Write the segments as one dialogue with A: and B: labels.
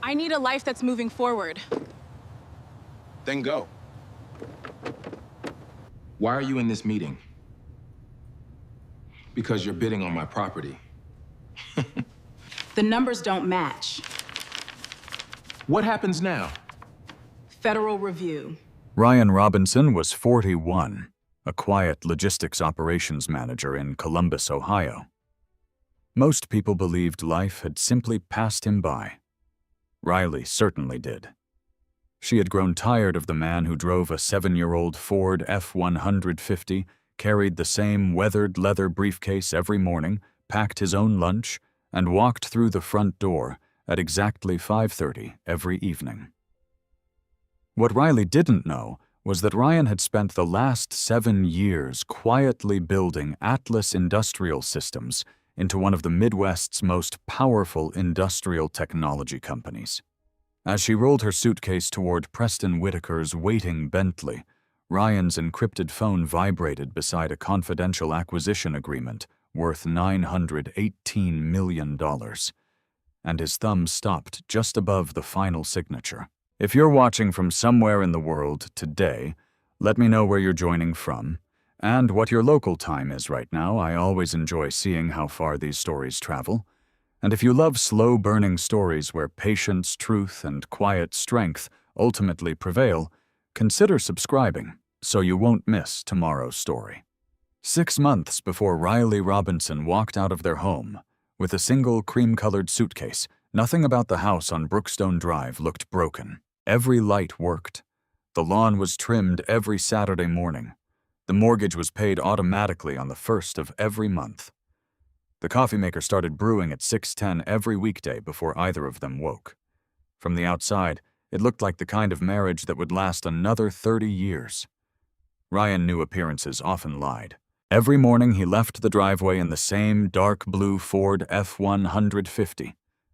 A: I need a life that's moving forward.
B: Then go. Why are you in this meeting? Because you're bidding on my property.
A: The numbers don't match.
B: What happens now?
A: Federal review.
C: Ryan Robinson was 41, a quiet logistics operations manager in Columbus, Ohio. Most people believed life had simply passed him by. Riley certainly did. She had grown tired of the man who drove a 7-year-old Ford F-150, carried the same weathered leather briefcase every morning, packed his own lunch, and walked through the front door at exactly 5:30 every evening. What Riley didn't know was that Ryan had spent the last 7 years quietly building Atlas Industrial Systems into one of the Midwest's most powerful industrial technology companies. As she rolled her suitcase toward Preston Whitaker's waiting Bentley, Ryan's encrypted phone vibrated beside a confidential acquisition agreement worth $918 million, and his thumb stopped just above the final signature. If you're watching from somewhere in the world today, let me know where you're joining from and what your local time is right now. I always enjoy seeing how far these stories travel. And if you love slow-burning stories where patience, truth, and quiet strength ultimately prevail, consider subscribing so you won't miss tomorrow's story. 6 months before Riley Robinson walked out of their home, with a single cream-colored suitcase, nothing about the house on Brookstone Drive looked broken. Every light worked. The lawn was trimmed every Saturday morning. The mortgage was paid automatically on the 1st of every month. The coffee maker started brewing at 6:10 every weekday before either of them woke. From the outside, it looked like the kind of marriage that would last another 30 years. Ryan knew appearances often lied. Every morning he left the driveway in the same dark blue Ford F-150.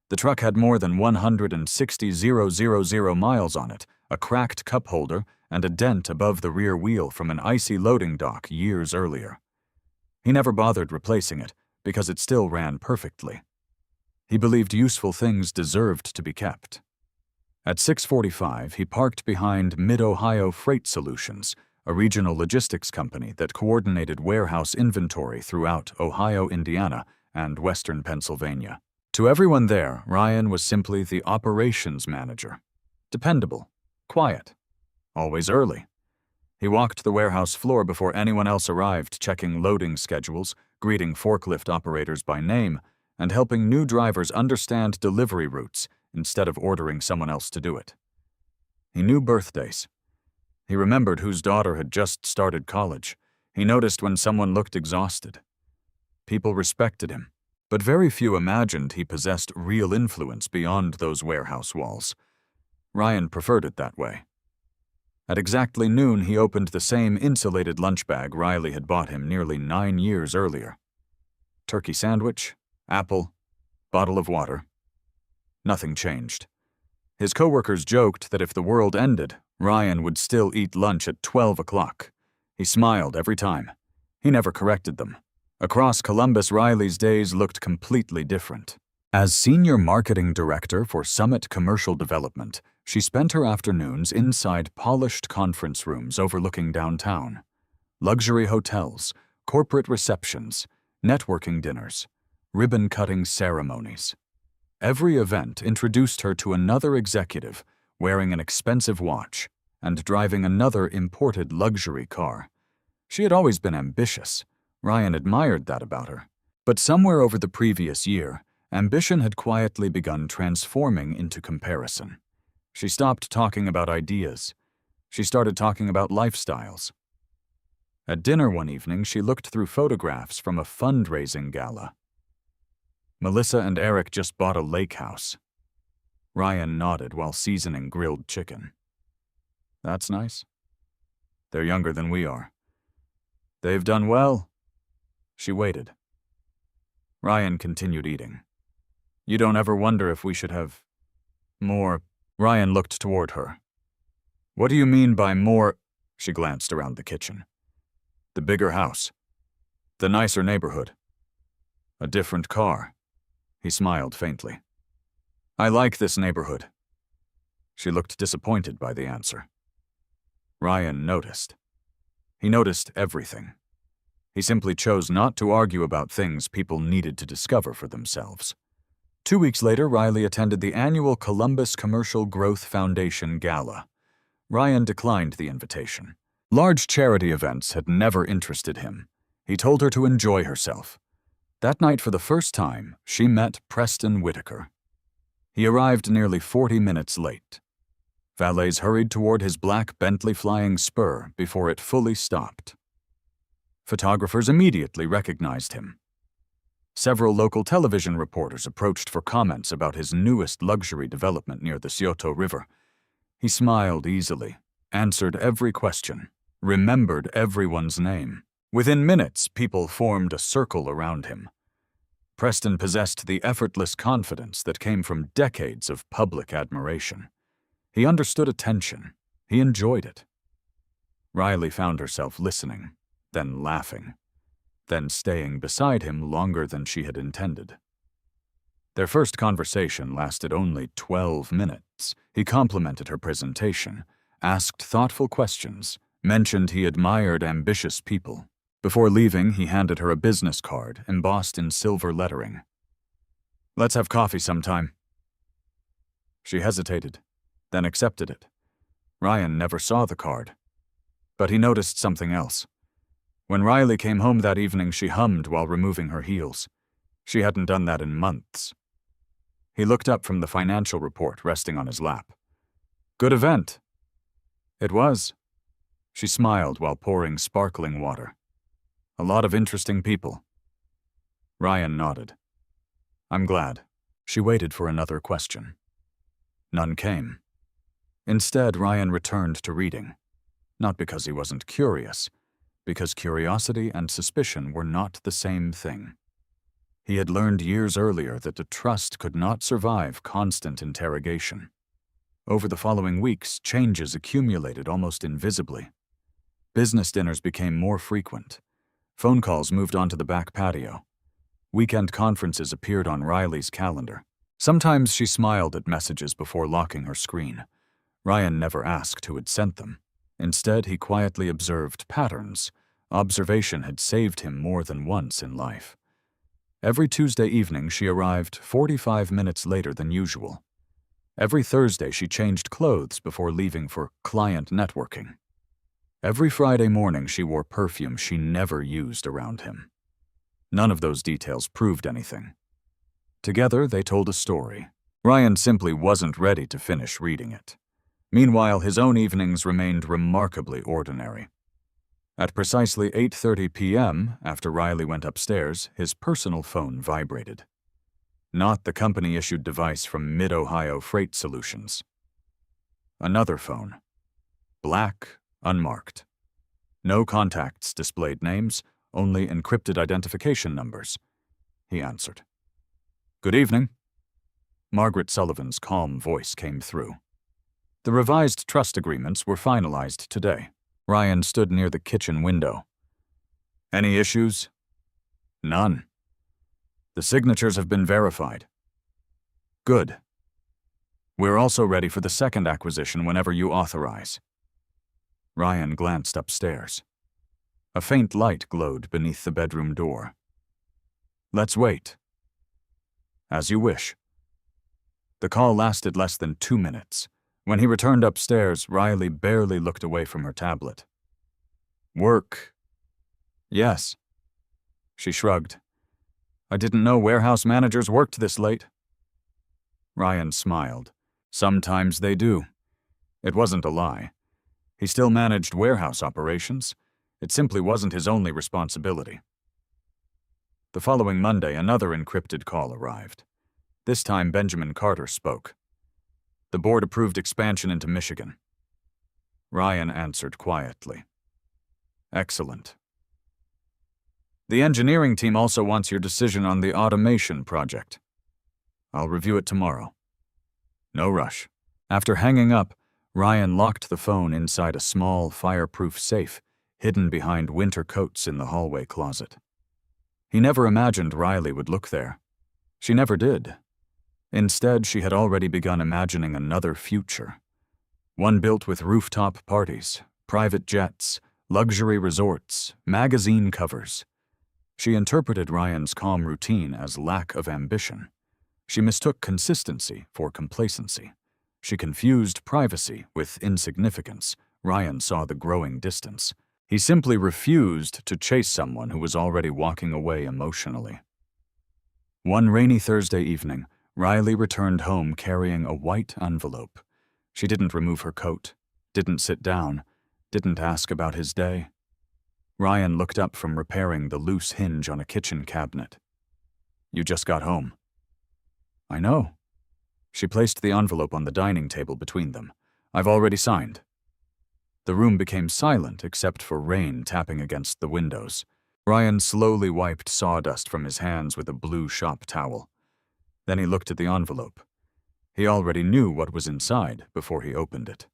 C: The truck had more than 160,000 miles on it, a cracked cup holder, and a dent above the rear wheel from an icy loading dock years earlier. He never bothered replacing it, because it still ran perfectly. He believed useful things deserved to be kept. At 6:45, he parked behind Mid-Ohio Freight Solutions, a regional logistics company that coordinated warehouse inventory throughout Ohio, Indiana, and western Pennsylvania. To everyone there, Ryan was simply the operations manager. Dependable, quiet, always early. He walked the warehouse floor before anyone else arrived, checking loading schedules, greeting forklift operators by name, and helping new drivers understand delivery routes instead of ordering someone else to do it. He knew birthdays. He remembered whose daughter had just started college. He noticed when someone looked exhausted. People respected him, but very few imagined he possessed real influence beyond those warehouse walls. Ryan preferred it that way. At exactly noon, he opened the same insulated lunch bag Riley had bought him nearly 9 years earlier. Turkey sandwich, apple, bottle of water. Nothing changed. His coworkers joked that if the world ended, Ryan would still eat lunch at 12 o'clock. He smiled every time. He never corrected them. Across Columbus, Riley's days looked completely different. As Senior Marketing Director for Summit Commercial Development, she spent her afternoons inside polished conference rooms overlooking downtown. Luxury hotels, corporate receptions, networking dinners, ribbon-cutting ceremonies. Every event introduced her to another executive wearing an expensive watch and driving another imported luxury car. She had always been ambitious. Ryan admired that about her. But somewhere over the previous year, ambition had quietly begun transforming into comparison. She stopped talking about ideas. She started talking about lifestyles. At dinner one evening, she looked through photographs from a fundraising gala. Melissa and Eric just bought a lake house. Ryan nodded while seasoning grilled chicken. That's nice. They're younger than we are. They've done well. She waited. Ryan continued eating. You don't ever wonder if we should have more. Ryan looked toward her. What do you mean by more? She glanced around the kitchen. The bigger house. The nicer neighborhood. A different car. He smiled faintly. I like this neighborhood. She looked disappointed by the answer. Ryan noticed. He noticed everything. He simply chose not to argue about things people needed to discover for themselves. 2 weeks later, Riley attended the annual Columbus Commercial Growth Foundation Gala. Ryan declined the invitation. Large charity events had never interested him. He told her to enjoy herself. That night, for the first time, she met Preston Whitaker. He arrived nearly 40 minutes late. Valets hurried toward his black Bentley Flying Spur before it fully stopped. Photographers immediately recognized him. Several local television reporters approached for comments about his newest luxury development near the Scioto River. He smiled easily, answered every question, remembered everyone's name. Within minutes, people formed a circle around him. Preston possessed the effortless confidence that came from decades of public admiration. He understood attention. He enjoyed it. Riley found herself listening, then laughing, then staying beside him longer than she had intended. Their first conversation lasted only 12 minutes. He complimented her presentation, asked thoughtful questions, mentioned he admired ambitious people. Before leaving, he handed her a business card embossed in silver lettering. "Let's have coffee sometime." She hesitated, then accepted it. Ryan never saw the card. But he noticed something else. When Riley came home that evening, she hummed while removing her heels. She hadn't done that in months. He looked up from the financial report resting on his lap. "Good event." "It was." She smiled while pouring sparkling water. "A lot of interesting people." Ryan nodded. "I'm glad." She waited for another question. None came. Instead, Ryan returned to reading. Not because he wasn't curious, because curiosity and suspicion were not the same thing. He had learned years earlier that a trust could not survive constant interrogation. Over the following weeks, changes accumulated almost invisibly. Business dinners became more frequent. Phone calls moved onto the back patio. Weekend conferences appeared on Riley's calendar. Sometimes she smiled at messages before locking her screen. Ryan never asked who had sent them. Instead, he quietly observed patterns. Observation had saved him more than once in life. Every Tuesday evening, she arrived 45 minutes later than usual. Every Thursday, she changed clothes before leaving for client networking. Every Friday morning, she wore perfume she never used around him. None of those details proved anything. Together, they told a story. Ryan simply wasn't ready to finish reading it. Meanwhile, his own evenings remained remarkably ordinary. At precisely 8:30 p.m., after Riley went upstairs, his personal phone vibrated. Not the company-issued device from Mid-Ohio Freight Solutions. Another phone. Black, unmarked. No contacts displayed names, only encrypted identification numbers. He answered. "Good evening." Margaret Sullivan's calm voice came through. The revised trust agreements were finalized today. Ryan stood near the kitchen window. "Any issues?" "None. The signatures have been verified." "Good. We're also ready for the second acquisition whenever you authorize." Ryan glanced upstairs. A faint light glowed beneath the bedroom door. "Let's wait." "As you wish." The call lasted less than 2 minutes. When he returned upstairs, Riley barely looked away from her tablet. "Work?" "Yes." She shrugged. "I didn't know warehouse managers worked this late." Ryan smiled. Sometimes they do. It wasn't a lie. He still managed warehouse operations. It simply wasn't his only responsibility. The following Monday, another encrypted call arrived. This time, Benjamin Carter spoke. The board approved expansion into Michigan. Ryan answered quietly. "Excellent. The engineering team also wants your decision on the automation project. I'll review it tomorrow. No rush." After hanging up, Ryan locked the phone inside a small, fireproof safe hidden behind winter coats in the hallway closet. He never imagined Riley would look there. She never did. Instead, she had already begun imagining another future, One built with rooftop parties, private jets, luxury resorts, magazine covers. She interpreted Ryan's calm routine as lack of ambition. She mistook consistency for complacency. She confused privacy with insignificance. Ryan saw the growing distance. He simply refused to chase someone who was already walking away emotionally. One rainy Thursday evening, Riley returned home carrying a white envelope. She didn't remove her coat, didn't sit down, didn't ask about his day. Ryan looked up from repairing the loose hinge on a kitchen cabinet. "You just got home." "I know." She placed the envelope on the dining table between them. "I've already signed." The room became silent except for rain tapping against the windows. Ryan slowly wiped sawdust from his hands with a blue shop towel. Then he looked at the envelope. He already knew what was inside before he opened it.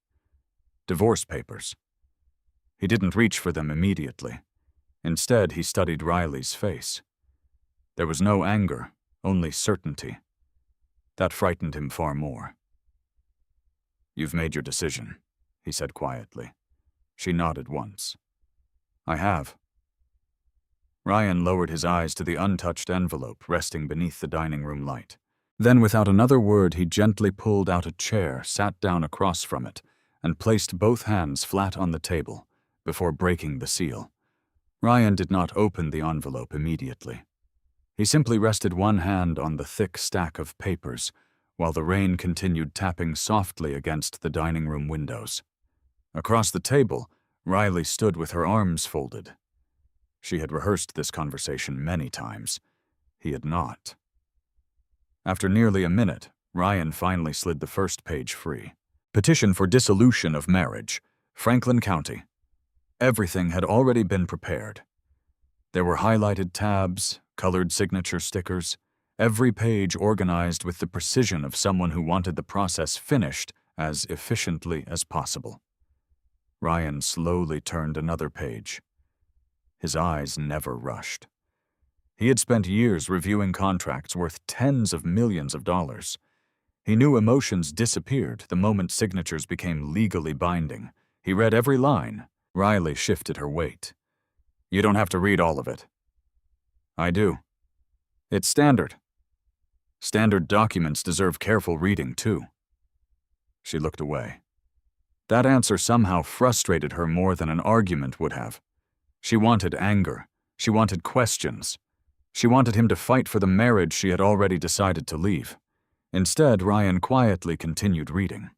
C: Divorce papers. He didn't reach for them immediately. Instead, he studied Riley's face. There was no anger, only certainty. That frightened him far more. "You've made your decision," he said quietly. She nodded once. "I have." Ryan lowered his eyes to the untouched envelope resting beneath the dining room light. Then, without another word, he gently pulled out a chair, sat down across from it, and placed both hands flat on the table before breaking the seal. Ryan did not open the envelope immediately. He simply rested one hand on the thick stack of papers, while the rain continued tapping softly against the dining room windows. Across the table, Riley stood with her arms folded. She had rehearsed this conversation many times. He had not. After nearly a minute, Ryan finally slid the first page free. Petition for dissolution of marriage, Franklin County. Everything had already been prepared. There were highlighted tabs, colored signature stickers, every page organized with the precision of someone who wanted the process finished as efficiently as possible. Ryan slowly turned another page. His eyes never rushed. He had spent years reviewing contracts worth tens of millions of dollars. He knew emotions disappeared the moment signatures became legally binding. He read every line. Riley shifted her weight. "You don't have to read all of it." "I do. It's standard. Standard documents deserve careful reading, too." She looked away. That answer somehow frustrated her more than an argument would have. She wanted anger. She wanted questions. She wanted him to fight for the marriage she had already decided to leave. Instead, Ryan quietly continued reading.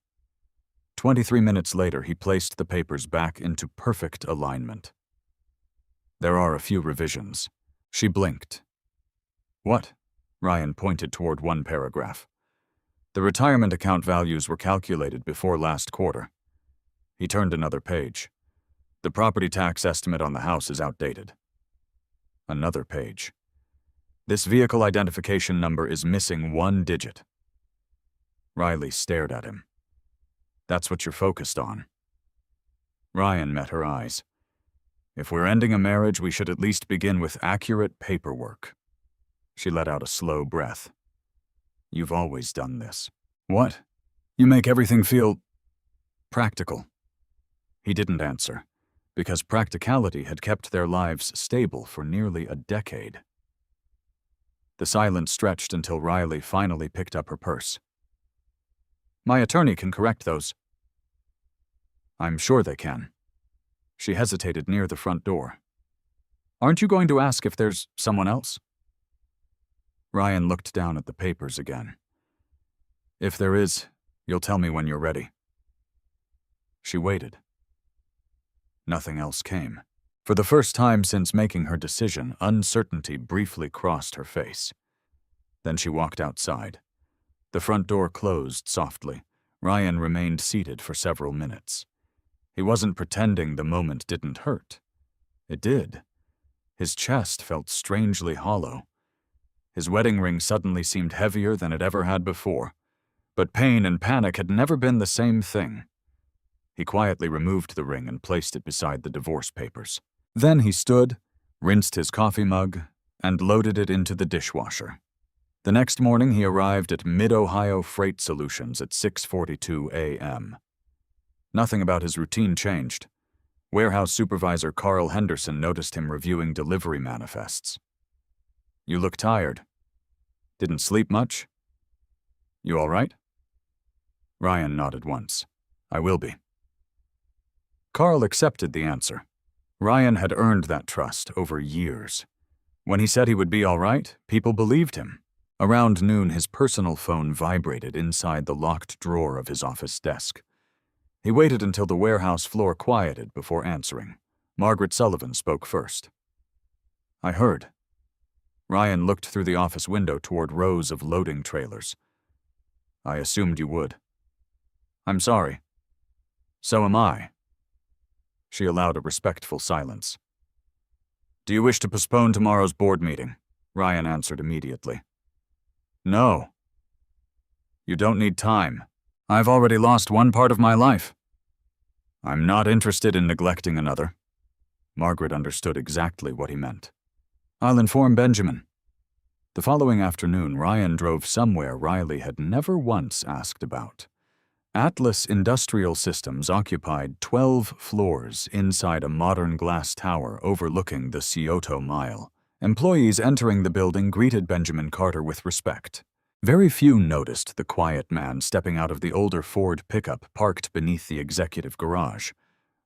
C: 23 minutes later, he placed the papers back into perfect alignment. "There are a few revisions." She blinked. "What?" Ryan pointed toward one paragraph. "The retirement account values were calculated before last quarter." He turned another page. "The property tax estimate on the house is outdated." Another page. "This vehicle identification number is missing one digit." Riley stared at him. "That's what you're focused on." Ryan met her eyes. "If we're ending a marriage, we should at least begin with accurate paperwork." She let out a slow breath. "You've always done this." "What? You make everything feel practical." He didn't answer, because practicality had kept their lives stable for nearly a decade. The silence stretched until Riley finally picked up her purse. "My attorney can correct those." "I'm sure they can." She hesitated near the front door. "Aren't you going to ask if there's someone else?" Ryan looked down at the papers again. "If there is, you'll tell me when you're ready." She waited. Nothing else came. For the first time since making her decision, uncertainty briefly crossed her face. Then she walked outside. The front door closed softly. Ryan remained seated for several minutes. He wasn't pretending the moment didn't hurt. It did. His chest felt strangely hollow. His wedding ring suddenly seemed heavier than it ever had before. But pain and panic had never been the same thing. He quietly removed the ring and placed it beside the divorce papers. Then he stood, rinsed his coffee mug, and loaded it into the dishwasher. The next morning he arrived at Mid-Ohio Freight Solutions at 6:42 a.m. Nothing about his routine changed. Warehouse supervisor Carl Henderson noticed him reviewing delivery manifests. "You look tired. Didn't sleep much? You all right?" Ryan nodded once. "I will be." Carl accepted the answer. Ryan had earned that trust over years. When he said he would be all right, people believed him. Around noon, his personal phone vibrated inside the locked drawer of his office desk. He waited until the warehouse floor quieted before answering. Margaret Sullivan spoke first. "I heard." Ryan looked through the office window toward rows of loading trailers. "I assumed you would." "I'm sorry." "So am I." She allowed a respectful silence. "Do you wish to postpone tomorrow's board meeting?" Ryan answered immediately. "No." "You don't need time. I've already lost one part of my life." "I'm not interested in neglecting another." Margaret understood exactly what he meant. "I'll inform Benjamin." The following afternoon, Ryan drove somewhere Riley had never once asked about. Atlas Industrial Systems occupied 12 floors inside a modern glass tower overlooking the Scioto Mile. Employees entering the building greeted Benjamin Carter with respect. Very few noticed the quiet man stepping out of the older Ford pickup parked beneath the executive garage.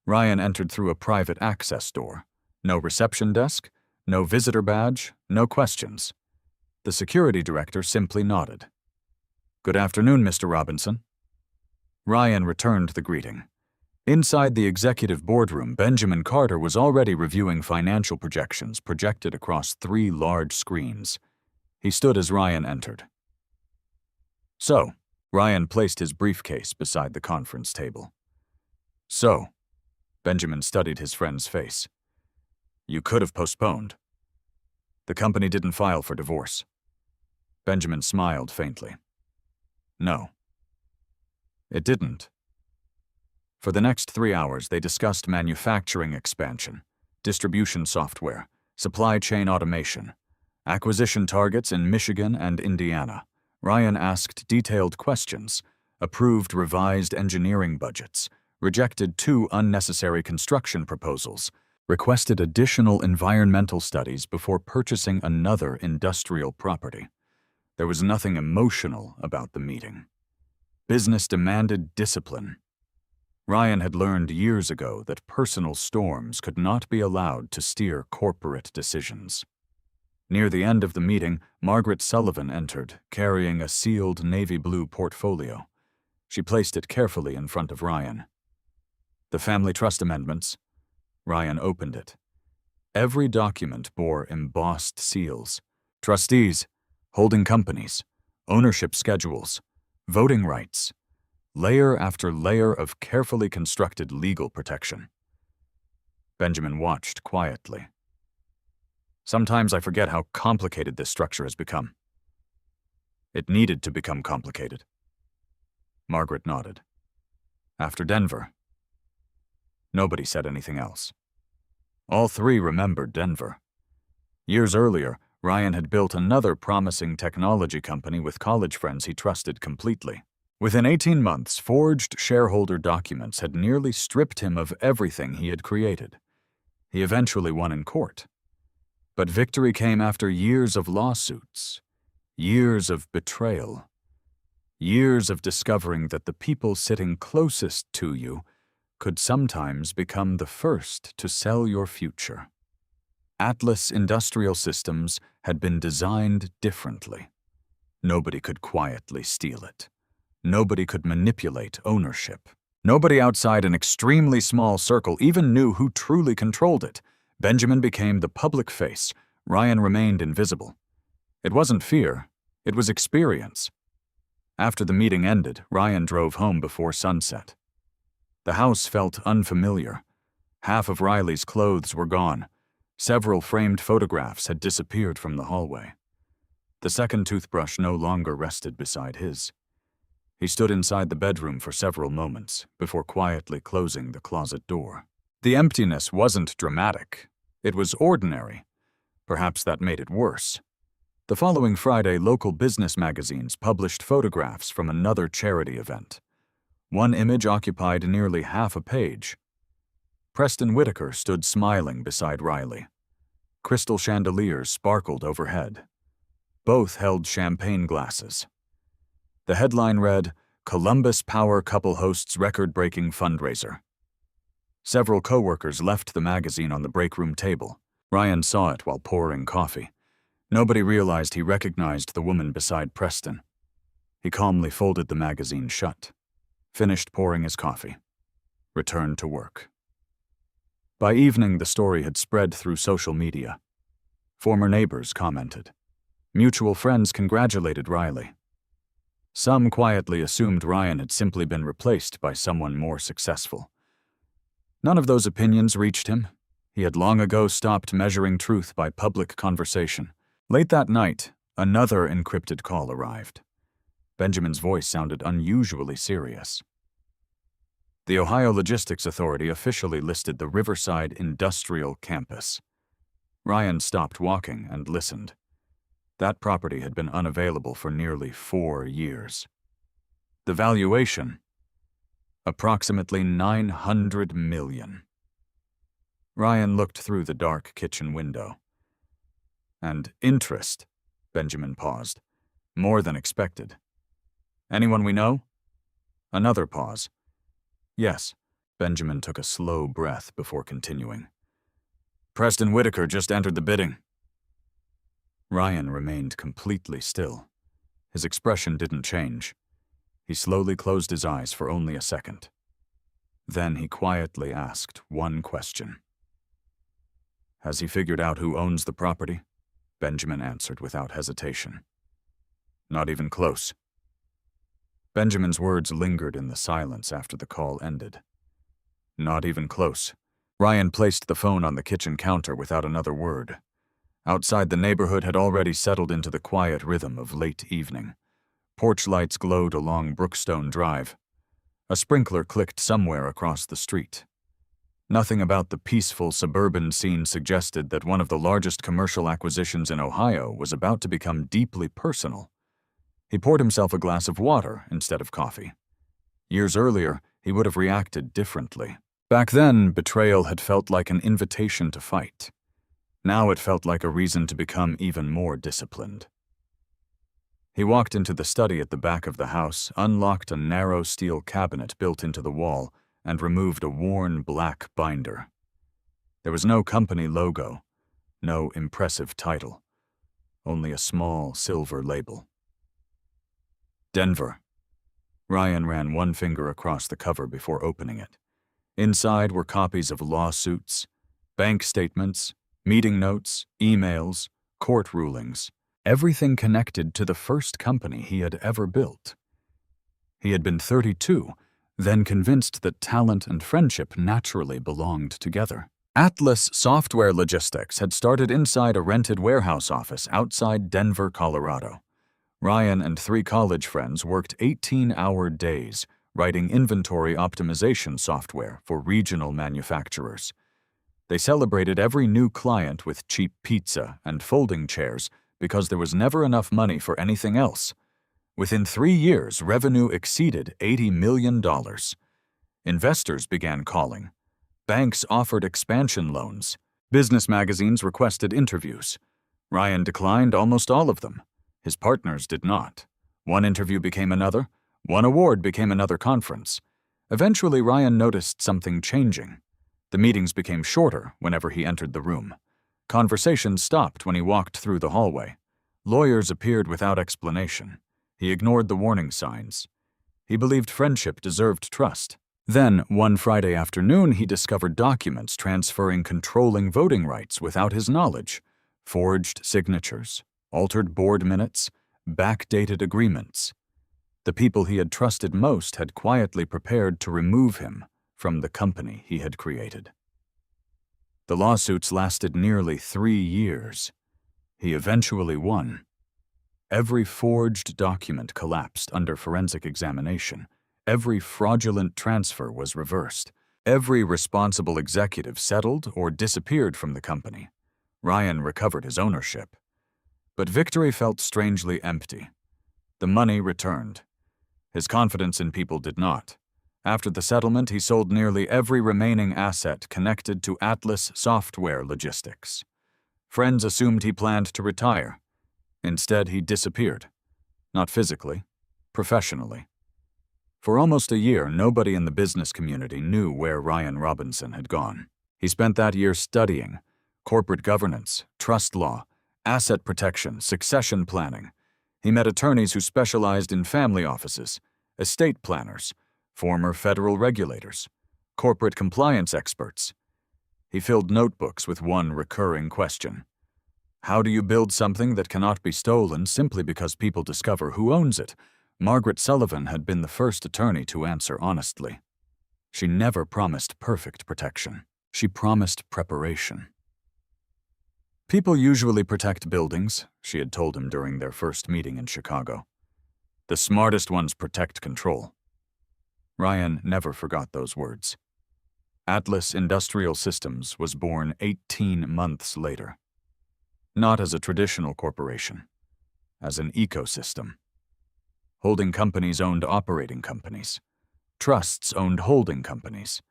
C: Ryan entered through a private access door. No reception desk, no visitor badge, no questions. The security director simply nodded. "Good afternoon, Mr. Robinson." Ryan returned the greeting. Inside the executive boardroom, Benjamin Carter was already reviewing financial projections projected across 3 large screens. He stood as Ryan entered. "So," Ryan placed his briefcase beside the conference table. "So," Benjamin studied his friend's face. "You could have postponed." "The company didn't file for divorce." Benjamin smiled faintly. "No." It didn't. For the next 3 hours, they discussed manufacturing expansion, distribution software, supply chain automation, acquisition targets in Michigan and Indiana. Ryan asked detailed questions, approved revised engineering budgets, rejected 2 unnecessary construction proposals, requested additional environmental studies before purchasing another industrial property. There was nothing emotional about the meeting. Business demanded discipline. Ryan had learned years ago that personal storms could not be allowed to steer corporate decisions. Near the end of the meeting, Margaret Sullivan entered, carrying a sealed navy blue portfolio. She placed it carefully in front of Ryan. "The family trust amendments." Ryan opened it. Every document bore embossed seals. Trustees, holding companies, ownership schedules, voting rights, layer after layer of carefully constructed legal protection. Benjamin watched quietly. "Sometimes I forget how complicated this structure has become." "It needed to become complicated." Margaret nodded. "After Denver." Nobody said anything else. All 3 remembered Denver. Years earlier, Ryan had built another promising technology company with college friends he trusted completely. Within 18 months, forged shareholder documents had nearly stripped him of everything he had created. He eventually won in court. But victory came after years of lawsuits, years of betrayal, years of discovering that the people sitting closest to you could sometimes become the first to sell your future. Atlas Industrial Systems had been designed differently. Nobody could quietly steal it. Nobody could manipulate ownership. Nobody outside an extremely small circle even knew who truly controlled it. Benjamin became the public face. Ryan remained invisible. It wasn't fear, it was experience. After the meeting ended, Ryan drove home before sunset. The house felt unfamiliar. Half of Riley's clothes were gone. Several framed photographs had disappeared from the hallway. The second toothbrush no longer rested beside his. He stood inside the bedroom for several moments before quietly closing the closet door. The emptiness wasn't dramatic. It was ordinary. Perhaps that made it worse. The following Friday, local business magazines published photographs from another charity event. One image occupied nearly half a page. Preston Whitaker stood smiling beside Riley. Crystal chandeliers sparkled overhead. Both held champagne glasses. The headline read, "Columbus Power Couple Hosts Record-Breaking Fundraiser." Several coworkers left the magazine on the break room table. Ryan saw it while pouring coffee. Nobody realized he recognized the woman beside Preston. He calmly folded the magazine shut, finished pouring his coffee, returned to work. By evening, the story had spread through social media. Former neighbors commented. Mutual friends congratulated Riley. Some quietly assumed Ryan had simply been replaced by someone more successful. None of those opinions reached him. He had long ago stopped measuring truth by public conversation. Late that night, another encrypted call arrived. Benjamin's voice sounded unusually serious. The Ohio Logistics Authority officially listed the Riverside Industrial Campus. Ryan stopped walking and listened. That property had been unavailable for nearly 4 years. The valuation? Approximately $900 million. Ryan looked through the dark kitchen window. And interest, Benjamin paused. More than expected. Anyone we know? Another pause. Yes, Benjamin took a slow breath before continuing. Preston Whitaker just entered the bidding. Ryan remained completely still. His expression didn't change. He slowly closed his eyes for only a second. Then he quietly asked one question. Has he figured out who owns the property? Benjamin answered without hesitation. Not even close. Benjamin's words lingered in the silence after the call ended. Not even close. Ryan placed the phone on the kitchen counter without another word. Outside, the neighborhood had already settled into the quiet rhythm of late evening. Porch lights glowed along Brookstone Drive. A sprinkler clicked somewhere across the street. Nothing about the peaceful suburban scene suggested that one of the largest commercial acquisitions in Ohio was about to become deeply personal. He poured himself a glass of water instead of coffee. Years earlier, he would have reacted differently. Back then, betrayal had felt like an invitation to fight. Now it felt like a reason to become even more disciplined. He walked into the study at the back of the house, unlocked a narrow steel cabinet built into the wall, and removed a worn black binder. There was no company logo, no impressive title, only a small silver label. Denver. Ryan ran one finger across the cover before opening it. Inside were copies of lawsuits, bank statements, meeting notes, emails, court rulings, everything connected to the first company he had ever built. He had been 32, then convinced that talent and friendship naturally belonged together. Atlas Software Logistics had started inside a rented warehouse office outside Denver, Colorado. Ryan and 3 college friends worked 18-hour days writing inventory optimization software for regional manufacturers. They celebrated every new client with cheap pizza and folding chairs because there was never enough money for anything else. Within 3 years, revenue exceeded $80 million. Investors began calling. Banks offered expansion loans. Business magazines requested interviews. Ryan declined almost all of them. His partners did not. One interview became another. One award became another conference. Eventually, Ryan noticed something changing. The meetings became shorter whenever he entered the room. Conversations stopped when he walked through the hallway. Lawyers appeared without explanation. He ignored the warning signs. He believed friendship deserved trust. Then, one Friday afternoon, he discovered documents transferring controlling voting rights without his knowledge, forged signatures, altered board minutes, backdated agreements. The people he had trusted most had quietly prepared to remove him from the company he had created. The lawsuits lasted nearly 3 years. He eventually won. Every forged document collapsed under forensic examination. Every fraudulent transfer was reversed. Every responsible executive settled or disappeared from the company. Ryan recovered his ownership. But victory felt strangely empty. The money returned. His confidence in people did not. After the settlement, he sold nearly every remaining asset connected to Atlas Software Logistics. Friends assumed he planned to retire. Instead, he disappeared. Not physically, professionally. For almost a year, nobody in the business community knew where Ryan Robinson had gone. He spent that year studying corporate governance, trust law, asset protection, succession planning. He met attorneys who specialized in family offices, estate planners, former federal regulators, corporate compliance experts. He filled notebooks with one recurring question. How do you build something that cannot be stolen simply because people discover who owns it? Margaret Sullivan had been the first attorney to answer honestly. She never promised perfect protection. She promised preparation. People usually protect buildings, she had told him during their first meeting in Chicago. The smartest ones protect control. Ryan never forgot those words. Atlas Industrial Systems was born 18 months later. Not as a traditional corporation, as an ecosystem. Holding companies owned operating companies. Trusts owned holding companies.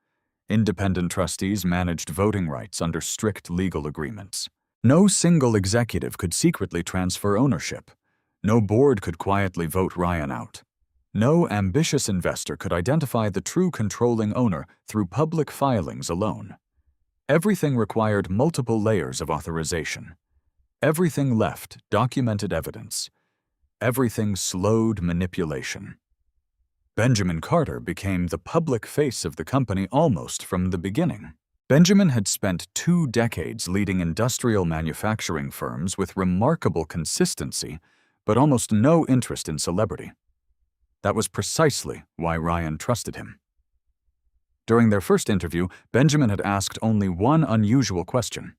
C: Independent trustees managed voting rights under strict legal agreements. No single executive could secretly transfer ownership. No board could quietly vote Ryan out. No ambitious investor could identify the true controlling owner through public filings alone. Everything required multiple layers of authorization. Everything left documented evidence. Everything slowed manipulation. Benjamin Carter became the public face of the company almost from the beginning. Benjamin had spent 2 decades leading industrial manufacturing firms with remarkable consistency, but almost no interest in celebrity. That was precisely why Ryan trusted him. During their first interview, Benjamin had asked only one unusual question.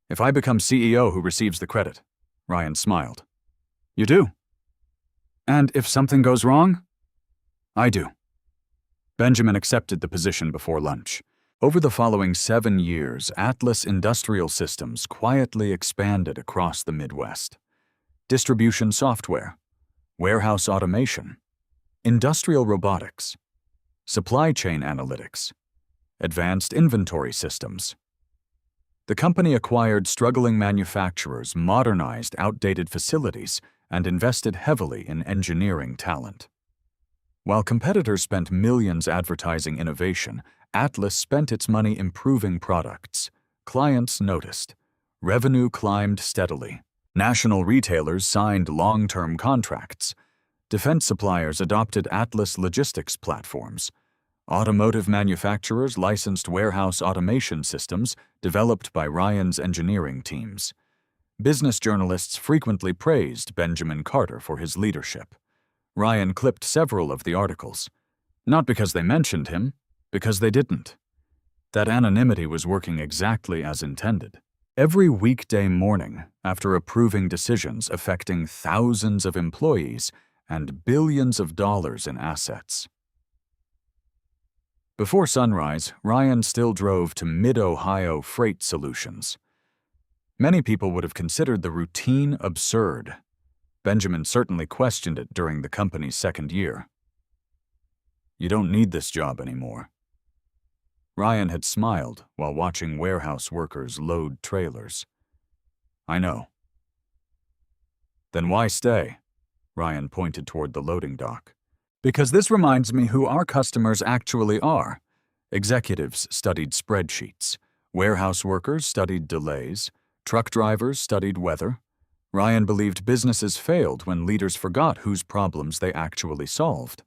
C: If I become CEO, who receives the credit? Ryan smiled. You do? And if something goes wrong? I do. Benjamin accepted the position before lunch. Over the following 7 years, Atlas Industrial Systems quietly expanded across the Midwest. Distribution software, warehouse automation, industrial robotics, supply chain analytics, advanced inventory systems. The company acquired struggling manufacturers, modernized outdated facilities, and invested heavily in engineering talent. While competitors spent millions advertising innovation, Atlas spent its money improving products. Clients noticed. Revenue climbed steadily. National retailers signed long-term contracts. Defense suppliers adopted Atlas logistics platforms. Automotive manufacturers licensed warehouse automation systems developed by Ryan's engineering teams. Business journalists frequently praised Benjamin Carter for his leadership. Ryan clipped several of the articles. Not because they mentioned him, because they didn't. That anonymity was working exactly as intended. Every weekday morning, after approving decisions affecting thousands of employees and billions of dollars in assets. Before sunrise, Ryan still drove to Mid-Ohio Freight Solutions. Many people would have considered the routine absurd. Benjamin certainly questioned it during the company's second year. You don't need this job anymore. Ryan had smiled while watching warehouse workers load trailers. I know. Then why stay? Ryan pointed toward the loading dock. Because this reminds me who our customers actually are. Executives studied spreadsheets. Warehouse workers studied delays. Truck drivers studied weather. Ryan believed businesses failed when leaders forgot whose problems they actually solved.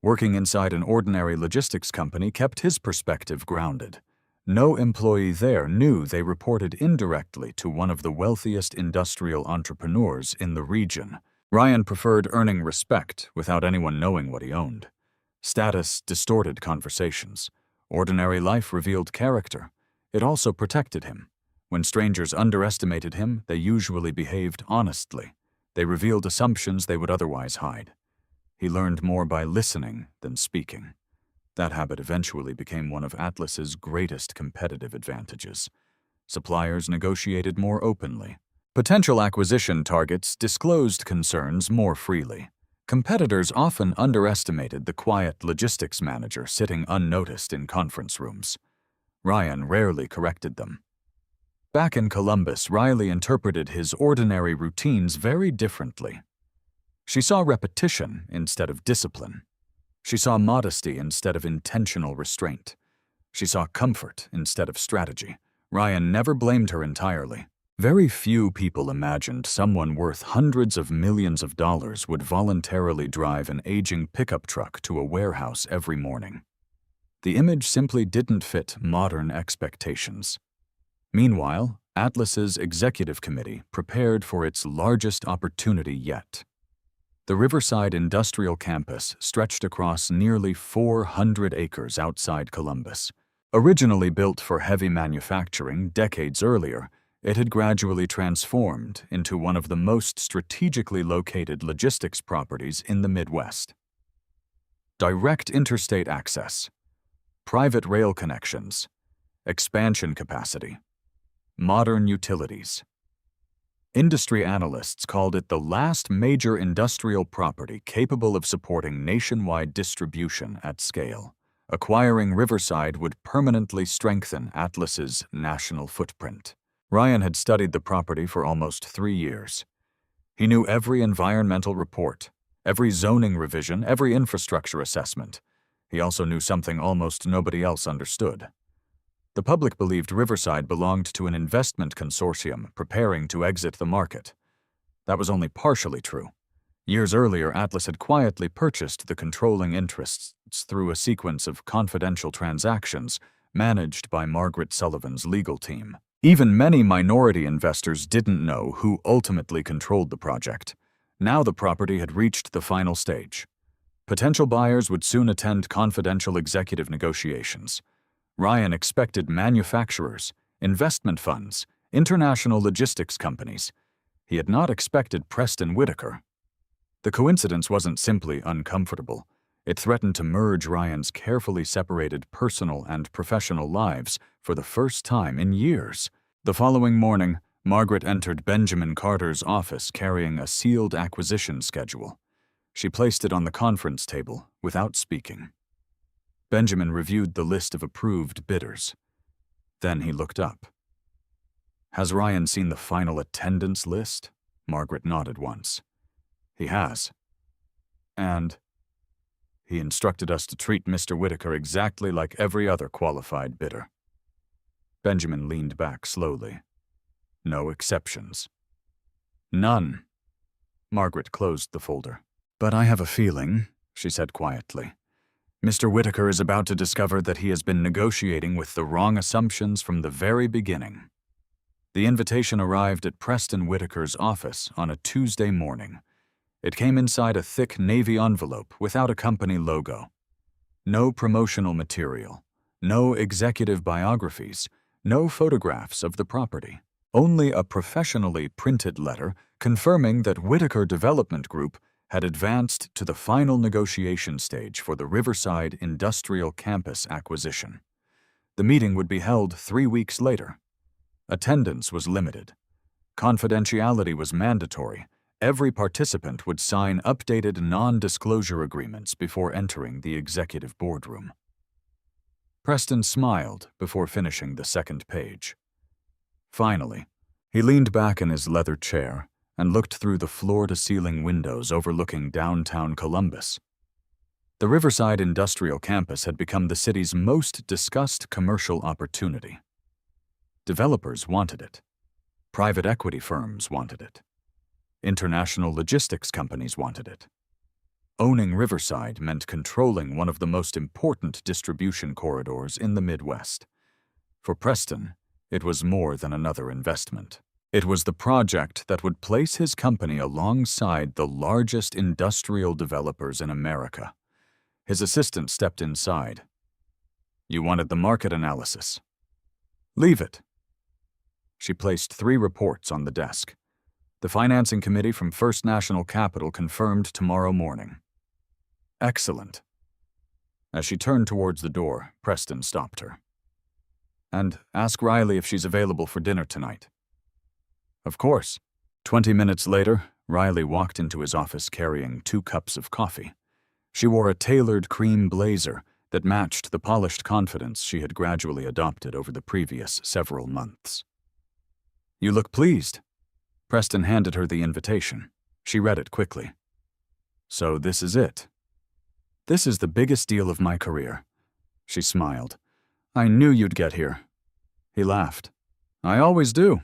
C: Working inside an ordinary logistics company kept his perspective grounded. No employee there knew they reported indirectly to one of the wealthiest industrial entrepreneurs in the region. Ryan preferred earning respect without anyone knowing what he owned. Status distorted conversations. Ordinary life revealed character. It also protected him. When strangers underestimated him, they usually behaved honestly. They revealed assumptions they would otherwise hide. He learned more by listening than speaking. That habit eventually became one of Atlas's greatest competitive advantages. Suppliers negotiated more openly. Potential acquisition targets disclosed concerns more freely. Competitors often underestimated the quiet logistics manager sitting unnoticed in conference rooms. Ryan rarely corrected them. Back in Columbus, Riley interpreted his ordinary routines very differently. She saw repetition instead of discipline. She saw modesty instead of intentional restraint. She saw comfort instead of strategy. Ryan never blamed her entirely. Very few people imagined someone worth hundreds of millions of dollars would voluntarily drive an aging pickup truck to a warehouse every morning. The image simply didn't fit modern expectations. Meanwhile, Atlas's executive committee prepared for its largest opportunity yet. The Riverside Industrial Campus stretched across nearly 400 acres outside Columbus. Originally built for heavy manufacturing decades earlier, it had gradually transformed into one of the most strategically located logistics properties in the Midwest. Direct interstate access, private rail connections, expansion capacity, modern utilities. Industry analysts called it the last major industrial property capable of supporting nationwide distribution at scale. Acquiring Riverside would permanently strengthen Atlas's national footprint. Ryan had studied the property for almost 3 years. He knew every environmental report, every zoning revision, every infrastructure assessment. He also knew something almost nobody else understood. The public believed Riverside belonged to an investment consortium preparing to exit the market. That was only partially true. Years earlier, Atlas had quietly purchased the controlling interests through a sequence of confidential transactions managed by Margaret Sullivan's legal team. Even many minority investors didn't know who ultimately controlled the project. Now the property had reached the final stage. Potential buyers would soon attend confidential executive negotiations. Ryan expected manufacturers, investment funds, international logistics companies. He had not expected Preston Whitaker. The coincidence wasn't simply uncomfortable. It threatened to merge Ryan's carefully separated personal and professional lives for the first time in years. The following morning, Margaret entered Benjamin Carter's office carrying a sealed acquisition schedule. She placed it on the conference table without speaking. Benjamin reviewed the list of approved bidders. Then he looked up. "Has Ryan seen the final attendance list?" Margaret nodded once. "He has. And he instructed us to treat Mr. Whitaker exactly like every other qualified bidder." Benjamin leaned back slowly. "No exceptions." "None." Margaret closed the folder. "But I have a feeling," she said quietly, "Mr. Whitaker is about to discover that he has been negotiating with the wrong assumptions from the very beginning." The invitation arrived at Preston Whitaker's office on a Tuesday morning. It came inside a thick navy envelope without a company logo. No promotional material, no executive biographies, no photographs of the property. Only a professionally printed letter confirming that Whitaker Development Group had advanced to the final negotiation stage for the Riverside Industrial Campus acquisition. The meeting would be held 3 weeks later. Attendance was limited. Confidentiality was mandatory. Every participant would sign updated non-disclosure agreements before entering the executive boardroom. Preston smiled before finishing the second page. Finally, he leaned back in his leather chair and looked through the floor-to-ceiling windows overlooking downtown Columbus. The Riverside Industrial Campus had become the city's most discussed commercial opportunity. Developers wanted it. Private equity firms wanted it. International logistics companies wanted it. Owning Riverside meant controlling one of the most important distribution corridors in the Midwest. For Preston, it was more than another investment. It was the project that would place his company alongside the largest industrial developers in America. His assistant stepped inside. "You wanted the market analysis." "Leave it." She placed 3 reports on the desk. The financing committee from First National Capital confirmed tomorrow morning. "Excellent." As she turned towards the door, Preston stopped her. "And ask Riley if she's available for dinner tonight." "Of course." 20 minutes later, Riley walked into his office carrying 2 cups of coffee. She wore a tailored cream blazer that matched the polished confidence she had gradually adopted over the previous several months. "You look pleased." Preston handed her the invitation. She read it quickly. "So this is it." "This is the biggest deal of my career." She smiled. "I knew you'd get here." He laughed. "I always do."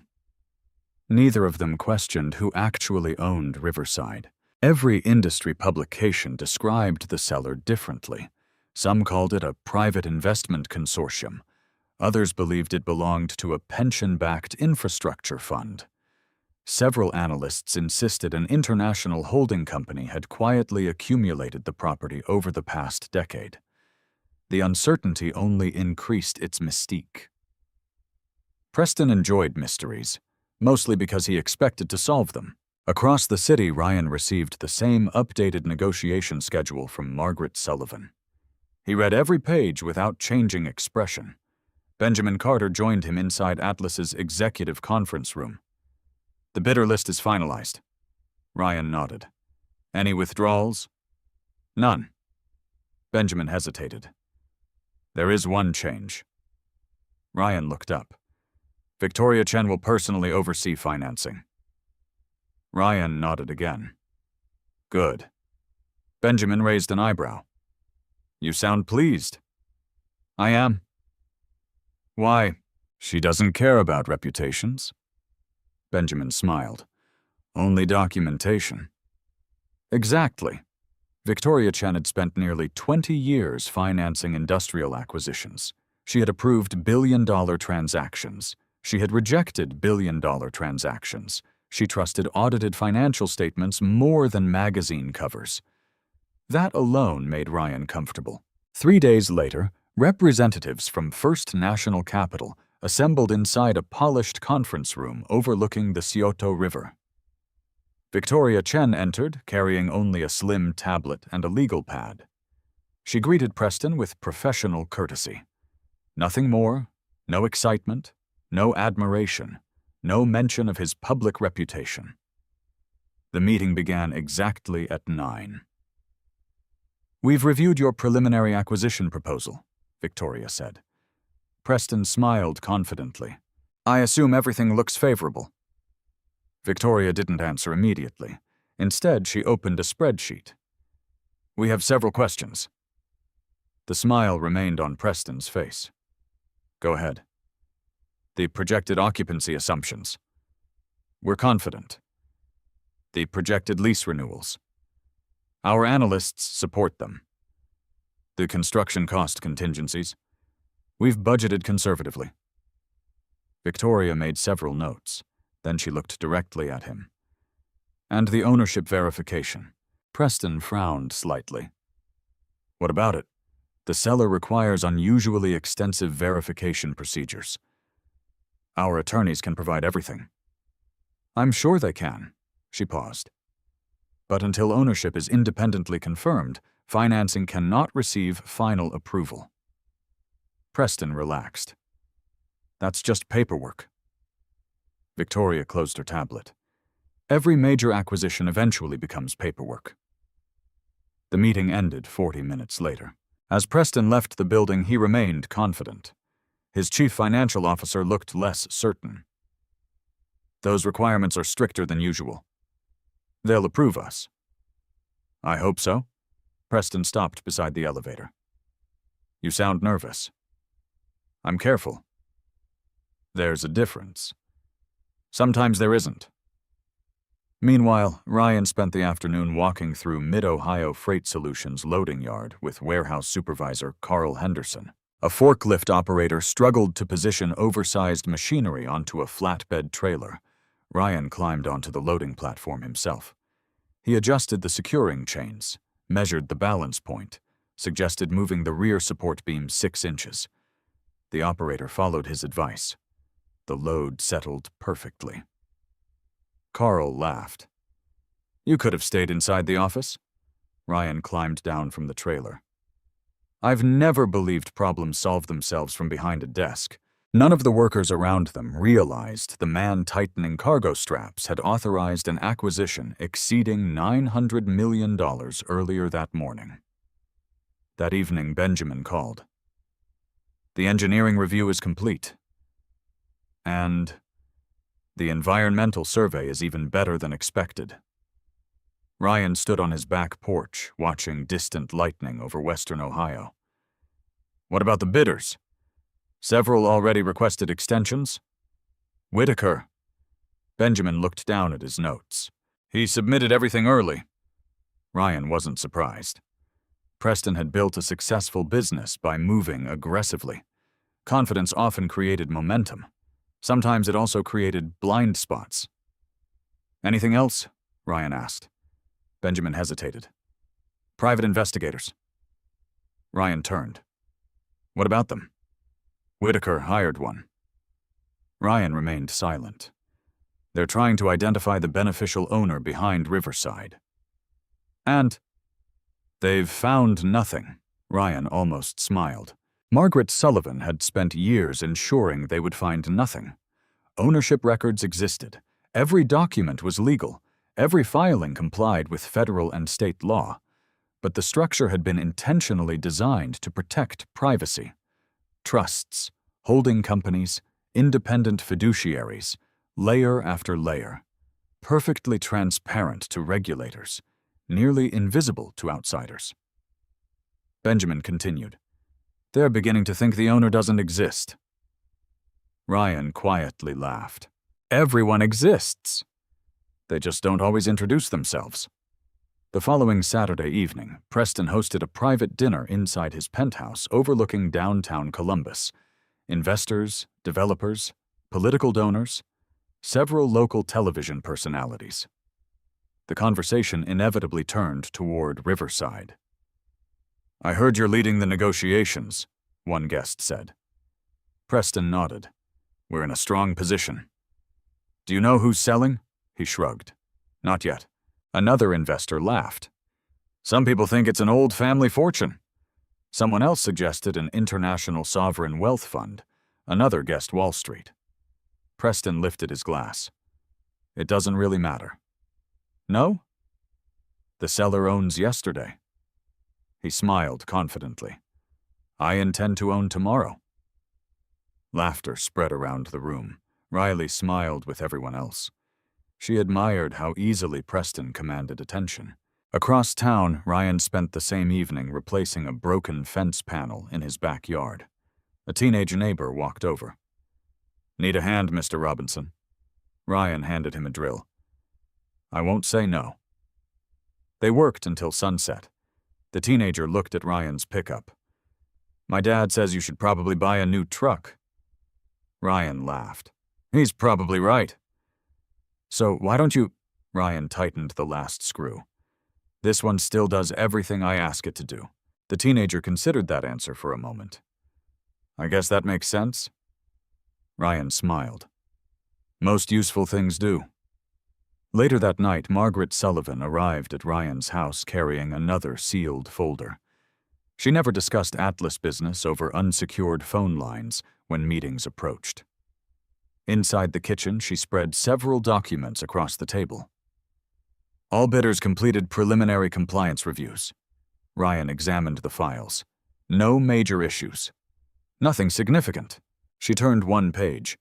C: Neither of them questioned who actually owned Riverside. Every industry publication described the seller differently. Some called it a private investment consortium. Others believed it belonged to a pension-backed infrastructure fund. Several analysts insisted an international holding company had quietly accumulated the property over the past decade. The uncertainty only increased its mystique. Preston enjoyed mysteries, mostly because he expected to solve them. Across the city, Ryan received the same updated negotiation schedule from Margaret Sullivan. He read every page without changing expression. Benjamin Carter joined him inside Atlas's executive conference room. "The bidder list is finalized." Ryan nodded. "Any withdrawals?" "None." Benjamin hesitated. "There is one change." Ryan looked up. "Victoria Chen will personally oversee financing." Ryan nodded again. "Good." Benjamin raised an eyebrow. "You sound pleased." "I am." "Why?" "She doesn't care about reputations." Benjamin smiled. "Only documentation." "Exactly." Victoria Chen had spent nearly 20 years financing industrial acquisitions. She had approved billion-dollar transactions. She had rejected billion-dollar transactions. She trusted audited financial statements more than magazine covers. That alone made Ryan comfortable. 3 days later, representatives from First National Capital assembled inside a polished conference room overlooking the Scioto River. Victoria Chen entered, carrying only a slim tablet and a legal pad. She greeted Preston with professional courtesy. Nothing more, no excitement, no admiration, no mention of his public reputation. The meeting began exactly at 9. "We've reviewed your preliminary acquisition proposal," Victoria said. Preston smiled confidently. "I assume everything looks favorable." Victoria didn't answer immediately. Instead, she opened a spreadsheet. "We have several questions." The smile remained on Preston's face. "Go ahead." "The projected occupancy assumptions." "We're confident." "The projected lease renewals." "Our analysts support them." "The construction cost contingencies." "We've budgeted conservatively." Victoria made several notes. Then she looked directly at him. "And the ownership verification." Preston frowned slightly. "What about it?" "The seller requires unusually extensive verification procedures." "Our attorneys can provide everything." "I'm sure they can." She paused. "But until ownership is independently confirmed, financing cannot receive final approval." Preston relaxed. "That's just paperwork." Victoria closed her tablet. Every major acquisition eventually becomes paperwork. The meeting ended 40 minutes later. As Preston left the building, he remained confident. His chief financial officer looked less certain. "Those requirements are stricter than usual." "They'll approve us." "I hope so." Preston stopped beside the elevator. "You sound nervous." "I'm careful." "There's a difference." "Sometimes there isn't." Meanwhile, Ryan spent the afternoon walking through Mid-Ohio Freight Solutions loading yard with warehouse supervisor Carl Henderson. A forklift operator struggled to position oversized machinery onto a flatbed trailer. Ryan climbed onto the loading platform himself. He adjusted the securing chains, measured the balance point, suggested moving the rear support beam 6 inches. The operator followed his advice. The load settled perfectly. Carl laughed. "You could have stayed inside the office." Ryan climbed down from the trailer. "I've never believed problems solve themselves from behind a desk. None of the workers around them realized the man tightening cargo straps had authorized an acquisition exceeding $900 million earlier that morning. That evening, Benjamin called. The engineering review is complete. And the environmental survey is even better than expected. Ryan stood on his back porch, watching distant lightning over western Ohio. What about the bidders? Several already requested extensions? Whitaker. Benjamin looked down at his notes. He submitted everything early. Ryan wasn't surprised. Preston had built a successful business by moving aggressively. Confidence often created momentum. Sometimes it also created blind spots. Anything else? Ryan asked. Benjamin hesitated. Private investigators. Ryan turned. What about them? Whitaker hired one. Ryan remained silent. They're trying to identify the beneficial owner behind Riverside. And they've found nothing. Ryan almost smiled. Margaret Sullivan had spent years ensuring they would find nothing. Ownership records existed. Every document was legal. Every filing complied with federal and state law. But the structure had been intentionally designed to protect privacy. Trusts, holding companies, independent fiduciaries, layer after layer. Perfectly transparent to regulators, nearly invisible to outsiders. Benjamin continued. They're beginning to think the owner doesn't exist. Ryan quietly laughed. Everyone exists. They just don't always introduce themselves. The following Saturday evening, Preston hosted a private dinner inside his penthouse overlooking downtown Columbus. Investors, developers, political donors, several local television personalities. The conversation inevitably turned toward Riverside. I heard you're leading the negotiations, one guest said. Preston nodded. We're in a strong position. Do you know who's selling? He shrugged. Not yet. Another investor laughed. Some people think it's an old family fortune. Someone else suggested an international sovereign wealth fund. Another guessed Wall Street. Preston lifted his glass. It doesn't really matter. No? The seller owns yesterday. He smiled confidently. I intend to own tomorrow. Laughter spread around the room. Riley smiled with everyone else. She admired how easily Preston commanded attention. Across town, Ryan spent the same evening replacing a broken fence panel in his backyard. A teenage neighbor walked over. Need a hand, Mr. Robinson? Ryan handed him a drill. I won't say no. They worked until sunset. The teenager looked at Ryan's pickup. My dad says you should probably buy a new truck. Ryan laughed. He's probably right. So why don't you... Ryan tightened the last screw. This one still does everything I ask it to do. The teenager considered that answer for a moment. I guess that makes sense? Ryan smiled. Most useful things do. Later that night, Margaret Sullivan arrived at Ryan's house carrying another sealed folder. She never discussed Atlas business over unsecured phone lines when meetings approached. Inside the kitchen, she spread several documents across the table. All bidders completed preliminary compliance reviews. Ryan examined the files. No major issues. Nothing significant. She turned one page.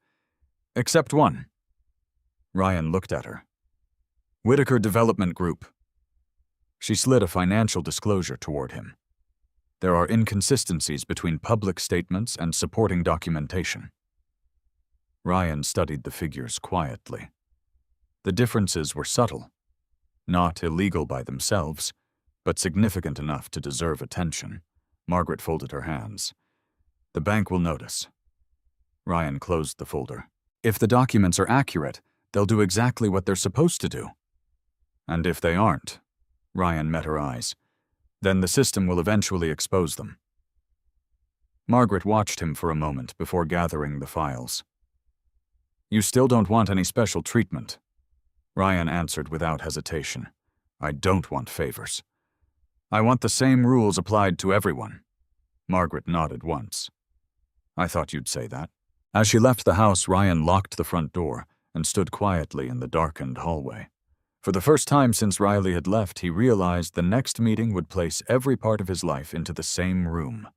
C: Except one. Ryan looked at her. Whitaker Development Group. She slid a financial disclosure toward him. There are inconsistencies between public statements and supporting documentation. Ryan studied the figures quietly. The differences were subtle, not illegal by themselves, but significant enough to deserve attention. Margaret folded her hands. The bank will notice. Ryan closed the folder. If the documents are accurate, they'll do exactly what they're supposed to do. And if they aren't, Ryan met her eyes, then the system will eventually expose them. Margaret watched him for a moment before gathering the files. You still don't want any special treatment? Ryan answered without hesitation. I don't want favors. I want the same rules applied to everyone. Margaret nodded once. I thought you'd say that. As she left the house, Ryan locked the front door and stood quietly in the darkened hallway. For the first time since Riley had left, he realized the next meeting would place every part of his life into the same room.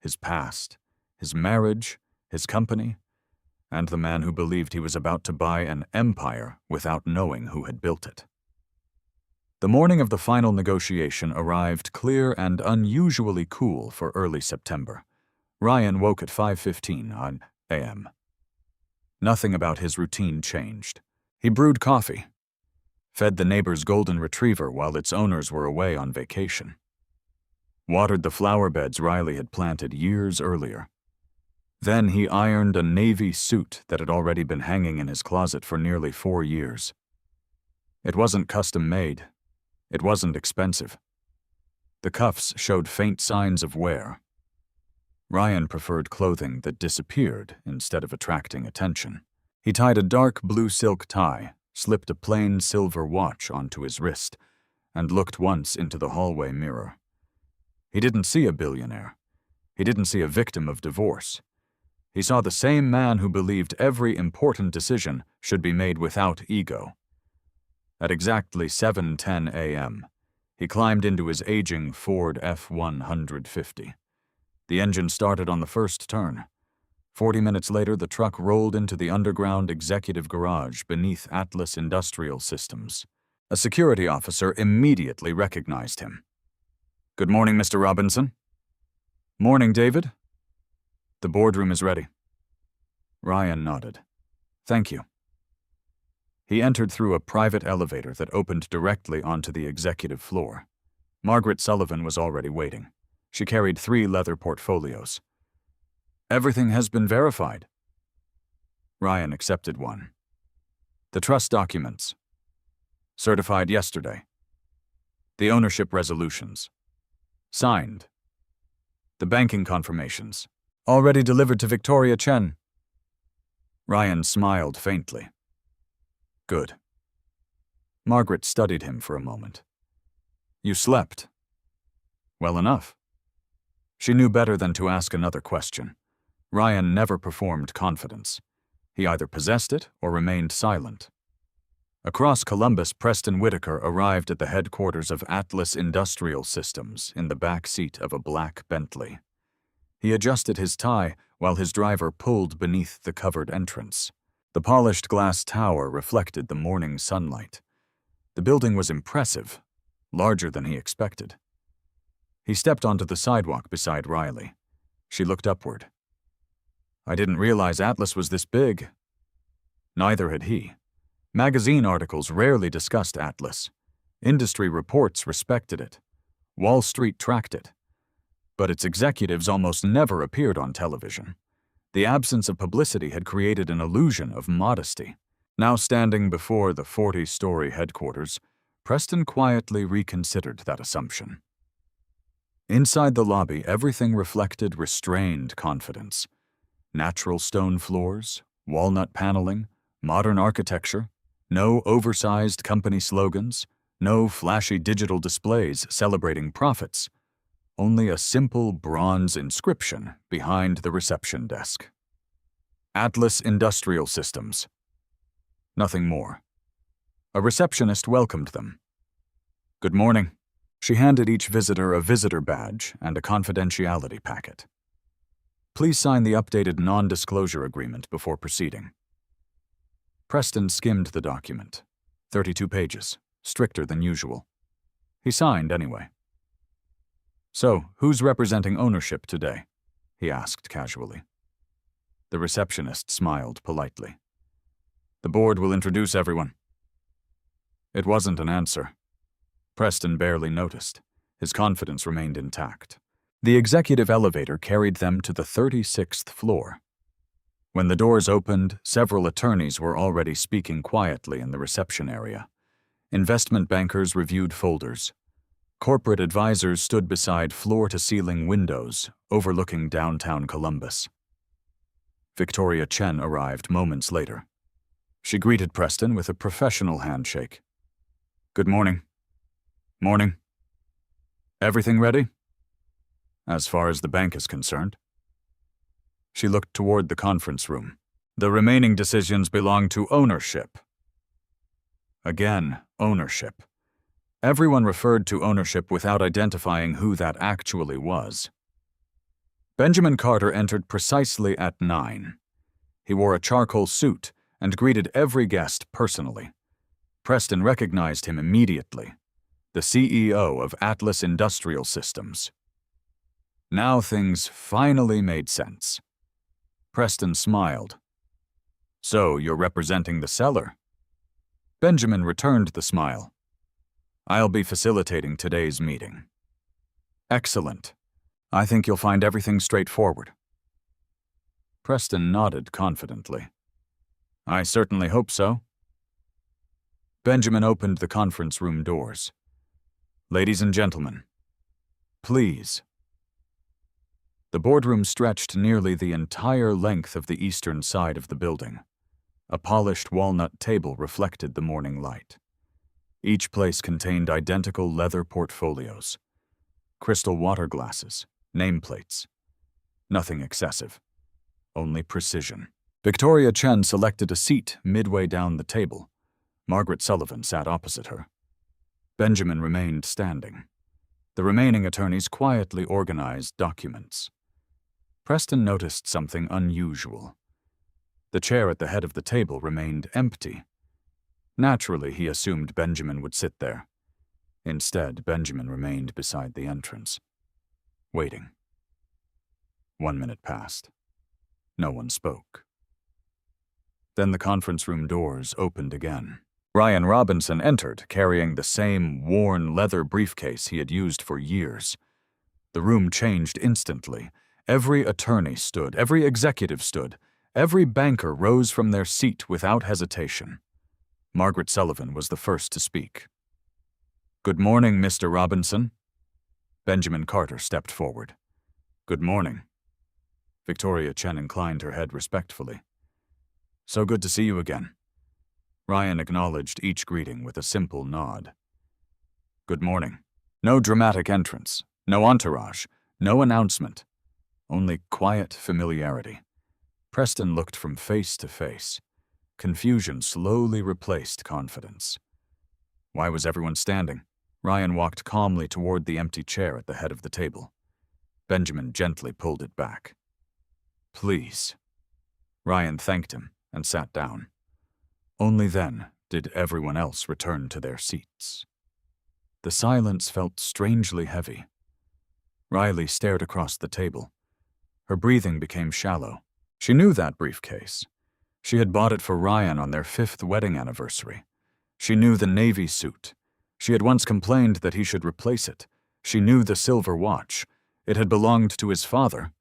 C: His past, his marriage, his company, and the man who believed he was about to buy an empire without knowing who had built it. The morning of the final negotiation arrived clear and unusually cool for early September. Ryan woke at 5:15 a.m. Nothing about his routine changed. He brewed coffee, fed the neighbor's golden retriever while its owners were away on vacation, watered the flower beds Riley had planted years earlier. Then he ironed a navy suit that had already been hanging in his closet for nearly 4 years. It wasn't custom-made. It wasn't expensive. The cuffs showed faint signs of wear. Ryan preferred clothing that disappeared instead of attracting attention. He tied a dark blue silk tie, slipped a plain silver watch onto his wrist, and looked once into the hallway mirror. He didn't see a billionaire. He didn't see a victim of divorce. He saw the same man who believed every important decision should be made without ego. At exactly 7:10 a.m., he climbed into his aging Ford F-150. The engine started on the first turn. 40 minutes later, the truck rolled into the underground executive garage beneath Atlas Industrial Systems. A security officer immediately recognized him. "Good morning, Mr. Robinson." "Morning, David." "The boardroom is ready." Ryan nodded. "Thank you." He entered through a private elevator that opened directly onto the executive floor. Margaret Sullivan was already waiting. She carried 3 leather portfolios. "Everything has been verified." Ryan accepted one. "The trust documents. Certified yesterday. The ownership resolutions. Signed. The banking confirmations. Already delivered to Victoria Chen." Ryan smiled faintly. "Good." Margaret studied him for a moment. "You slept." "Well enough." She knew better than to ask another question. Ryan never performed confidence. He either possessed it or remained silent. Across Columbus, Preston Whitaker arrived at the headquarters of Atlas Industrial Systems in the back seat of a black Bentley. He adjusted his tie while his driver pulled beneath the covered entrance. The polished glass tower reflected the morning sunlight. The building was impressive, larger than he expected. He stepped onto the sidewalk beside Riley. She looked upward. "I didn't realize Atlas was this big." Neither had he. Magazine articles rarely discussed Atlas. Industry reports respected it. Wall Street tracked it. But its executives almost never appeared on television. The absence of publicity had created an illusion of modesty. Now standing before the 40-story headquarters, Preston quietly reconsidered that assumption. Inside the lobby, everything reflected restrained confidence. Natural stone floors, walnut paneling, modern architecture, no oversized company slogans, no flashy digital displays celebrating profits. Only a simple bronze inscription behind the reception desk. Atlas Industrial Systems. Nothing more. A receptionist welcomed them. "Good morning." She handed each visitor a visitor badge and a confidentiality packet. "Please sign the updated non-disclosure agreement before proceeding." Preston skimmed the document. 32 pages, stricter than usual. He signed anyway. "So, who's representing ownership today?" he asked casually. The receptionist smiled politely. "The board will introduce everyone." It wasn't an answer. Preston barely noticed. His confidence remained intact. The executive elevator carried them to the 36th floor. When the doors opened, several attorneys were already speaking quietly in the reception area. Investment bankers reviewed folders. Corporate advisors stood beside floor-to-ceiling windows overlooking downtown Columbus. Victoria Chen arrived moments later. She greeted Preston with a professional handshake. "Good morning." "Morning." "Everything ready?" "As far as the bank is concerned." She looked toward the conference room. The remaining decisions belong to ownership. Again, ownership. Everyone referred to ownership without identifying who that actually was. Benjamin Carter entered precisely at 9. He wore a charcoal suit and greeted every guest personally. Preston recognized him immediately. The CEO of Atlas Industrial Systems. Now things finally made sense. Preston smiled. So you're representing the seller? Benjamin returned the smile. I'll be facilitating today's meeting. Excellent. I think you'll find everything straightforward. Preston nodded confidently. I certainly hope so. Benjamin opened the conference room doors. Ladies and gentlemen, please. The boardroom stretched nearly the entire length of the eastern side of the building. A polished walnut table reflected the morning light. Each place contained identical leather portfolios, crystal water glasses, nameplates. Nothing excessive, only precision. Victoria Chen selected a seat midway down the table. Margaret Sullivan sat opposite her. Benjamin remained standing. The remaining attorneys quietly organized documents. Preston noticed something unusual. The chair at the head of the table remained empty. Naturally, he assumed Benjamin would sit there. Instead, Benjamin remained beside the entrance, waiting. 1 minute passed. No one spoke. Then the conference room doors opened again. Ryan Robinson entered, carrying the same worn leather briefcase he had used for years. The room changed instantly. Every attorney stood, every executive stood, every banker rose from their seat without hesitation. Margaret Sullivan was the first to speak. Good morning, Mr. Robinson. Benjamin Carter stepped forward. Good morning. Victoria Chen inclined her head respectfully. So good to see you again. Ryan acknowledged each greeting with a simple nod. Good morning. No dramatic entrance, no entourage, no announcement. Only quiet familiarity. Preston looked from face to face. Confusion slowly replaced confidence. Why was everyone standing? Ryan walked calmly toward the empty chair at the head of the table. Benjamin gently pulled it back. Please. Ryan thanked him and sat down. Only then did everyone else return to their seats. The silence felt strangely heavy. Riley stared across the table. Her breathing became shallow. She knew that briefcase. She had bought it for Ryan on their 5th wedding anniversary. She knew the navy suit. She had once complained that he should replace it. She knew the silver watch. It had belonged to his father.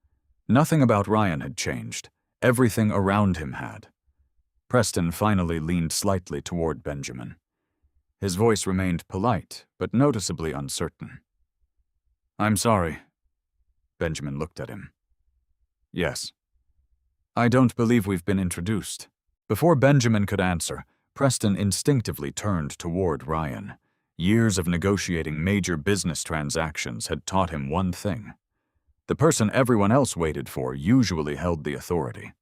C: Nothing about Ryan had changed. Everything around him had. Preston finally leaned slightly toward Benjamin. His voice remained polite, but noticeably uncertain. I'm sorry. Benjamin looked at him. Yes. I don't believe we've been introduced. Before Benjamin could answer, Preston instinctively turned toward Ryan. Years of negotiating major business transactions had taught him one thing. The person everyone else waited for usually held the authority.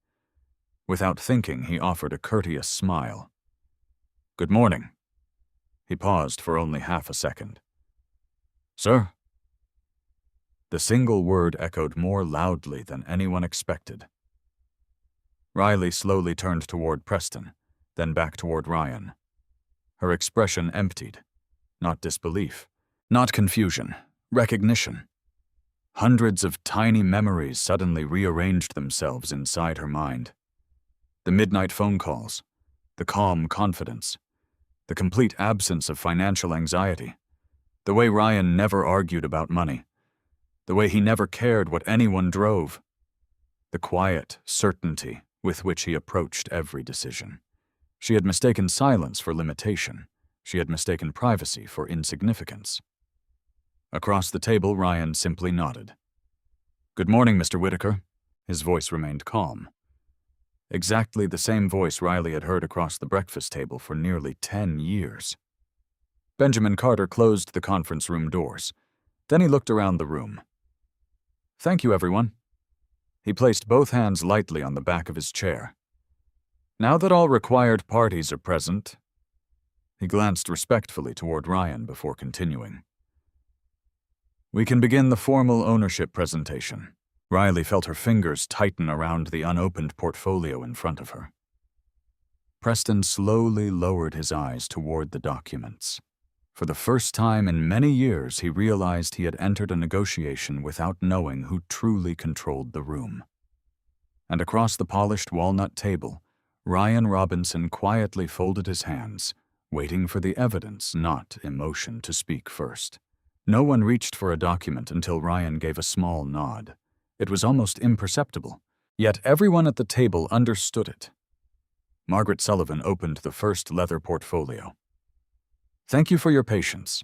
C: Without thinking, he offered a courteous smile. Good morning. He paused for only half a second. Sir? The single word echoed more loudly than anyone expected. Riley slowly turned toward Preston, then back toward Ryan. Her expression emptied. Not disbelief, not confusion, recognition. Hundreds of tiny memories suddenly rearranged themselves inside her mind. The midnight phone calls, the calm confidence, the complete absence of financial anxiety, the way Ryan never argued about money, the way he never cared what anyone drove, the quiet certainty with which he approached every decision. She had mistaken silence for limitation. She had mistaken privacy for insignificance. Across the table, Ryan simply nodded. Good morning, Mr. Whitaker. His voice remained calm. Exactly the same voice Riley had heard across the breakfast table for nearly 10 years. Benjamin Carter closed the conference room doors. Then he looked around the room. Thank you, everyone. He placed both hands lightly on the back of his chair. Now that all required parties are present, he glanced respectfully toward Ryan before continuing. We can begin the formal ownership presentation. Riley felt her fingers tighten around the unopened portfolio in front of her. Preston slowly lowered his eyes toward the documents. For the first time in many years, he realized he had entered a negotiation without knowing who truly controlled the room. And across the polished walnut table, Ryan Robinson quietly folded his hands, waiting for the evidence, not emotion, to speak first. No one reached for a document until Ryan gave a small nod. It was almost imperceptible, yet everyone at the table understood it. Margaret Sullivan opened the first leather portfolio. Thank you for your patience.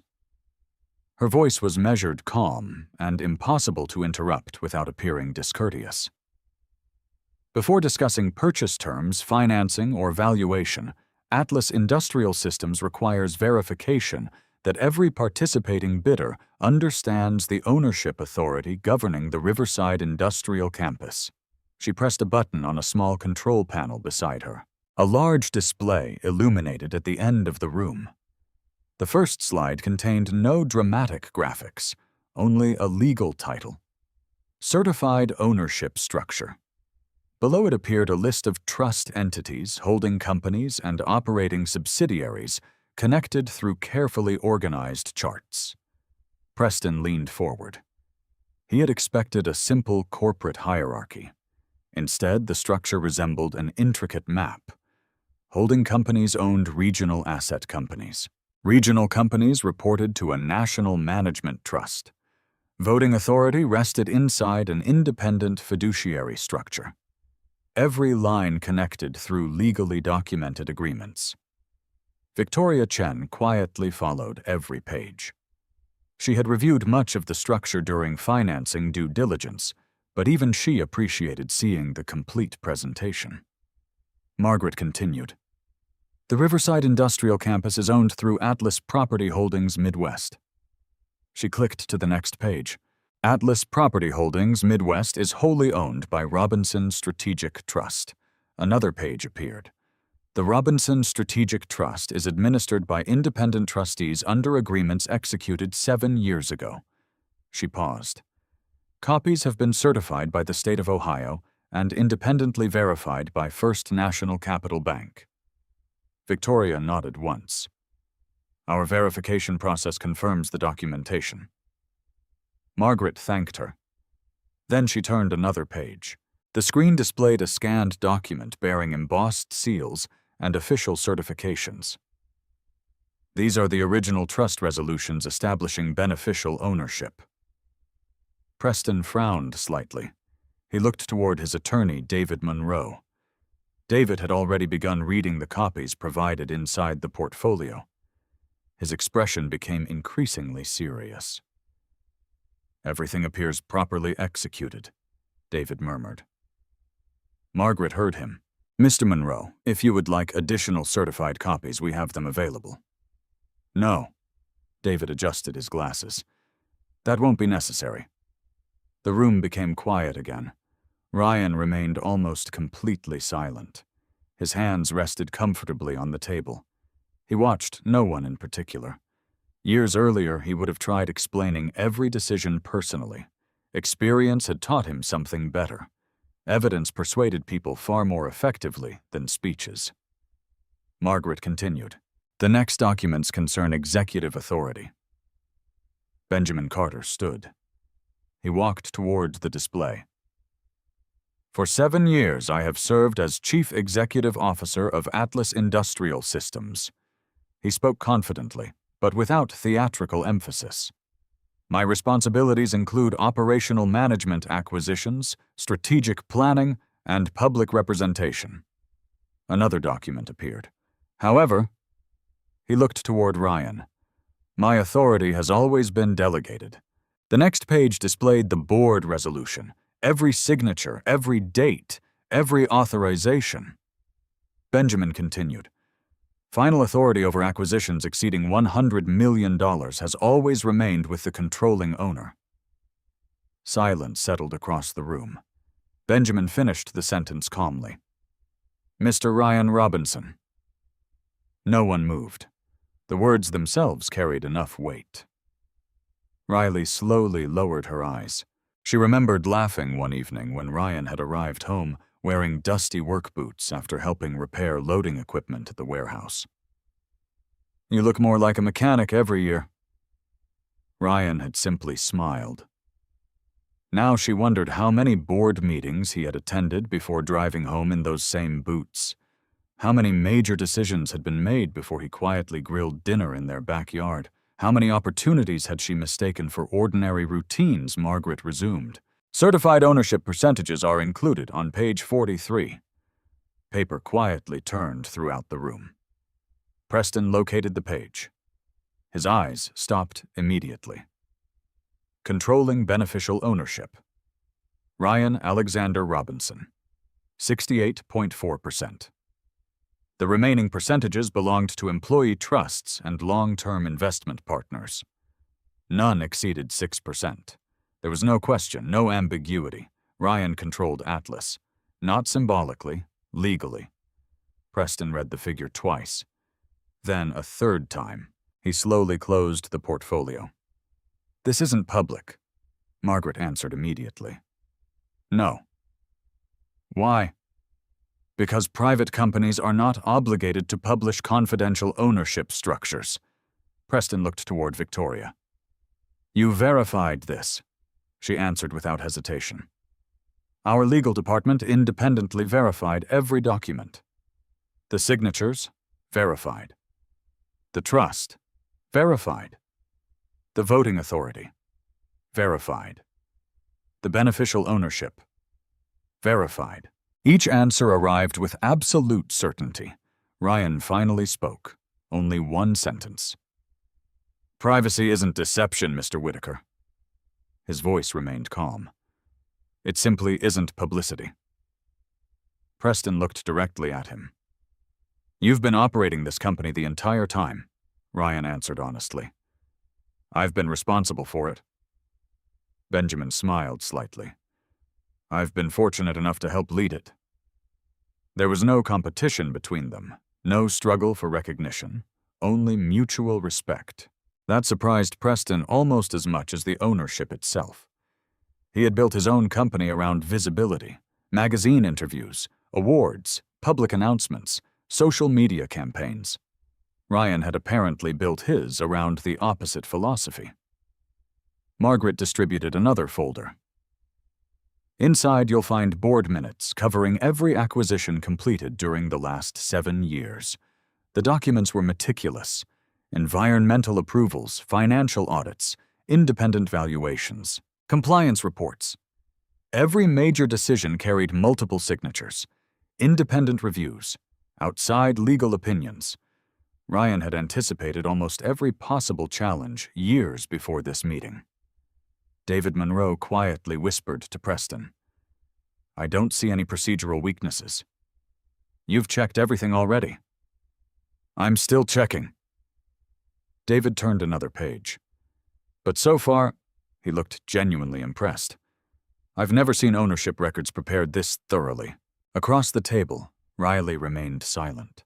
C: Her voice was measured, calm, and impossible to interrupt without appearing discourteous. Before discussing purchase terms, financing, or valuation, Atlas Industrial Systems requires verification that every participating bidder understands the ownership authority governing the Riverside Industrial Campus. She pressed a button on a small control panel beside her. A large display illuminated at the end of the room. The first slide contained no dramatic graphics, only a legal title: Certified Ownership Structure. Below it appeared a list of trust entities, holding companies, and operating subsidiaries connected through carefully organized charts. Preston leaned forward. He had expected a simple corporate hierarchy. Instead, the structure resembled an intricate map. Holding companies owned regional asset companies. Regional companies reported to a national management trust. Voting authority rested inside an independent fiduciary structure. Every line connected through legally documented agreements. Victoria Chen quietly followed every page. She had reviewed much of the structure during financing due diligence, but even she appreciated seeing the complete presentation. Margaret continued. The Riverside Industrial Campus is owned through Atlas Property Holdings Midwest. She clicked to the next page. Atlas Property Holdings Midwest is wholly owned by Robinson Strategic Trust. Another page appeared. The Robinson Strategic Trust is administered by independent trustees under agreements executed 7 years ago. She paused. Copies have been certified by the state of Ohio and independently verified by First National Capital Bank. Victoria nodded once. Our verification process confirms the documentation. Margaret thanked her. Then she turned another page. The screen displayed a scanned document bearing embossed seals and official certifications. These are the original trust resolutions establishing beneficial ownership. Preston frowned slightly. He looked toward his attorney, David Monroe. David had already begun reading the copies provided inside the portfolio. His expression became increasingly serious. Everything appears properly executed, David murmured. Margaret heard him. Mr. Monroe, if you would like additional certified copies, we have them available. No. David adjusted his glasses. That won't be necessary. The room became quiet again. Ryan remained almost completely silent. His hands rested comfortably on the table. He watched no one in particular. Years earlier, he would have tried explaining every decision personally. Experience had taught him something better. Evidence persuaded people far more effectively than speeches. Margaret continued. The next documents concern executive authority. Benjamin Carter stood. He walked toward the display. For 7 years, I have served as Chief Executive Officer of Atlas Industrial Systems. He spoke confidently, but without theatrical emphasis. My responsibilities include operational management acquisitions, strategic planning, and public representation. Another document appeared. However, he looked toward Ryan. My authority has always been delegated. The next page displayed the board resolution, every signature, every date, every authorization. Benjamin continued. Final authority over acquisitions exceeding $100 million has always remained with the controlling owner. Silence settled across the room. Benjamin finished the sentence calmly. Mr. Ryan Robinson. No one moved. The words themselves carried enough weight. Riley slowly lowered her eyes. She remembered laughing one evening when Ryan had arrived home wearing dusty work boots after helping repair loading equipment at the warehouse. You look more like a mechanic every year. Ryan had simply smiled. Now she wondered how many board meetings he had attended before driving home in those same boots. How many major decisions had been made before he quietly grilled dinner in their backyard. How many opportunities had she mistaken for ordinary routines, Margaret resumed. Certified ownership percentages are included on page 43. Paper quietly turned throughout the room. Preston located the page. His eyes stopped immediately. Controlling beneficial ownership. Ryan Alexander Robinson, 68.4%. The remaining percentages belonged to employee trusts and long-term investment partners. None exceeded 6%. There was no question, no ambiguity. Ryan controlled Atlas. Not symbolically, legally. Preston read the figure twice. Then a third time. He slowly closed the portfolio. This isn't public, Margaret answered immediately. No. Why? Because private companies are not obligated to publish confidential ownership structures. Preston looked toward Victoria. You verified this, she answered without hesitation. Our legal department independently verified every document. The signatures, verified. The trust, verified. The voting authority, verified. The beneficial ownership, verified. Each answer arrived with absolute certainty. Ryan finally spoke. Only one sentence. Privacy isn't deception, Mr. Whitaker. His voice remained calm. It simply isn't publicity. Preston looked directly at him. You've been operating this company the entire time, Ryan answered honestly. I've been responsible for it. Benjamin smiled slightly. I've been fortunate enough to help lead it. There was no competition between them, no struggle for recognition, only mutual respect. That surprised Preston almost as much as the ownership itself. He had built his own company around visibility, magazine interviews, awards, public announcements, social media campaigns. Ryan had apparently built his around the opposite philosophy. Margaret distributed another folder. Inside, you'll find board minutes covering every acquisition completed during the last 7 years. The documents were meticulous. Environmental approvals, financial audits, independent valuations, compliance reports. Every major decision carried multiple signatures, independent reviews, outside legal opinions. Ryan had anticipated almost every possible challenge years before this meeting. David Monroe quietly whispered to Preston, I don't see any procedural weaknesses. You've checked everything already. I'm still checking. David turned another page. But so far, he looked genuinely impressed. I've never seen ownership records prepared this thoroughly. Across the table, Riley remained silent.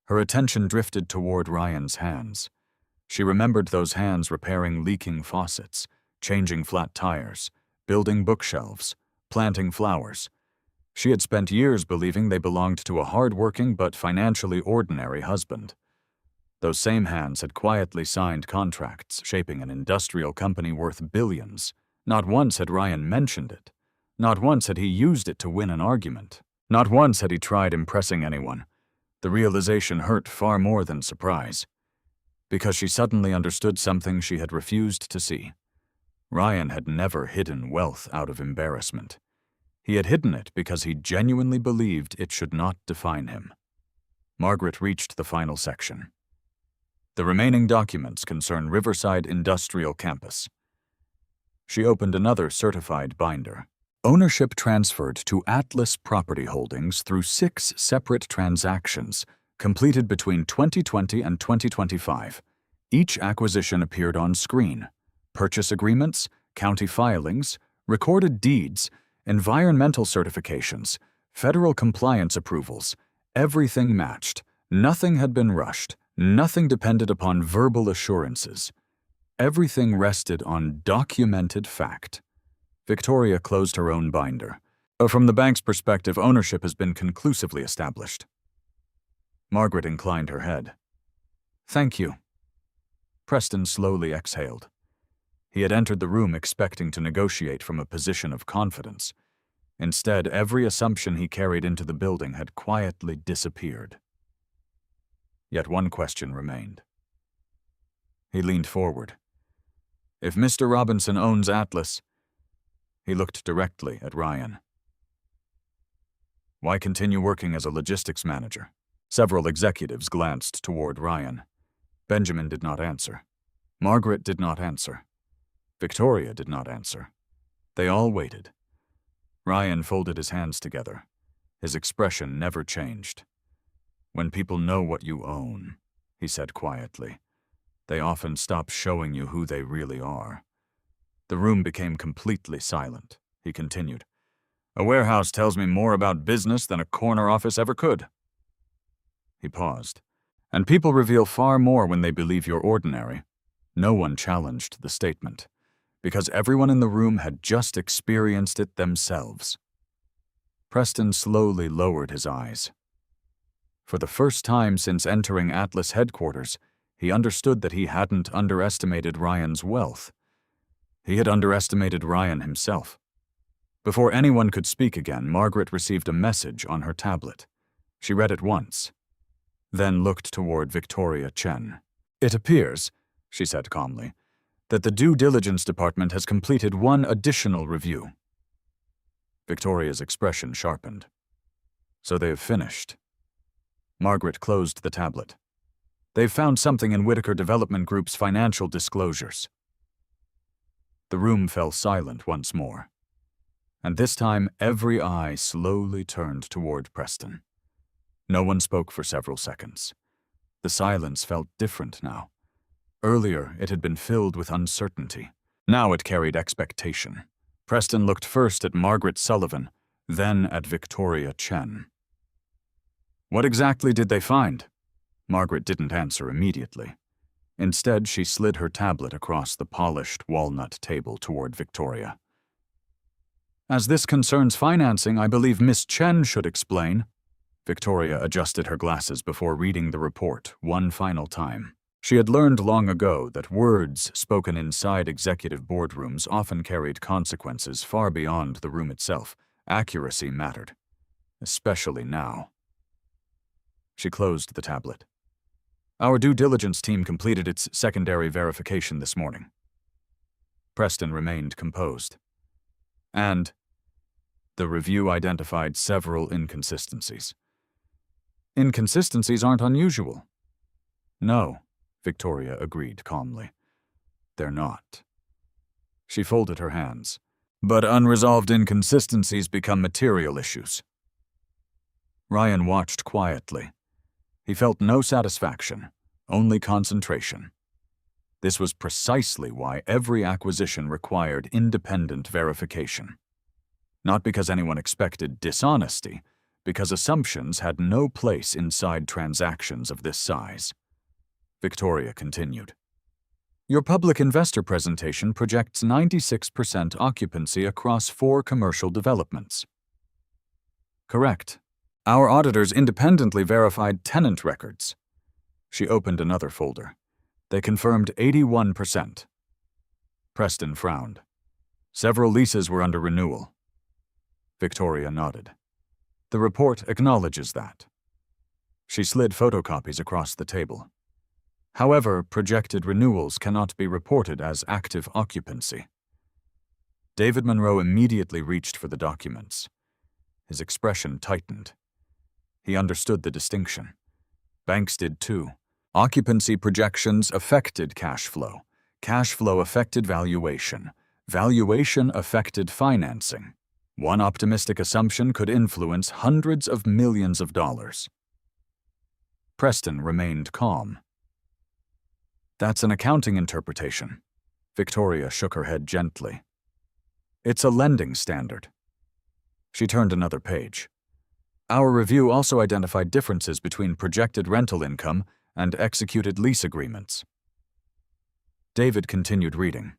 C: Her attention drifted toward Ryan's hands. She remembered those hands repairing leaking faucets, changing flat tires, building bookshelves, planting flowers. She had spent years believing they belonged to a hard-working but financially ordinary husband. Those same hands had quietly signed contracts shaping an industrial company worth billions. Not once had Ryan mentioned it. Not once had he used it to win an argument. Not once had he tried impressing anyone. The realization hurt far more than surprise, because she suddenly understood something she had refused to see. Ryan had never hidden wealth out of embarrassment. He had hidden it because he genuinely believed it should not define him. Margaret reached the final section. The remaining documents concern Riverside Industrial Campus. She opened another certified binder. Ownership transferred to Atlas Property Holdings through 6 separate transactions completed between 2020 and 2025. Each acquisition appeared on screen. Purchase agreements, county filings, recorded deeds, environmental certifications, federal compliance approvals. Everything matched. Nothing had been rushed. Nothing depended upon verbal assurances. Everything rested on documented fact. Victoria closed her own binder. From the bank's perspective, ownership has been conclusively established. Margaret inclined her head. Thank you. Preston slowly exhaled. He had entered the room expecting to negotiate from a position of confidence. Instead, every assumption he carried into the building had quietly disappeared. Yet one question remained. He leaned forward. If Mr. Robinson owns Atlas, he looked directly at Ryan. Why continue working as a logistics manager? Several executives glanced toward Ryan. Benjamin did not answer. Margaret did not answer. Victoria did not answer. They all waited. Ryan folded his hands together. His expression never changed. When people know what you own, he said quietly, they often stop showing you who they really are. The room became completely silent. He continued. A warehouse tells me more about business than a corner office ever could. He paused. And people reveal far more when they believe you're ordinary. No one challenged the statement, because everyone in the room had just experienced it themselves. Preston slowly lowered his eyes. For the first time since entering Atlas headquarters, he understood that he hadn't underestimated Ryan's wealth. He had underestimated Ryan himself. Before anyone could speak again, Margaret received a message on her tablet. She read it once, then looked toward Victoria Chen. It appears, she said calmly, that the due diligence department has completed one additional review. Victoria's expression sharpened. So they have finished. Margaret closed the tablet. They've found something in Whitaker Development Group's financial disclosures. The room fell silent once more. And this time every eye slowly turned toward Preston. No one spoke for several seconds. The silence felt different now. Earlier, it had been filled with uncertainty. Now it carried expectation. Preston looked first at Margaret Sullivan, then at Victoria Chen. What exactly did they find? Margaret didn't answer immediately. Instead, she slid her tablet across the polished walnut table toward Victoria. As this concerns financing, I believe Miss Chen should explain. Victoria adjusted her glasses before reading the report one final time. She had learned long ago that words spoken inside executive boardrooms often carried consequences far beyond the room itself. Accuracy mattered, especially now. She closed the tablet. Our due diligence team completed its secondary verification this morning. Preston remained composed. And the review identified several inconsistencies. Inconsistencies aren't unusual. No, Victoria agreed calmly. They're not. She folded her hands. But unresolved inconsistencies become material issues. Ryan watched quietly. He felt no satisfaction, only concentration. This was precisely why every acquisition required independent verification. Not because anyone expected dishonesty, because assumptions had no place inside transactions of this size. Victoria continued. Your public investor presentation projects 96% occupancy across 4 commercial developments. Correct. Our auditors independently verified tenant records. She opened another folder. They confirmed 81%. Preston frowned. Several leases were under renewal. Victoria nodded. The report acknowledges that. She slid photocopies across the table. However, projected renewals cannot be reported as active occupancy. David Monroe immediately reached for the documents. His expression tightened. He understood the distinction. Banks did too. Occupancy projections affected cash flow. Cash flow affected valuation. Valuation affected financing. One optimistic assumption could influence hundreds of millions of dollars. Preston remained calm. That's an accounting interpretation. Victoria shook her head gently. It's a lending standard. She turned another page. Our review also identified differences between projected rental income and executed lease agreements. David continued reading.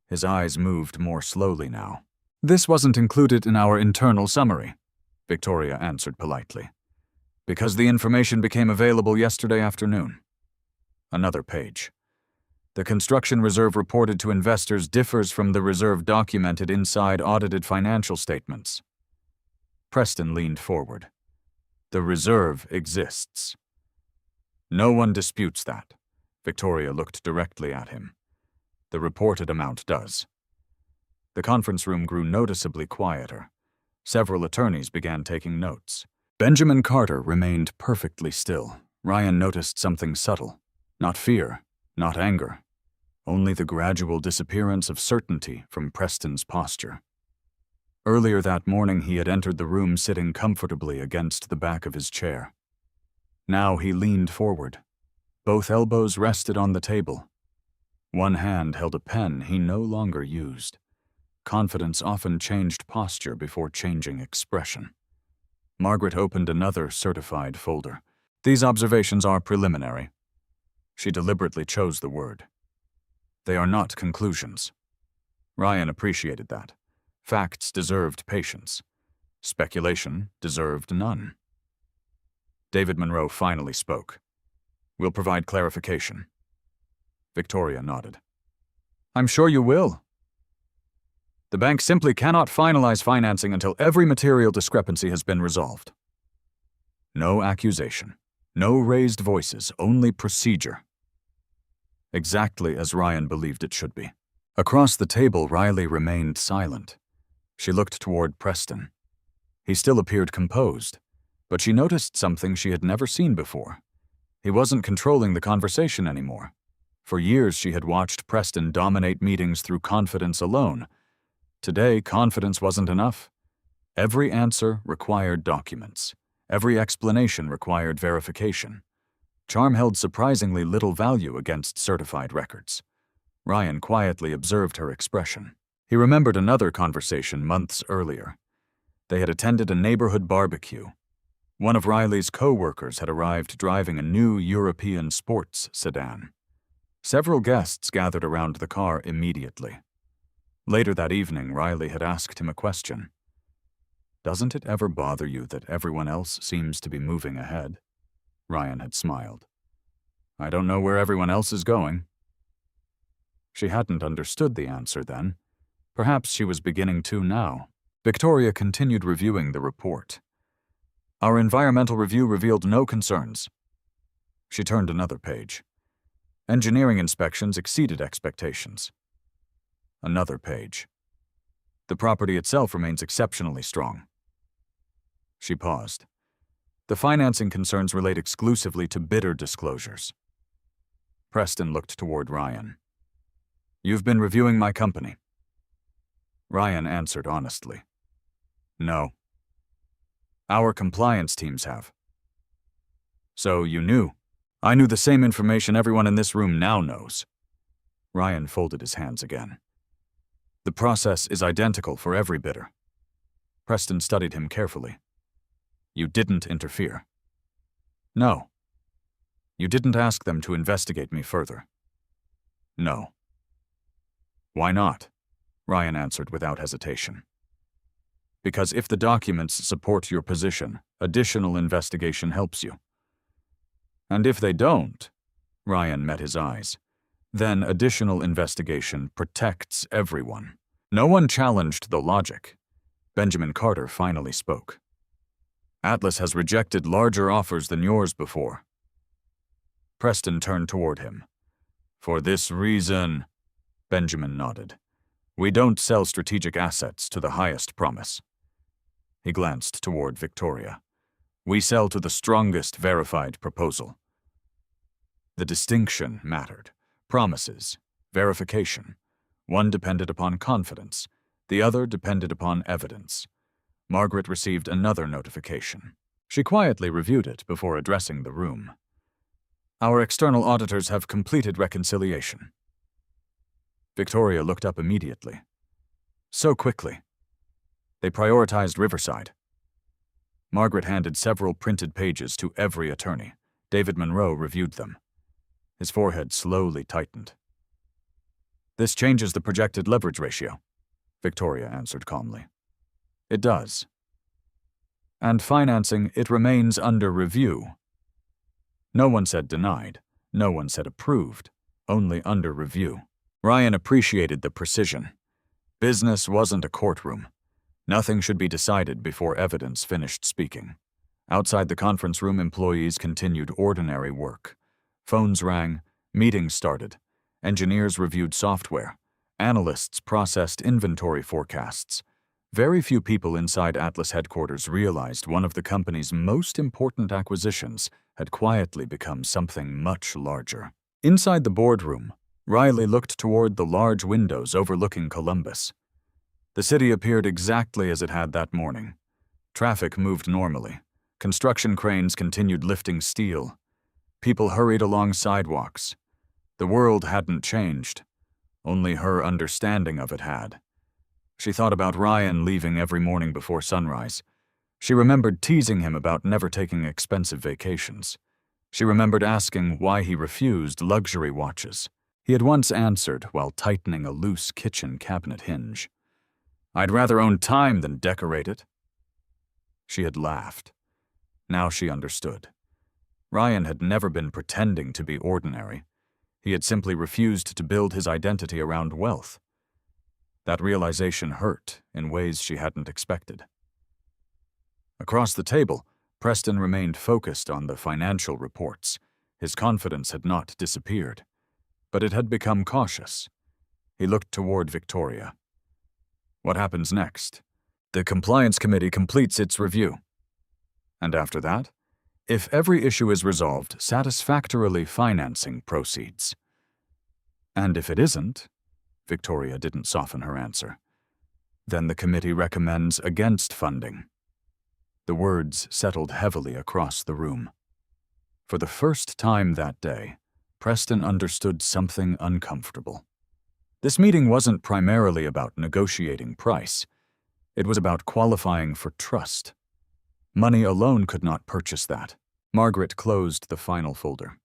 C: His eyes moved more slowly now. This wasn't included in our internal summary, Victoria answered politely, because the information became available yesterday afternoon. Another page. The construction reserve reported to investors differs from the reserve documented inside audited financial statements. Preston leaned forward. The reserve exists. No one disputes that. Victoria looked directly at him. The reported amount does. The conference room grew noticeably quieter. Several attorneys began taking notes. Benjamin Carter remained perfectly still. Ryan noticed something subtle. Not fear, not anger. Only the gradual disappearance of certainty from Preston's posture. Earlier that morning he had entered the room sitting comfortably against the back of his chair. Now he leaned forward. Both elbows rested on the table. One hand held a pen he no longer used. Confidence often changed posture before changing expression. Margaret opened another certified folder. These observations are preliminary. She deliberately chose the word. They are not conclusions. Ryan appreciated that. Facts deserved patience. Speculation deserved none. David Monroe finally spoke. We'll provide clarification. Victoria nodded. I'm sure you will. The bank simply cannot finalize financing until every material discrepancy has been resolved. No accusation, no raised voices, only procedure. Exactly as Ryan believed it should be. Across the table, Riley remained silent. She looked toward Preston. He still appeared composed, but she noticed something she had never seen before. He wasn't controlling the conversation anymore. For years, she had watched Preston dominate meetings through confidence alone. Today, confidence wasn't enough. Every answer required documents. Every explanation required verification. Charm held surprisingly little value against certified records. Ryan quietly observed her expression. He remembered another conversation months earlier. They had attended a neighborhood barbecue. One of Riley's co-workers had arrived driving a new European sports sedan. Several guests gathered around the car immediately. Later that evening, Riley had asked him a question. Doesn't it ever bother you that everyone else seems to be moving ahead? Ryan had smiled. I don't know where everyone else is going. She hadn't understood the answer then. Perhaps she was beginning to now. Victoria continued reviewing the report. Our environmental review revealed no concerns. She turned another page. Engineering inspections exceeded expectations. Another page. The property itself remains exceptionally strong. She paused. The financing concerns relate exclusively to bidder disclosures. Preston looked toward Ryan. You've been reviewing my company. Ryan answered honestly. No. Our compliance teams have. So you knew. I knew the same information everyone in this room now knows. Ryan folded his hands again. The process is identical for every bidder. Preston studied him carefully. You didn't interfere. No. You didn't ask them to investigate me further. No. Why not? Ryan answered without hesitation. Because if the documents support your position, additional investigation helps you. And if they don't, Ryan met his eyes, then additional investigation protects everyone. No one challenged the logic. Benjamin Carter finally spoke. Atlas has rejected larger offers than yours before. Preston turned toward him. For this reason, Benjamin nodded. We don't sell strategic assets to the highest promise. He glanced toward Victoria. We sell to the strongest verified proposal. The distinction mattered. Promises, verification. One depended upon confidence. The other depended upon evidence. Margaret received another notification. She quietly reviewed it before addressing the room. Our external auditors have completed reconciliation. Victoria looked up immediately. So quickly. They prioritized Riverside. Margaret handed several printed pages to every attorney. David Monroe reviewed them. His forehead slowly tightened. "This changes the projected leverage ratio," Victoria answered calmly. "It does. And financing, it remains under review." No one said denied. No one said approved. Only under review. Ryan appreciated the precision. Business wasn't a courtroom. Nothing should be decided before evidence finished speaking. Outside the conference room, employees continued ordinary work. Phones rang, meetings started, engineers reviewed software, analysts processed inventory forecasts. Very few people inside Atlas headquarters realized one of the company's most important acquisitions had quietly become something much larger. Inside the boardroom, Riley looked toward the large windows overlooking Columbus. The city appeared exactly as it had that morning. Traffic moved normally. Construction cranes continued lifting steel. People hurried along sidewalks. The world hadn't changed. Only her understanding of it had. She thought about Ryan leaving every morning before sunrise. She remembered teasing him about never taking expensive vacations. She remembered asking why he refused luxury watches. He had once answered while tightening a loose kitchen cabinet hinge. "I'd rather own time than decorate it." She had laughed. Now she understood. Ryan had never been pretending to be ordinary. He had simply refused to build his identity around wealth. That realization hurt in ways she hadn't expected. Across the table, Preston remained focused on the financial reports. His confidence had not disappeared, but it had become cautious. He looked toward Victoria. "What happens next?" "The compliance committee completes its review. And after that, if every issue is resolved satisfactorily, financing proceeds. And if it isn't," Victoria didn't soften her answer, "then the committee recommends against funding." The words settled heavily across the room. For the first time that day, Preston understood something uncomfortable. This meeting wasn't primarily about negotiating price. It was about qualifying for trust. Money alone could not purchase that. Margaret closed the final folder.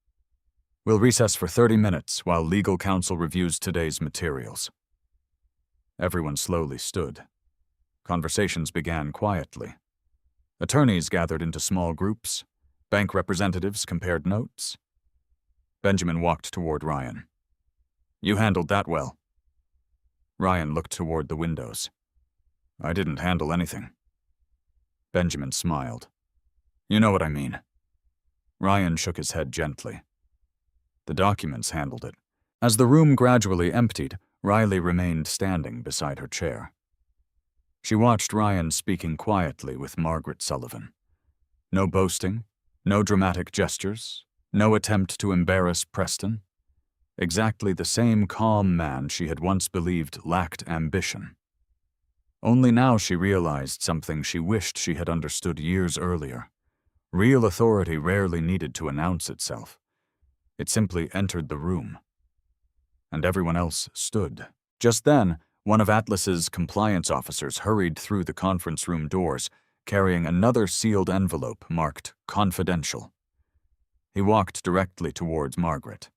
C: "We'll recess for 30 minutes while legal counsel reviews today's materials." Everyone slowly stood. Conversations began quietly. Attorneys gathered into small groups. Bank representatives compared notes. Benjamin walked toward Ryan. "You handled that well." Ryan looked toward the windows. "I didn't handle anything." Benjamin smiled. "You know what I mean." Ryan shook his head gently. "The documents handled it." As the room gradually emptied, Riley remained standing beside her chair. She watched Ryan speaking quietly with Margaret Sullivan. No boasting, no dramatic gestures, no attempt to embarrass Preston. Exactly the same calm man she had once believed lacked ambition. Only now she realized something she wished she had understood years earlier. Real authority rarely needed to announce itself. It simply entered the room. And everyone else stood. Just then, one of Atlas's compliance officers hurried through the conference room doors, carrying another sealed envelope marked confidential. He walked directly towards Margaret.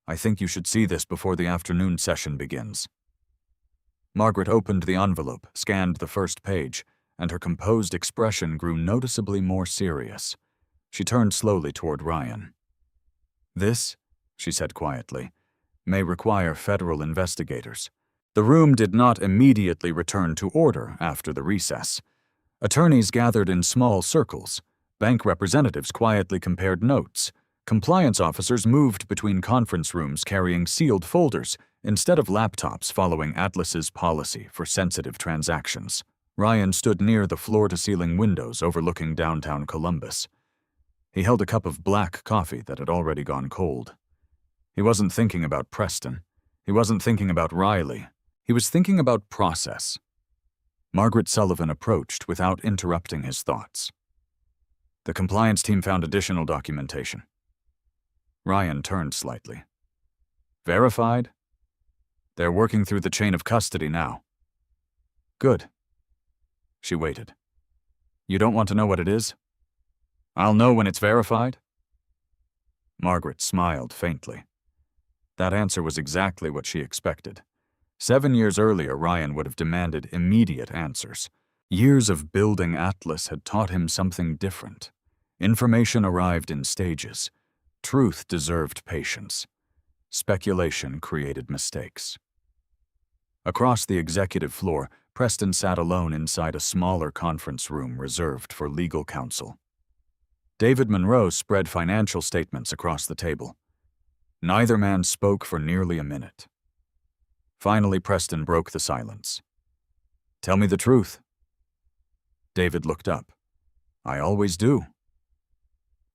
C: "I think you should see this before the afternoon session begins." Margaret opened the envelope, scanned the first page, and her composed expression grew noticeably more serious. She turned slowly toward Ryan. "This," she said quietly, "may require federal investigators." The room did not immediately return to order after the recess. Attorneys gathered in small circles. Bank representatives quietly compared notes. Compliance officers moved between conference rooms carrying sealed folders instead of laptops following Atlas's policy for sensitive transactions. Ryan stood near the floor-to-ceiling windows overlooking downtown Columbus. He held a cup of black coffee that had already gone cold. He wasn't thinking about Preston. He wasn't thinking about Riley. He was thinking about process. Margaret Sullivan approached without interrupting his thoughts. "The compliance team found additional documentation." Ryan turned slightly. "Verified?" "They're working through the chain of custody now." "Good. She waited. You don't want to know what it is? I'll know when it's verified? Margaret smiled faintly. That answer was exactly what she expected. 7 years earlier, Ryan would have demanded immediate answers. Years of building Atlas had taught him something different. Information arrived in stages. Truth deserved patience. Speculation created mistakes. Across the executive floor, Preston sat alone inside a smaller conference room reserved for legal counsel. David Monroe spread financial statements across the table. Neither man spoke for nearly a minute. Finally, Preston broke the silence. Tell me the truth. David looked up. I always do.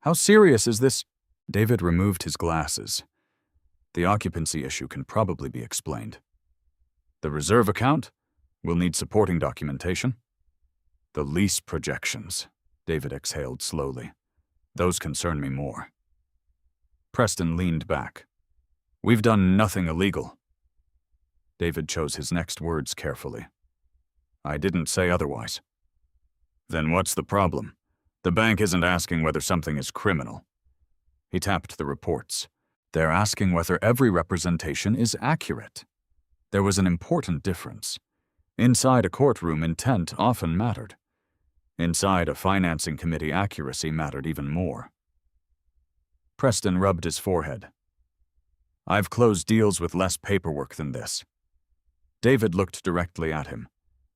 C: How serious is this? David removed his glasses. The occupancy issue can probably be explained. The reserve account? We'll need supporting documentation. The lease projections, David exhaled slowly. Those concern me more. Preston leaned back. We've done nothing illegal. David chose his next words carefully. I didn't say otherwise. Then what's the problem? The bank isn't asking whether something is criminal. He tapped the reports. They're asking whether every representation is accurate. There was an important difference. Inside a courtroom, intent often mattered. Inside a financing committee, accuracy mattered even more. Preston rubbed his forehead. I've closed deals with less paperwork than this. David looked directly at him.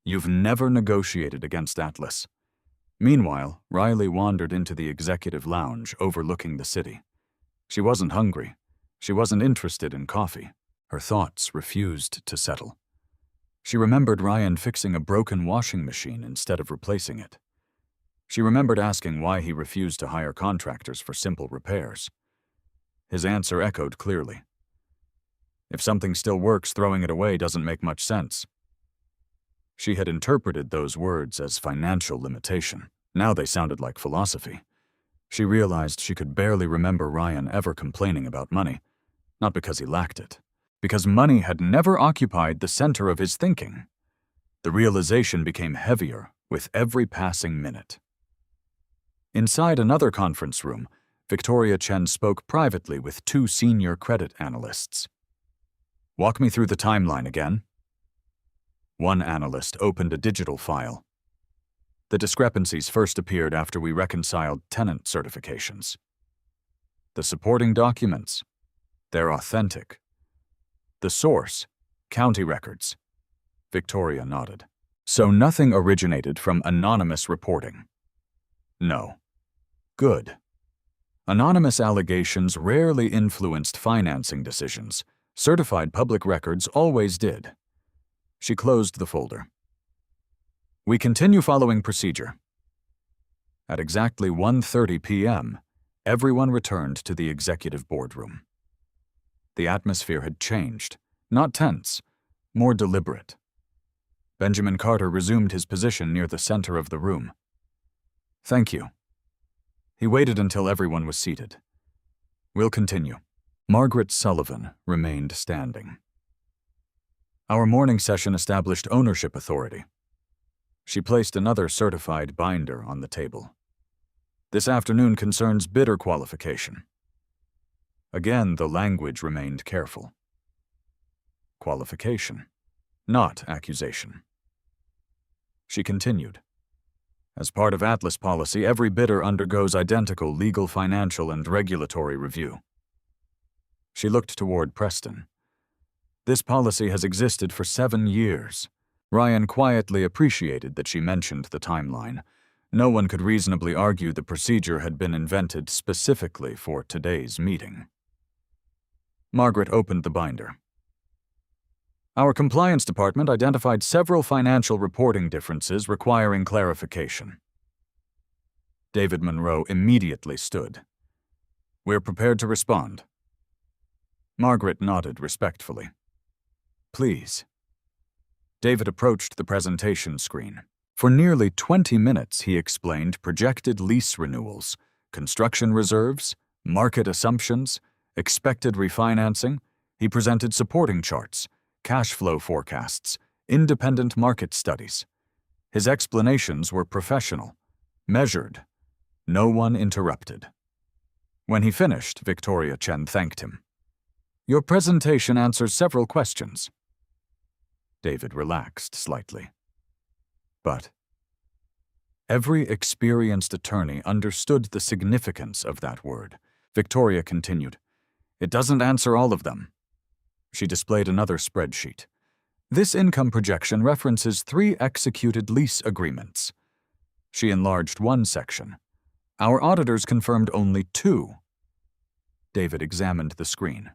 C: You've never negotiated against Atlas. Meanwhile, Riley wandered into the executive lounge overlooking the city. She wasn't hungry. She wasn't interested in coffee. Her thoughts refused to settle. She remembered Ryan fixing a broken washing machine instead of replacing it. She remembered asking why he refused to hire contractors for simple repairs. His answer echoed clearly. If something still works, throwing it away doesn't make much sense. She had interpreted those words as financial limitation. Now they sounded like philosophy. She realized she could barely remember Ryan ever complaining about money, not because he lacked it, because money had never occupied the center of his thinking. The realization became heavier with every passing minute. Inside another conference room, Victoria Chen spoke privately with 2 senior credit analysts. Walk me through the timeline again. One analyst opened a digital file. The discrepancies first appeared after we reconciled tenant certifications. The supporting documents, they're authentic. The source, county records. Victoria nodded. So nothing originated from anonymous reporting. No. Good. Anonymous allegations rarely influenced financing decisions. Certified public records always did. She closed the folder. We continue following procedure. At exactly 1:30 p.m., everyone returned to the executive boardroom. The atmosphere had changed, not tense, more deliberate. Benjamin Carter resumed his position near the center of the room. Thank you. He waited until everyone was seated. We'll continue. Margaret Sullivan remained standing. Our morning session established ownership authority. She placed another certified binder on the table. This afternoon concerns bidder qualification. Again, the language remained careful. Qualification, not accusation. She continued. As part of Atlas policy, every bidder undergoes identical legal, financial, and regulatory review. She looked toward Preston. This policy has existed for 7 years. Ryan quietly appreciated that she mentioned the timeline. No one could reasonably argue the procedure had been invented specifically for today's meeting. Margaret opened the binder. Our compliance department identified several financial reporting differences requiring clarification. David Monroe immediately stood. We're prepared to respond. Margaret nodded respectfully. Please. David approached the presentation screen. For nearly 20 minutes, he explained projected lease renewals, construction reserves, market assumptions, expected refinancing. He presented supporting charts, cash flow forecasts, independent market studies. His explanations were professional, measured, no one interrupted. When he finished, Victoria Chen thanked him. "Your presentation answers several questions." David relaxed slightly. But every experienced attorney understood the significance of that word. Victoria continued, "It doesn't answer all of them." She displayed another spreadsheet. "This income projection references 3 executed lease agreements." She enlarged one section. "Our auditors confirmed only 2. David examined the screen.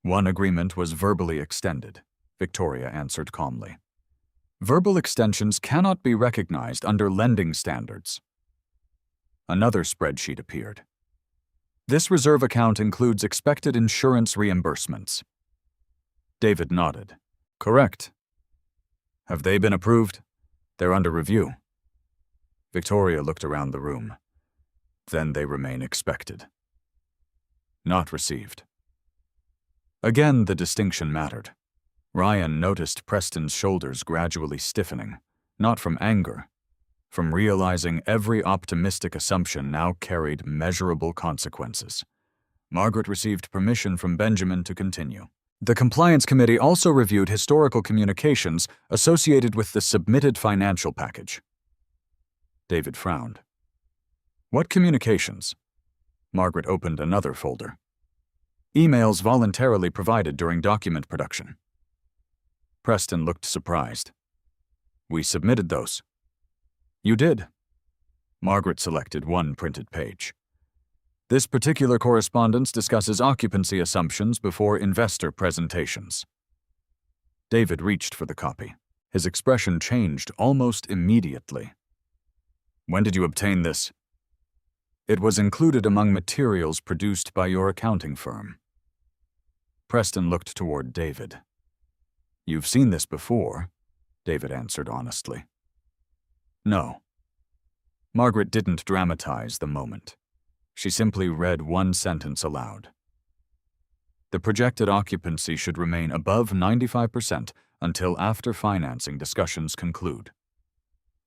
C: "One agreement was verbally extended," Victoria answered calmly. "Verbal extensions cannot be recognized under lending standards." Another spreadsheet appeared. "This reserve account includes expected insurance reimbursements." David nodded. "Correct." "Have they been approved?" "They're under review." Victoria looked around the room. "Then they remain expected." "Not received." Again, the distinction mattered. Ryan noticed Preston's shoulders gradually stiffening, not from anger, from realizing every optimistic assumption now carried measurable consequences. Margaret received permission from Benjamin to continue. "The Compliance Committee also reviewed historical communications associated with the submitted financial package." David frowned. "What communications?" Margaret opened another folder. "Emails voluntarily provided during document production." Preston looked surprised. "We submitted those." "You did." Margaret selected one printed page. "This particular correspondence discusses occupancy assumptions before investor presentations." David reached for the copy. His expression changed almost immediately. "When did you obtain this?" "It was included among materials produced by your accounting firm." Preston looked toward David. "You've seen this before," David answered honestly. "No." Margaret didn't dramatize the moment. She simply read one sentence aloud. "The projected occupancy should remain above 95% until after financing discussions conclude."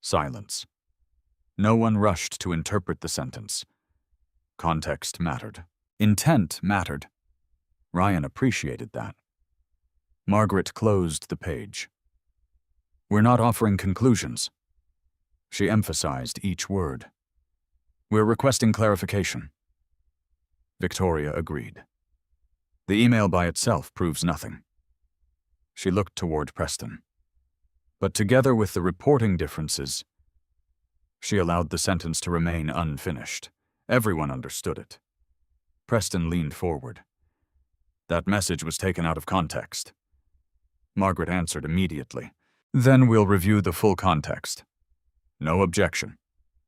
C: Silence. No one rushed to interpret the sentence. Context mattered. Intent mattered. Ryan appreciated that. Margaret closed the page. "We're not offering conclusions." She emphasized each word. "We're requesting clarification." Victoria agreed. "The email by itself proves nothing." She looked toward Preston. "But together with the reporting differences..." She allowed the sentence to remain unfinished. Everyone understood it. Preston leaned forward. "That message was taken out of context." Margaret answered immediately. "Then we'll review the full context." "No objection."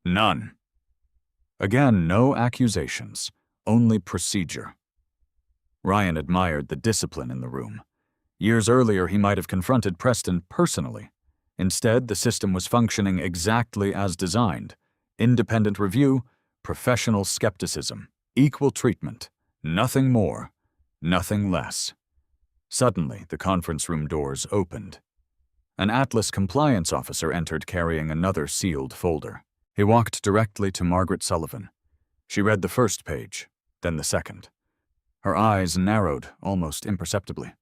C: "None." Again, no accusations, only procedure. Ryan admired the discipline in the room. Years earlier, he might have confronted Preston personally. Instead, the system was functioning exactly as designed. Independent review, professional skepticism, equal treatment, nothing more, nothing less. Suddenly, the conference room doors opened. An Atlas compliance officer entered carrying another sealed folder. He walked directly to Margaret Sullivan. She read the first page, then the second. Her eyes narrowed almost imperceptibly.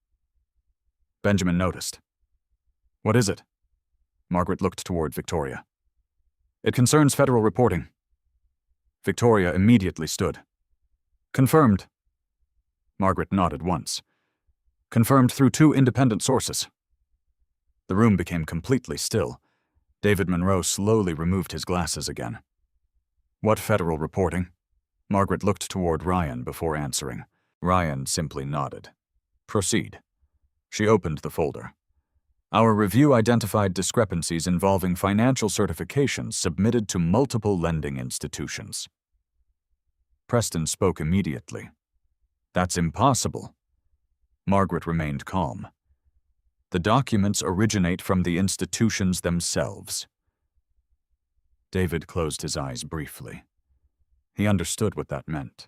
C: Benjamin noticed. "What is it?" Margaret looked toward Victoria. "It concerns federal reporting." Victoria immediately stood. "Confirmed." Margaret nodded once. "Confirmed through 2 independent sources." The room became completely still. David Monroe slowly removed his glasses again. "What federal reporting?" Margaret looked toward Ryan before answering. Ryan simply nodded. "Proceed." She opened the folder. "Our review identified discrepancies involving financial certifications submitted to multiple lending institutions." Preston spoke immediately. "That's impossible." Margaret remained calm. "The documents originate from the institutions themselves." David closed his eyes briefly. He understood what that meant.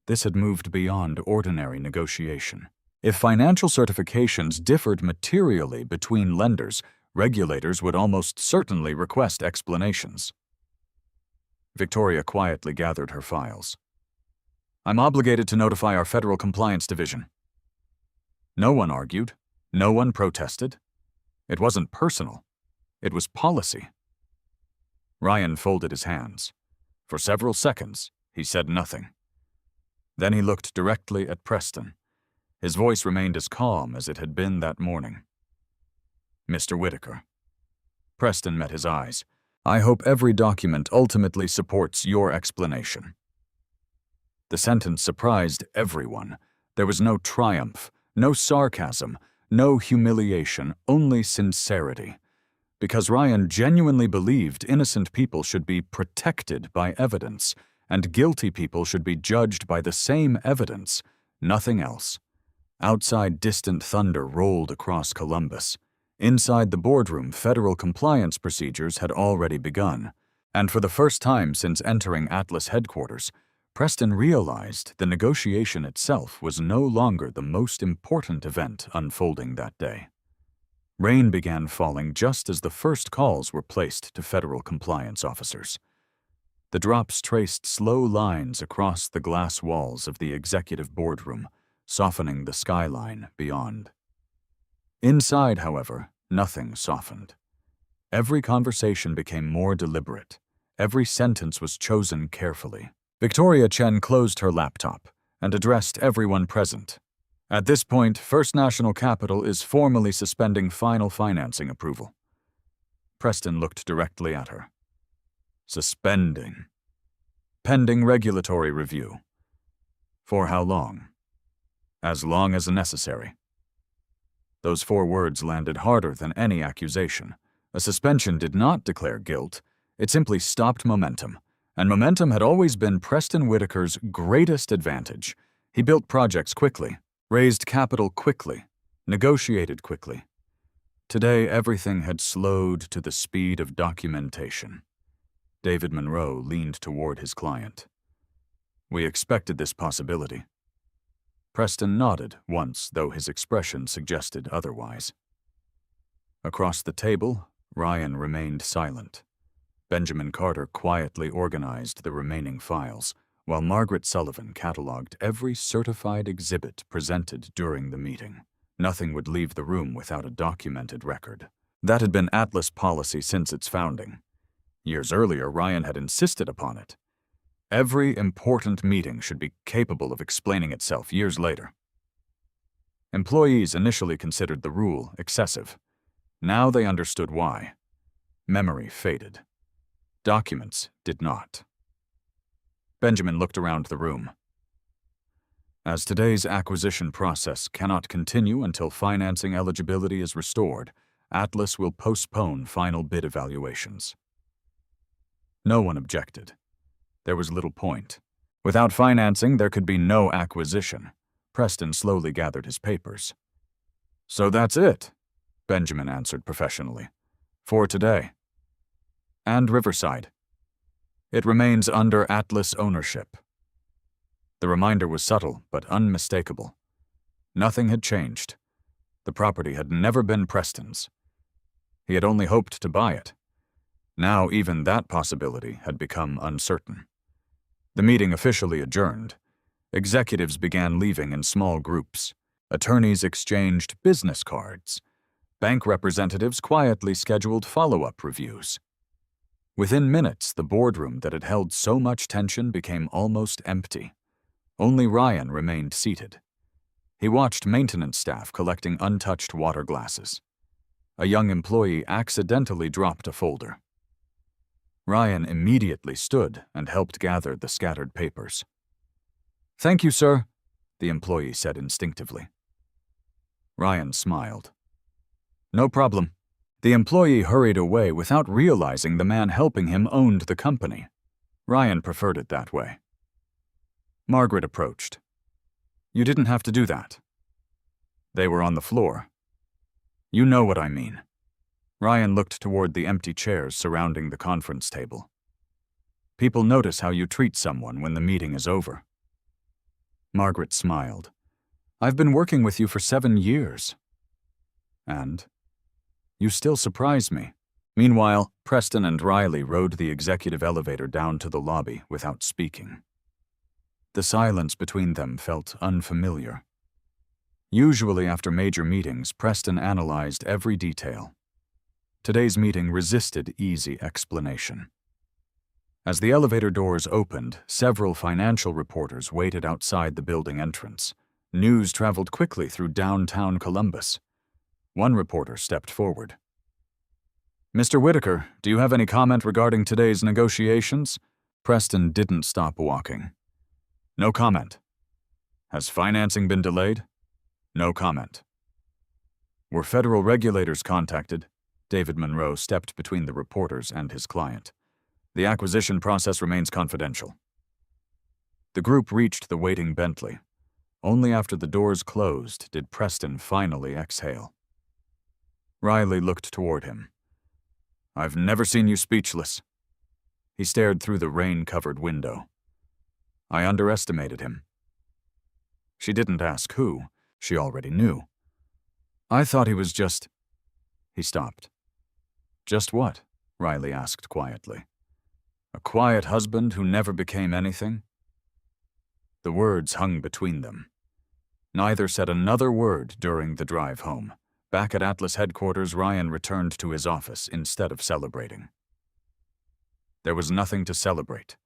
C: This had moved beyond ordinary negotiation. If financial certifications differed materially between lenders, Regulators would almost certainly request explanations. Victoria quietly gathered her files. I'm obligated to notify our Federal Compliance Division. No one argued. No one protested. It wasn't personal. It was policy. Ryan folded his hands. For several seconds, he said nothing. Then he looked directly at Preston. His voice remained as calm as it had been that morning. Mr. Whitaker. Preston met his eyes. I hope every document ultimately supports your explanation. The sentence surprised everyone. There was no triumph, no sarcasm, no humiliation, only sincerity. Because Ryan genuinely believed innocent people should be protected by evidence, and guilty people should be judged by the same evidence, nothing else. Outside, distant thunder rolled across Columbus. Inside the boardroom, federal compliance procedures had already begun, and for the first time since entering Atlas headquarters, Preston realized the negotiation itself was no longer the most important event unfolding that day. Rain began falling just as the first calls were placed to federal compliance officers. The drops traced slow lines across the glass walls of the executive boardroom, softening the skyline beyond. Inside, however, nothing softened. Every conversation became more deliberate. Every sentence was chosen carefully. Victoria Chen closed her laptop and addressed everyone present. At this point, First National Capital is formally suspending final financing approval. Preston looked directly at her. Suspending. Pending regulatory review. For how long? As long as necessary. Those 4 words landed harder than any accusation. A suspension did not declare guilt. It simply stopped momentum. And momentum had always been Preston Whitaker's greatest advantage. He built projects quickly, raised capital quickly, negotiated quickly. Today, everything had slowed to the speed of documentation. David Monroe leaned toward his client. We expected this possibility. Preston nodded once, though his expression suggested otherwise. Across the table, Ryan remained silent. Benjamin Carter quietly organized the remaining files, while Margaret Sullivan cataloged every certified exhibit presented during the meeting. Nothing would leave the room without a documented record. That had been Atlas policy since its founding. Years earlier, Ryan had insisted upon it. Every important meeting should be capable of explaining itself years later. Employees initially considered the rule excessive. Now they understood why. Memory faded. Documents did not. Benjamin looked around the room. As today's acquisition process cannot continue until financing eligibility is restored, Atlas will postpone final bid evaluations. No one objected. There was little point. Without financing, there could be no acquisition. Preston slowly gathered his papers. So that's it, Benjamin answered professionally. For today. And Riverside. It remains under Atlas ownership. The reminder was subtle but unmistakable. Nothing had changed. The property had never been Preston's. He had only hoped to buy it. Now even that possibility had become uncertain. The meeting officially adjourned. Executives began leaving in small groups. Attorneys exchanged business cards. Bank representatives quietly scheduled follow-up reviews. Within minutes, the boardroom that had held so much tension became almost empty. Only Ryan remained seated. He watched maintenance staff collecting untouched water glasses. A young employee accidentally dropped a folder. Ryan immediately stood and helped gather the scattered papers. "Thank you, sir," the employee said instinctively. Ryan smiled. "No problem." The employee hurried away without realizing the man helping him owned the company. Ryan preferred it that way. Margaret approached. "You didn't have to do that." They were on the floor. "You know what I mean." Ryan looked toward the empty chairs surrounding the conference table. "People notice how you treat someone when the meeting is over." Margaret smiled. "I've been working with you for 7 years." "And?" You still surprise me. Meanwhile, Preston and Riley rode the executive elevator down to the lobby without speaking. The silence between them felt unfamiliar. Usually after major meetings, Preston analyzed every detail. Today's meeting resisted easy explanation. As the elevator doors opened, several financial reporters waited outside the building entrance. News traveled quickly through downtown Columbus. One reporter stepped forward. "Mr. Whitaker, do you have any comment regarding today's negotiations?" Preston didn't stop walking. "No comment." "Has financing been delayed?" "No comment." "Were federal regulators contacted?" David Monroe stepped between the reporters and his client. "The acquisition process remains confidential." The group reached the waiting Bentley. Only after the doors closed did Preston finally exhale. Riley looked toward him. "I've never seen you speechless." He stared through the rain-covered window. "I underestimated him." She didn't ask who. She already knew. "I thought he was just—" He stopped. "Just what?" Riley asked quietly. "A quiet husband who never became anything?" The words hung between them. Neither said another word during the drive home. Back at Atlas headquarters, Ryan returned to his office instead of celebrating. There was nothing to celebrate.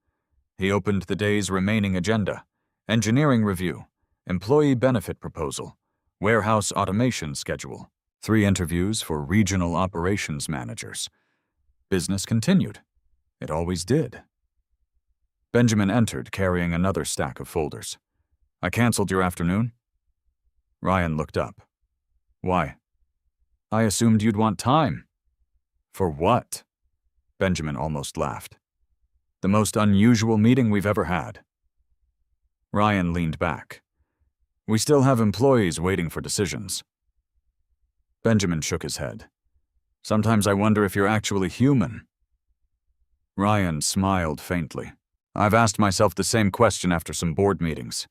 C: He opened the day's remaining agenda: engineering review, employee benefit proposal, warehouse automation schedule, 3 interviews for regional operations managers. Business continued. It always did. Benjamin entered, carrying another stack of folders. "I canceled your afternoon?" Ryan looked up. "Why?" "I assumed you'd want time." "For what?" Benjamin almost laughed. "The most unusual meeting we've ever had." Ryan leaned back. "We still have employees waiting for decisions." Benjamin shook his head. "Sometimes I wonder if you're actually human." Ryan smiled faintly. "I've asked myself the same question after some board meetings."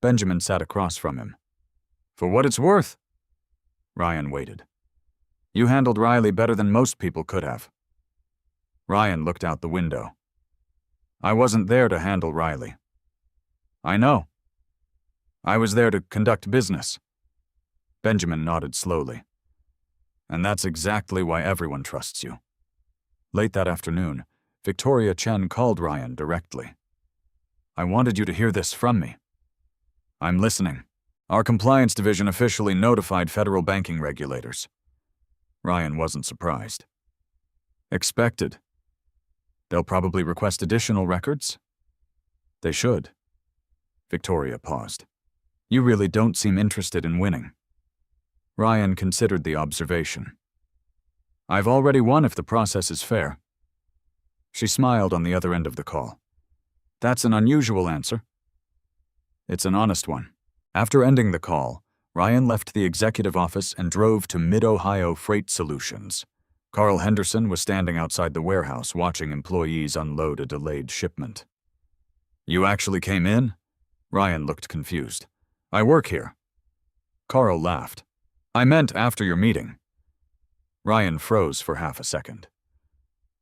C: Benjamin sat across from him. "For what it's worth." Ryan waited. "You handled Riley better than most people could have." Ryan looked out the window. "I wasn't there to handle Riley." "I know. I was there to conduct business." Benjamin nodded slowly. "And that's exactly why everyone trusts you." Late that afternoon, Victoria Chen called Ryan directly. "I wanted you to hear this from me." "I'm listening." "Our compliance division officially notified federal banking regulators." Ryan wasn't surprised. "Expected." "They'll probably request additional records?" "They should." Victoria paused. "You really don't seem interested in winning." Ryan considered the observation. "I've already won if the process is fair." She smiled on the other end of the call. "That's an unusual answer." "It's an honest one." After ending the call, Ryan left the executive office and drove to Mid-Ohio Freight Solutions. Carl Henderson was standing outside the warehouse watching employees unload a delayed shipment. "You actually came in?" Ryan looked confused. "I work here." Carl laughed. "I meant after your meeting." Ryan froze for half a second.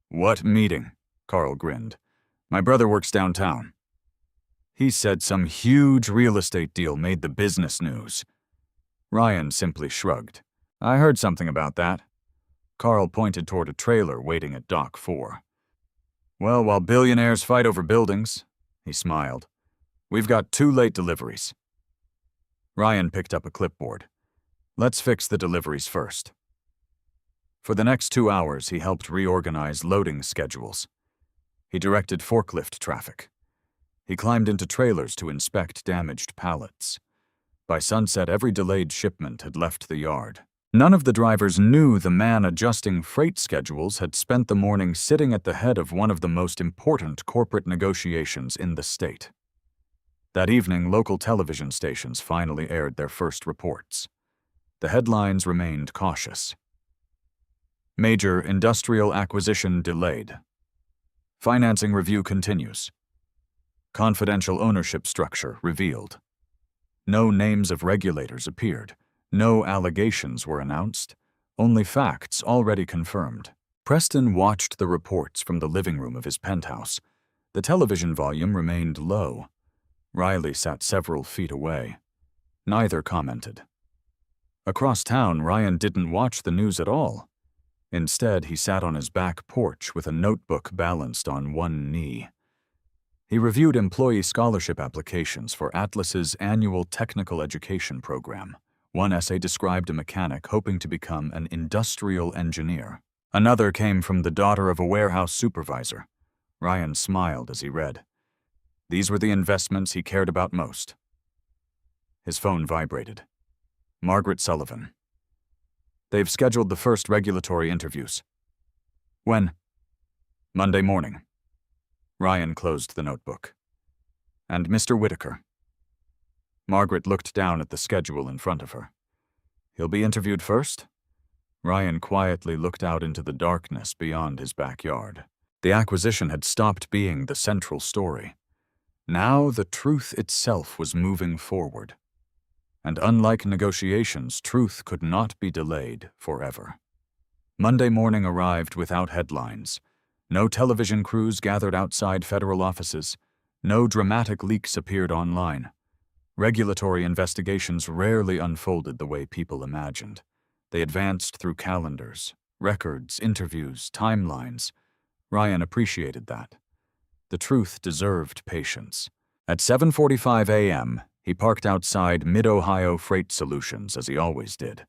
C: "What meeting?" Carl grinned. "My brother works downtown." "He said some huge real estate deal made the business news." Ryan simply shrugged. "I heard something about that." Carl pointed toward a trailer waiting at Dock 4. "Well, while billionaires fight over buildings," he smiled, "we've got 2 late deliveries." Ryan picked up a clipboard. "Let's fix the deliveries first." For the next 2 hours, he helped reorganize loading schedules. He directed forklift traffic. He climbed into trailers to inspect damaged pallets. By sunset, every delayed shipment had left the yard. None of the drivers knew the man adjusting freight schedules had spent the morning sitting at the head of one of the most important corporate negotiations in the state. That evening, local television stations finally aired their first reports. The headlines remained cautious. Major industrial acquisition delayed. Financing review continues. Confidential ownership structure revealed. No names of regulators appeared. No allegations were announced. only facts already confirmed. Preston watched the reports from the living room of his penthouse. The television volume remained low. Riley sat several feet away. Neither commented. Across town, Ryan didn't watch the news at all. Instead, he sat on his back porch with a notebook balanced on one knee. He reviewed employee scholarship applications for Atlas's annual technical education program. One essay described a mechanic hoping to become an industrial engineer. Another came from the daughter of a warehouse supervisor. Ryan smiled as he read. These were the investments he cared about most. His phone vibrated. Margaret Sullivan. They've scheduled the first regulatory interviews. When? Monday morning. Ryan closed the notebook. And Mr. Whitaker. Margaret looked down at the schedule in front of her. He'll be interviewed first? Ryan quietly looked out into the darkness beyond his backyard. The acquisition had stopped being the central story. Now the truth itself was moving forward. And unlike negotiations, truth could not be delayed forever. Monday morning arrived without headlines. No television crews gathered outside federal offices. No dramatic leaks appeared online. Regulatory investigations rarely unfolded the way people imagined. They advanced through calendars, records, interviews, timelines. Ryan appreciated that. The truth deserved patience. At 7:45 a.m., he parked outside Mid-Ohio Freight Solutions as he always did.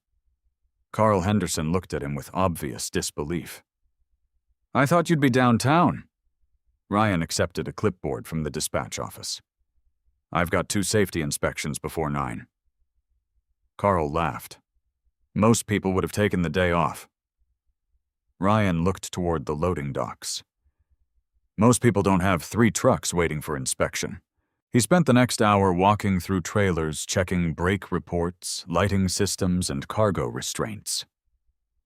C: Carl Henderson looked at him with obvious disbelief. I thought you'd be downtown. Ryan accepted a clipboard from the dispatch office. I've got 2 safety inspections before 9. Carl laughed. Most people would have taken the day off. Ryan looked toward the loading docks. Most people don't have 3 trucks waiting for inspection. He spent the next hour walking through trailers, checking brake reports, lighting systems, and cargo restraints.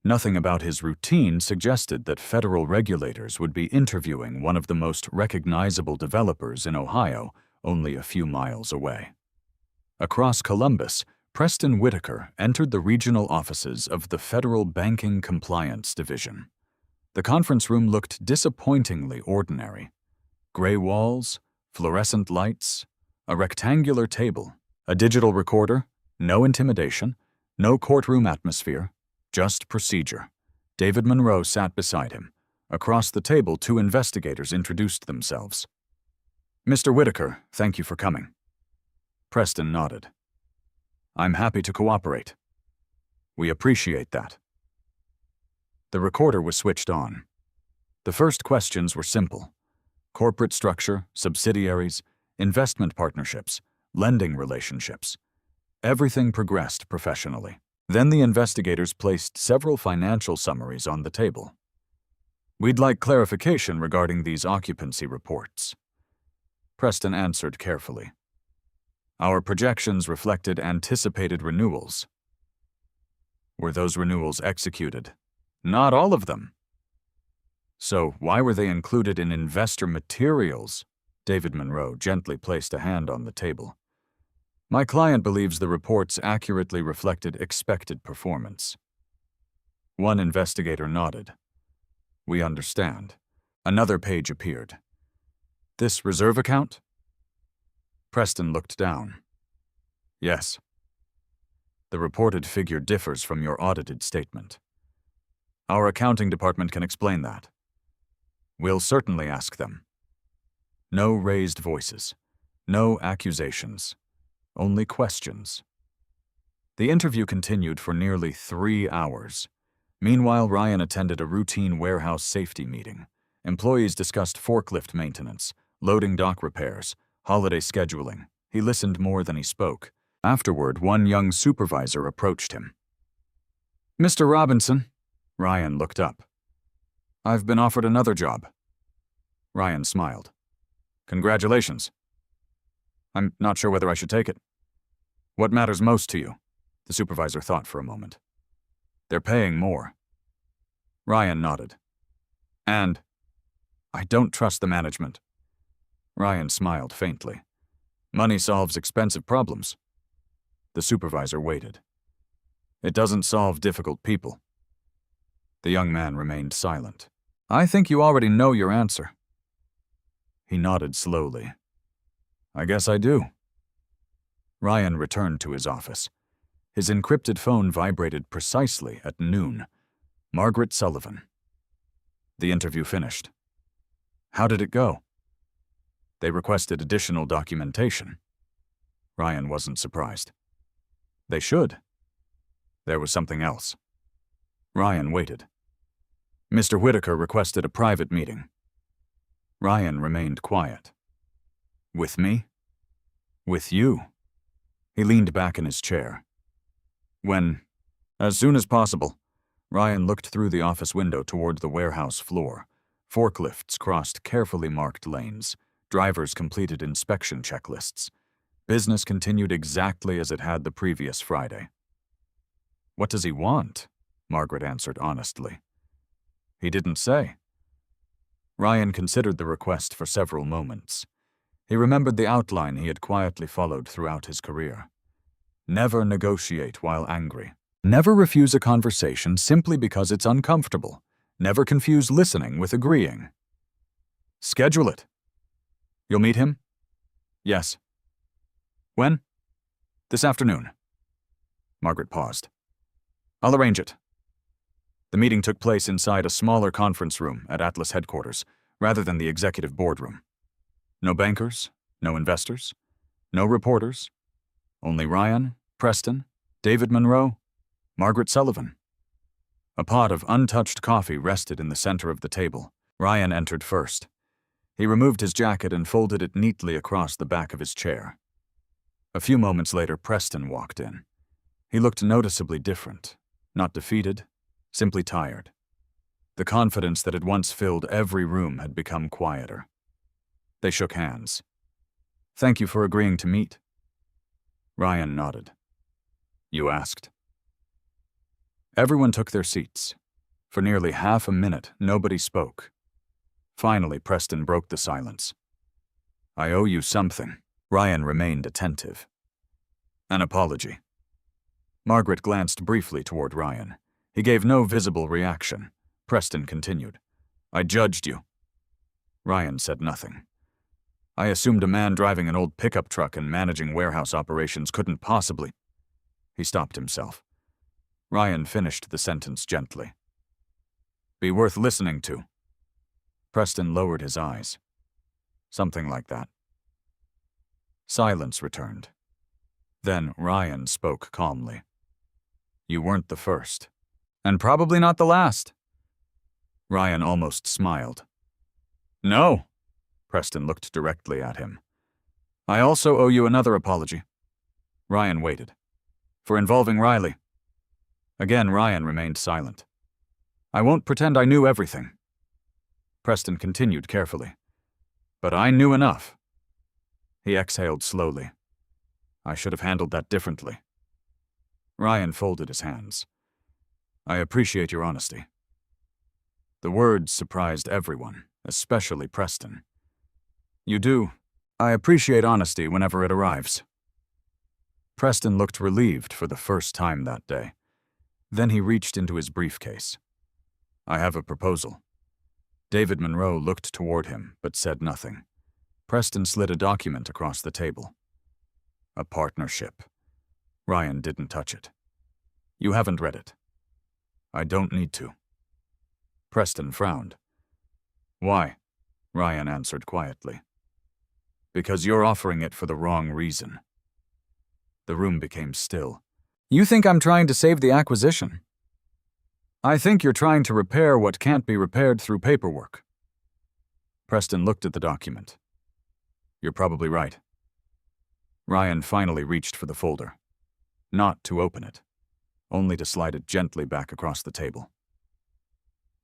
C: Nothing about his routine suggested that federal regulators would be interviewing one of the most recognizable developers in Ohio, only a few miles away. Across Columbus, Preston Whitaker entered the regional offices of the Federal Banking Compliance Division. The conference room looked disappointingly ordinary. Gray walls, fluorescent lights, a rectangular table, a digital recorder, no intimidation, no courtroom atmosphere, just procedure. David Monroe sat beside him. Across the table, 2 investigators introduced themselves. Mr. Whitaker, thank you for coming. Preston nodded. I'm happy to cooperate. We appreciate that. The recorder was switched on. The first questions were simple. Corporate structure, subsidiaries, investment partnerships, lending relationships. Everything progressed professionally. Then the investigators placed several financial summaries on the table. We'd like clarification regarding these occupancy reports. Preston answered carefully. Our projections reflected anticipated renewals. Were those renewals executed? Not all of them. So why were they included in investor materials? David Monroe gently placed a hand on the table. My client believes the reports accurately reflected expected performance. One investigator nodded. We understand. Another page appeared. This reserve account? Preston looked down. Yes. The reported figure differs from your audited statement. Our accounting department can explain that. We'll certainly ask them. No raised voices. No accusations. Only questions. The interview continued for nearly 3 hours. Meanwhile, Ryan attended a routine warehouse safety meeting. Employees discussed forklift maintenance, loading dock repairs, holiday scheduling. He listened more than he spoke. Afterward, one young supervisor approached him. Mr. Robinson, Ryan looked up. I've been offered another job. Ryan smiled. Congratulations. I'm not sure whether I should take it. What matters most to you? The supervisor thought for a moment. They're paying more. Ryan nodded. And I don't trust the management. Ryan smiled faintly. Money solves expensive problems. The supervisor waited. It doesn't solve difficult people. The young man remained silent. I think you already know your answer. He nodded slowly. I guess I do. Ryan returned to his office. His encrypted phone vibrated precisely at noon. Margaret Sullivan. The interview finished. How did it go? They requested additional documentation. Ryan wasn't surprised. They should. There was something else. Ryan waited. Mr. Whitaker requested a private meeting. Ryan remained quiet. With me? With you? He leaned back in his chair. When? As soon as possible. Ryan looked through the office window toward the warehouse floor. Forklifts crossed carefully marked lanes. Drivers completed inspection checklists. Business continued exactly as it had the previous Friday. What does he want? Margaret answered honestly. He didn't say. Ryan considered the request for several moments. He remembered the outline he had quietly followed throughout his career. Never negotiate while angry. Never refuse a conversation simply because it's uncomfortable. Never confuse listening with agreeing. Schedule it. You'll meet him? Yes. When? This afternoon. Margaret paused. I'll arrange it. The meeting took place inside a smaller conference room at Atlas headquarters, rather than the executive boardroom. No bankers, no investors, no reporters. Only Ryan, Preston, David Monroe, Margaret Sullivan. A pot of untouched coffee rested in the center of the table. Ryan entered first. He removed his jacket and folded it neatly across the back of his chair. A few moments later, Preston walked in. He looked noticeably different, not defeated, simply tired. The confidence that had once filled every room had become quieter. They shook hands. Thank you for agreeing to meet. Ryan nodded. You asked. Everyone took their seats. For nearly half a minute, nobody spoke. Finally, Preston broke the silence. I owe you something. Ryan remained attentive. An apology. Margaret glanced briefly toward Ryan. He gave no visible reaction. Preston continued. I judged you. Ryan said nothing. I assumed a man driving an old pickup truck and managing warehouse operations couldn't possibly. He stopped himself. Ryan finished the sentence gently. Be worth listening to. Preston lowered his eyes. Something like that. Silence returned. Then Ryan spoke calmly. You weren't the first. And probably not the last. Ryan almost smiled. No. Preston looked directly at him. I also owe you another apology. Ryan waited. For involving Riley. Again, Ryan remained silent. I won't pretend I knew everything. Preston continued carefully. But I knew enough. He exhaled slowly. I should have handled that differently. Ryan folded his hands. I appreciate your honesty. The words surprised everyone, especially Preston. You do. I appreciate honesty whenever it arrives. Preston looked relieved for the first time that day. Then he reached into his briefcase. I have a proposal. David Monroe looked toward him, but said nothing. Preston slid a document across the table. A partnership. Ryan didn't touch it. You haven't read it. I don't need to. Preston frowned. Why? Ryan answered quietly. Because you're offering it for the wrong reason. The room became still. You think I'm trying to save the acquisition? I think you're trying to repair what can't be repaired through paperwork. Preston looked at the document. You're probably right. Ryan finally reached for the folder. Not to open it, only to slide it gently back across the table.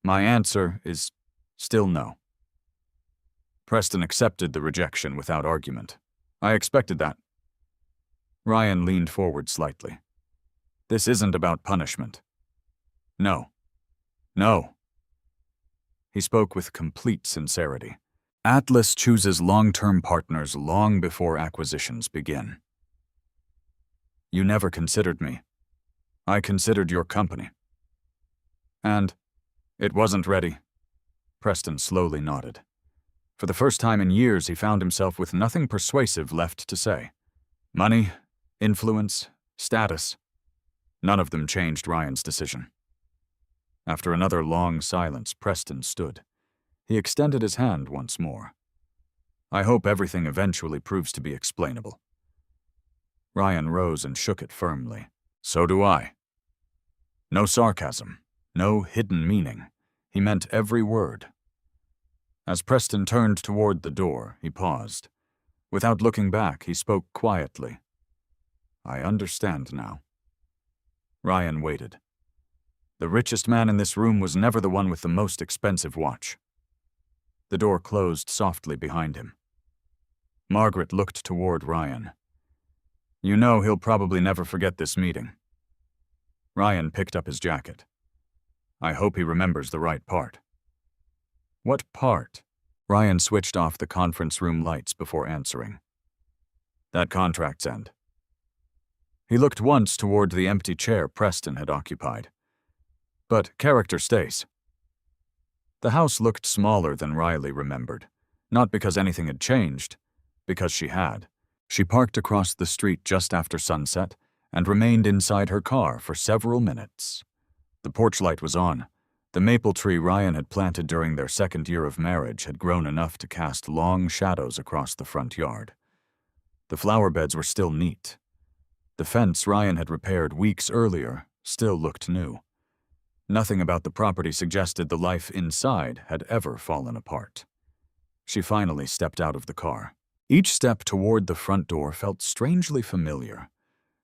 C: My answer is still no. Preston accepted the rejection without argument. I expected that. Ryan leaned forward slightly. This isn't about punishment. No. No. He spoke with complete sincerity. Atlas chooses long-term partners long before acquisitions begin. You never considered me. I considered your company. And It wasn't ready. Preston slowly nodded. For the first time in years, he found himself with nothing persuasive left to say. Money, influence, status. None of them changed Ryan's decision. After another long silence, Preston stood. He extended his hand once more. I hope everything eventually proves to be explainable. Ryan rose and shook it firmly. So do I. No sarcasm, no hidden meaning. He meant every word. As Preston turned toward the door, he paused. Without looking back, he spoke quietly. I understand now. Ryan waited. The richest man in this room was never the one with the most expensive watch. The door closed softly behind him. Margaret looked toward Ryan. You know he'll probably never forget this meeting. Ryan picked up his jacket. I hope he remembers the right part. What part? Ryan switched off the conference room lights before answering. That contract's end. He looked once toward the empty chair Preston had occupied. But character stays. The house looked smaller than Riley remembered, not because anything had changed, because she had. She parked across the street just after sunset and remained inside her car for several minutes. The porch light was on. The maple tree Ryan had planted during their second year of marriage had grown enough to cast long shadows across the front yard. The flower beds were still neat. The fence Ryan had repaired weeks earlier still looked new. Nothing about the property suggested the life inside had ever fallen apart. She finally stepped out of the car. Each step toward the front door felt strangely familiar.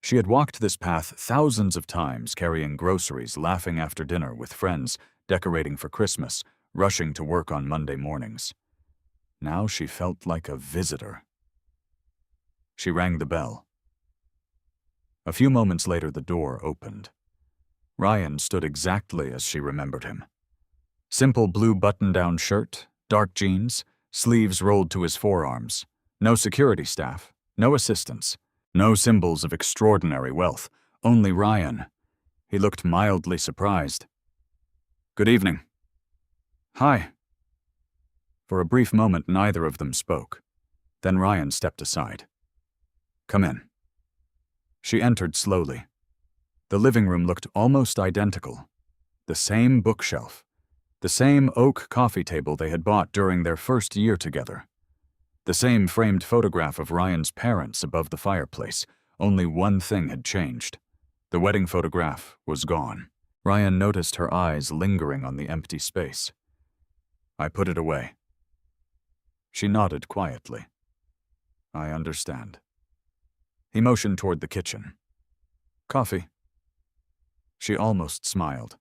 C: She had walked this path thousands of times, carrying groceries, laughing after dinner with friends, decorating for Christmas, rushing to work on Monday mornings. Now she felt like a visitor. She rang the bell. A few moments later, the door opened. Ryan stood exactly as she remembered him. Simple blue button-down shirt, dark jeans, sleeves rolled to his forearms. No security staff, no assistants, no symbols of extraordinary wealth, only Ryan. He looked mildly surprised. Good evening. Hi. For a brief moment, neither of them spoke. Then Ryan stepped aside. Come in. She entered slowly. The living room looked almost identical. The same bookshelf. The same oak coffee table they had bought during their first year together. The same framed photograph of Ryan's parents above the fireplace. Only one thing had changed. The wedding photograph was gone. Ryan noticed her eyes lingering on the empty space. I put it away. She nodded quietly. I understand. He motioned toward the kitchen. Coffee. She almost smiled.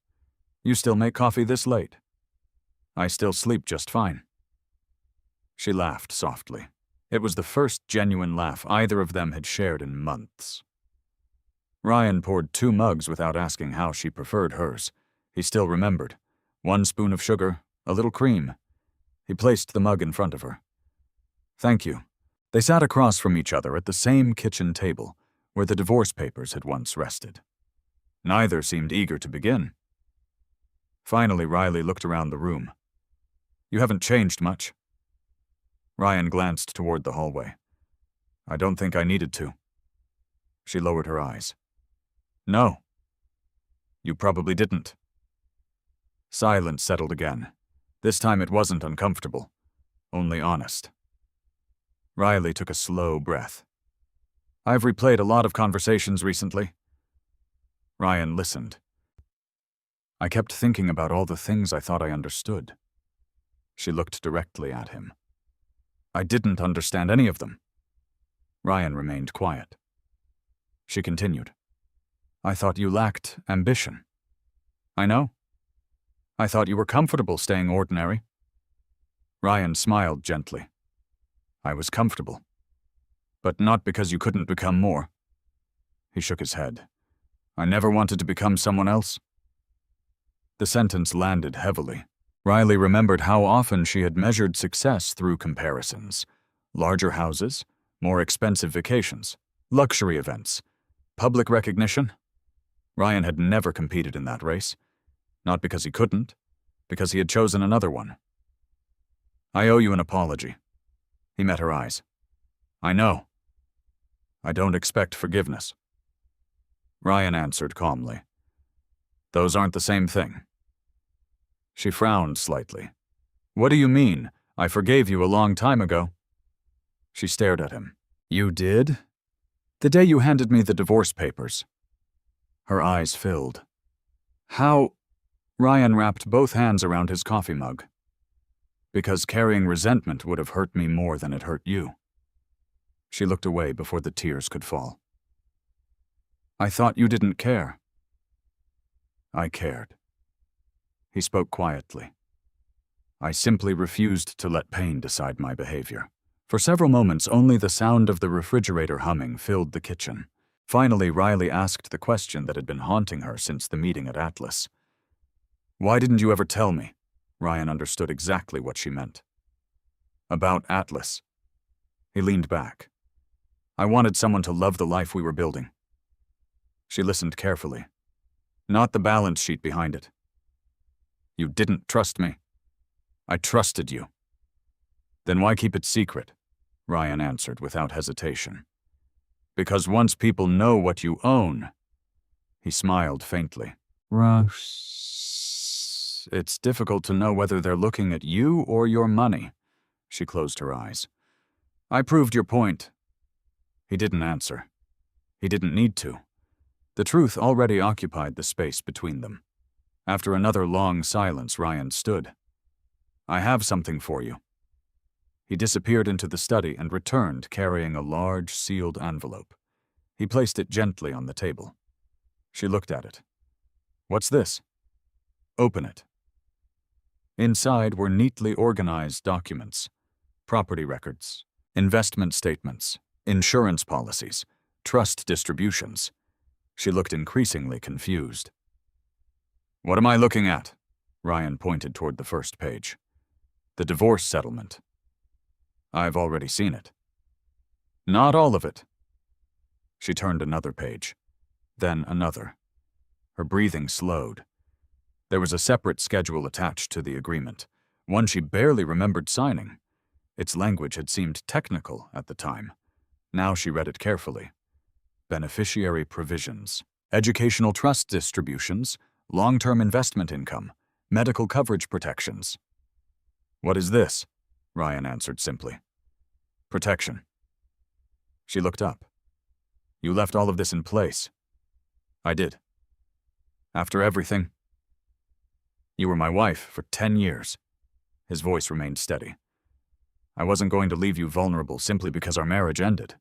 C: You still make coffee this late? I still sleep just fine. She laughed softly. It was the first genuine laugh either of them had shared in months. Ryan poured 2 mugs without asking how she preferred hers. He still remembered. 1 spoon of sugar, a little cream. He placed the mug in front of her. Thank you. They sat across from each other at the same kitchen table, where the divorce papers had once rested. Neither seemed eager to begin. Finally, Riley looked around the room. You haven't changed much. Ryan glanced toward the hallway. I don't think I needed to. She lowered her eyes. No. You probably didn't. Silence settled again. This time it wasn't uncomfortable, only honest. Riley took a slow breath. I've replayed a lot of conversations recently. Ryan listened. I kept thinking about all the things I thought I understood. She looked directly at him. I didn't understand any of them. Ryan remained quiet. She continued. I thought you lacked ambition. I know. I thought you were comfortable staying ordinary. Ryan smiled gently. I was comfortable. But not because you couldn't become more. He shook his head. I never wanted to become someone else. The sentence landed heavily. Riley remembered how often she had measured success through comparisons. Larger houses, more expensive vacations, luxury events, public recognition. Ryan had never competed in that race. Not because he couldn't, because he had chosen another one. I owe you an apology. He met her eyes. I know. I don't expect forgiveness. Ryan answered calmly. Those aren't the same thing. She frowned slightly. What do you mean? I forgave you a long time ago. She stared at him. You did? The day you handed me the divorce papers. Her eyes filled. How? Ryan wrapped both hands around his coffee mug. Because carrying resentment would have hurt me more than it hurt you. She looked away before the tears could fall. I thought you didn't care. I cared. He spoke quietly. I simply refused to let pain decide my behavior. For several moments, only the sound of the refrigerator humming filled the kitchen. Finally, Riley asked the question that had been haunting her since the meeting at Atlas. Why didn't you ever tell me? Ryan understood exactly what she meant. About Atlas. He leaned back. I wanted someone to love the life we were building. She listened carefully. Not the balance sheet behind it. You didn't trust me. I trusted you. Then why keep it secret? Ryan answered without hesitation. Because once people know what you own. He smiled faintly. It's difficult to know whether they're looking at you or your money. She closed her eyes. I proved your point. He didn't answer. He didn't need to. The truth already occupied the space between them. After another long silence, Ryan stood. I have something for you. He disappeared into the study and returned carrying a large, sealed envelope. He placed it gently on the table. She looked at it. What's this? Open it. Inside were neatly organized documents, property records, investment statements, insurance policies, trust distributions. She looked increasingly confused. What am I looking at? Ryan pointed toward the first page. The divorce settlement. I've already seen it. Not all of it. She turned another page, then another. Her breathing slowed. There was a separate schedule attached to the agreement, one she barely remembered signing. Its language had seemed technical at the time. Now she read it carefully. Beneficiary provisions, educational trust distributions, long-term investment income, medical coverage protections. What is this? Ryan answered simply. Protection. She looked up. You left all of this in place. I did. After everything. You were my wife for 10 years. His voice remained steady. I wasn't going to leave you vulnerable simply because our marriage ended.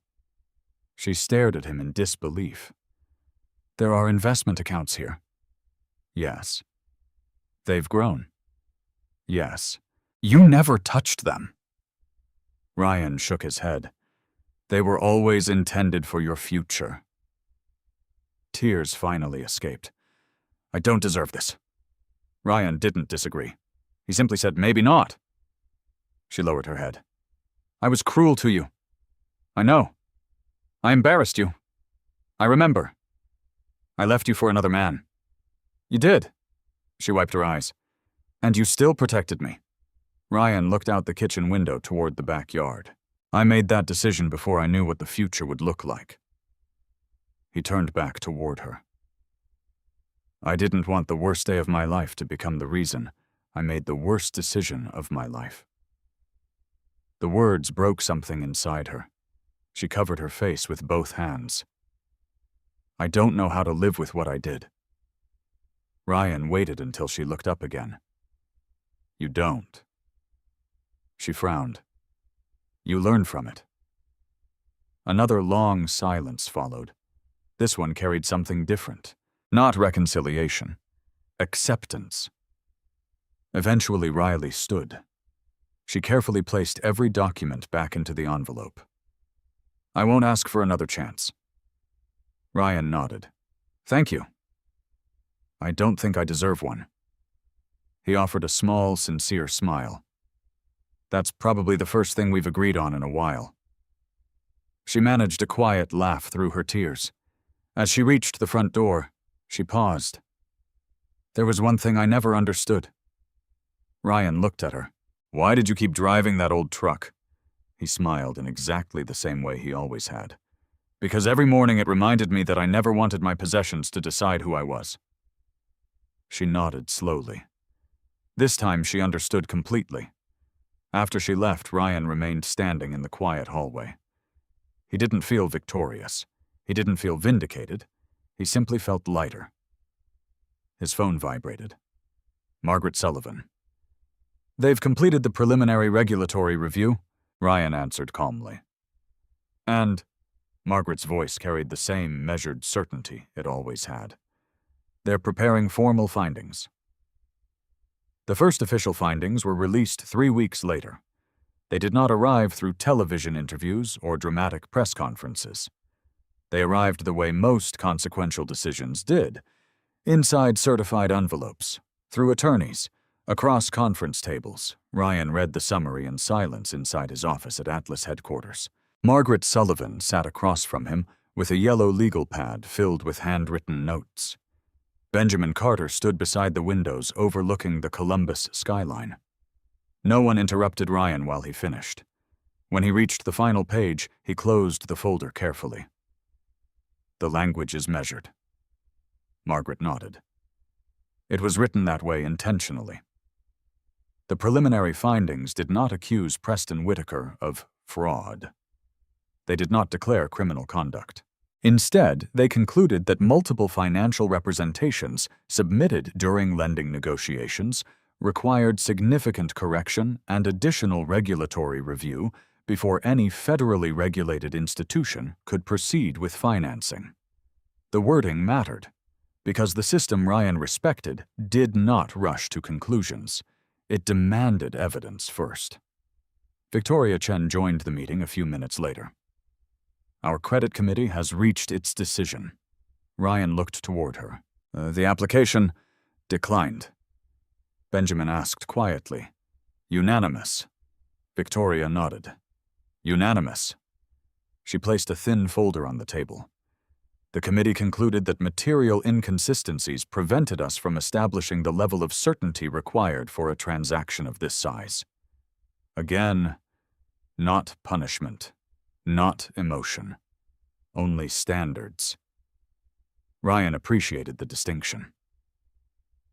C: She stared at him in disbelief. There are investment accounts here. Yes. They've grown. Yes. You never touched them. Ryan shook his head. They were always intended for your future. Tears finally escaped. I don't deserve this. Ryan didn't disagree. He simply said, maybe not. She lowered her head. I was cruel to you. I know. I embarrassed you. I remember. I left you for another man. You did. She wiped her eyes. And you still protected me. Ryan looked out the kitchen window toward the backyard. I made that decision before I knew what the future would look like. He turned back toward her. I didn't want the worst day of my life to become the reason I made the worst decision of my life. The words broke something inside her. She covered her face with both hands. I don't know how to live with what I did. Ryan waited until she looked up again. You don't. She frowned. You learn from it. Another long silence followed. This one carried something different. Not reconciliation. Acceptance. Eventually, Riley stood. She carefully placed every document back into the envelope. I won't ask for another chance. Ryan nodded. Thank you. I don't think I deserve one. He offered a small, sincere smile. That's probably the first thing we've agreed on in a while. She managed a quiet laugh through her tears. As she reached the front door, she paused. There was one thing I never understood. Ryan looked at her. "Why did you keep driving that old truck?" He smiled in exactly the same way he always had. "Because every morning it reminded me that I never wanted my possessions to decide who I was." She nodded slowly. This time she understood completely. After she left, Ryan remained standing in the quiet hallway. He didn't feel victorious. He didn't feel vindicated. He simply felt lighter. His phone vibrated. Margaret Sullivan. "They've completed the preliminary regulatory review," Ryan answered calmly. "And," Margaret's voice carried the same measured certainty it always had, "they're preparing formal findings." The first official findings were released 3 weeks later. They did not arrive through television interviews or dramatic press conferences. They arrived the way most consequential decisions did, inside certified envelopes, through attorneys, across conference tables. Ryan read the summary in silence inside his office at Atlas headquarters. Margaret Sullivan sat across from him with a yellow legal pad filled with handwritten notes. Benjamin Carter stood beside the windows overlooking the Columbus skyline. No one interrupted Ryan while he finished. When he reached the final page, he closed the folder carefully. "The language is measured." Margaret nodded. "It was written that way intentionally." The preliminary findings did not accuse Preston Whitaker of fraud. They did not declare criminal conduct. Instead, they concluded that multiple financial representations submitted during lending negotiations required significant correction and additional regulatory review before any federally regulated institution could proceed with financing. The wording mattered, because the system Ryan respected did not rush to conclusions. It demanded evidence first. Victoria Chen joined the meeting a few minutes later. "Our credit committee has reached its decision." Ryan looked toward her. The application declined." Benjamin asked quietly. "Unanimous?" Victoria nodded. "Unanimous." She placed a thin folder on the table. "The committee concluded that material inconsistencies prevented us from establishing the level of certainty required for a transaction of this size." Again, not punishment, not emotion, only standards. Ryan appreciated the distinction.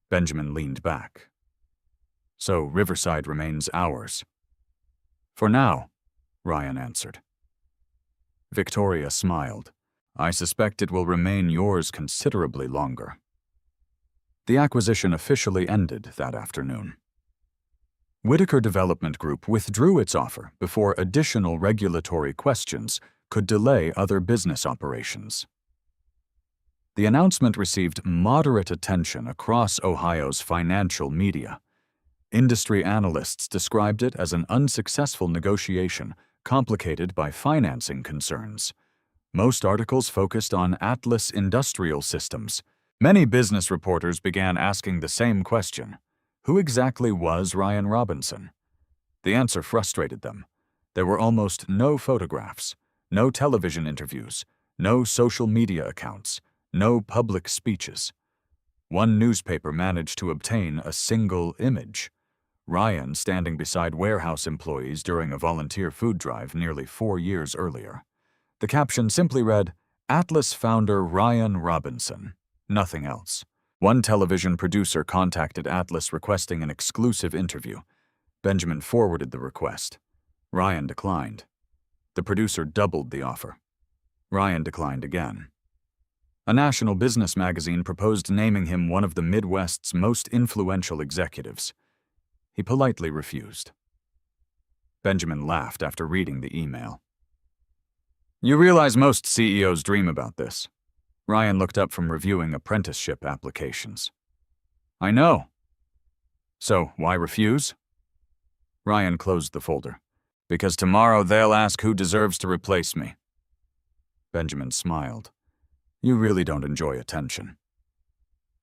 C: Benjamin leaned back. "So Riverside remains ours." "For now," Ryan answered. Victoria smiled. "I suspect it will remain yours considerably longer." The acquisition officially ended that afternoon. Whitaker Development Group withdrew its offer before additional regulatory questions could delay other business operations. The announcement received moderate attention across Ohio's financial media. Industry analysts described it as an unsuccessful negotiation complicated by financing concerns. Most articles focused on Atlas Industrial Systems. Many business reporters began asking the same question: who exactly was Ryan Robinson? The answer frustrated them. There were almost no photographs, no television interviews, no social media accounts, no public speeches. One newspaper managed to obtain a single image: Ryan standing beside warehouse employees during a volunteer food drive nearly 4 years earlier. The caption simply read, "Atlas founder Ryan Robinson," nothing else. One television producer contacted Atlas requesting an exclusive interview. Benjamin forwarded the request. Ryan declined. The producer doubled the offer. Ryan declined again. A national business magazine proposed naming him one of the Midwest's most influential executives. He politely refused. Benjamin laughed after reading the email. "You realize most CEOs dream about this." Ryan looked up from reviewing apprenticeship applications. "I know." "So, why refuse?" Ryan closed the folder. "Because tomorrow they'll ask who deserves to replace me." Benjamin smiled. "You really don't enjoy attention."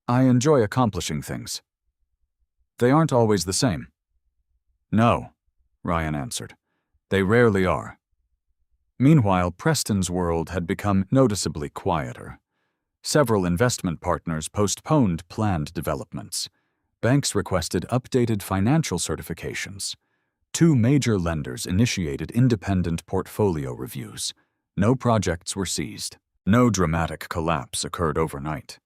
C: "I enjoy accomplishing things. They aren't always the same." "No," Ryan answered. "They rarely are." Meanwhile, Preston's world had become noticeably quieter. Several investment partners postponed planned developments. Banks requested updated financial certifications. 2 major lenders initiated independent portfolio reviews. No projects were seized. No dramatic collapse occurred overnight.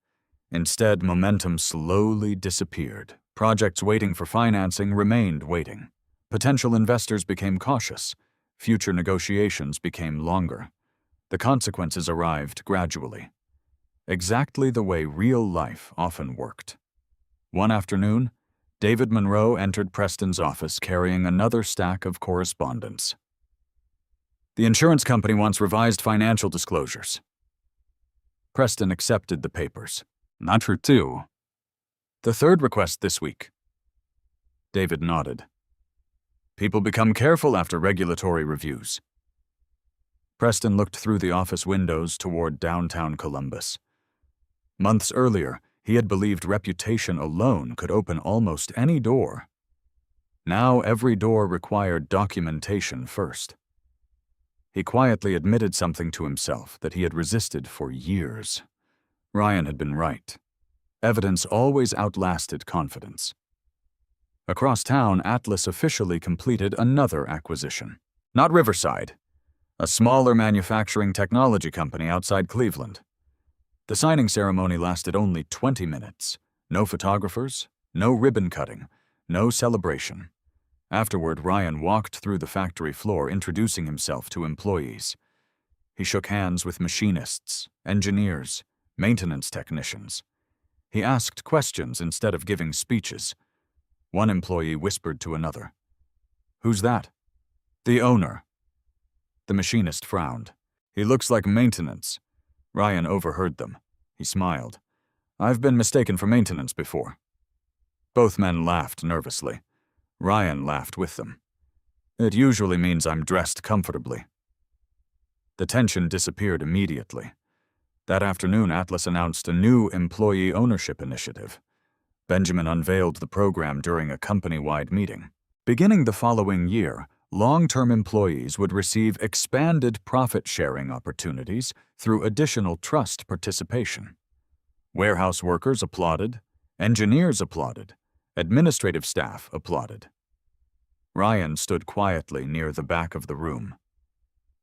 C: Instead, momentum slowly disappeared. Projects waiting for financing remained waiting. Potential investors became cautious. Future negotiations became longer. The consequences arrived gradually. Exactly the way real life often worked. One afternoon, David Monroe entered Preston's office carrying another stack of correspondence. The insurance company wants revised financial disclosures. Preston accepted the papers. Not for 2. The 3rd request this week. David nodded. People become careful after regulatory reviews. Preston looked through the office windows toward downtown Columbus. Months earlier, he had believed reputation alone could open almost any door. Now every door required documentation first. He quietly admitted something to himself that he had resisted for years. Ryan had been right. Evidence always outlasted confidence. Across town, Atlas officially completed another acquisition. Not Riverside, a smaller manufacturing technology company outside Cleveland. The signing ceremony lasted only 20 minutes. No photographers, no ribbon cutting, no celebration. Afterward, Ryan walked through the factory floor introducing himself to employees. He shook hands with machinists, engineers, maintenance technicians. He asked questions instead of giving speeches. One employee whispered to another, "Who's that?" "The owner." The machinist frowned. "He looks like maintenance." Ryan overheard them. He smiled. "I've been mistaken for maintenance before." Both men laughed nervously. Ryan laughed with them. "It usually means I'm dressed comfortably." The tension disappeared immediately. That afternoon, Atlas announced a new employee ownership initiative. Benjamin unveiled the program during a company-wide meeting. Beginning the following year, long-term employees would receive expanded profit-sharing opportunities through additional trust participation. Warehouse workers applauded, engineers applauded, administrative staff applauded. Ryan stood quietly near the back of the room.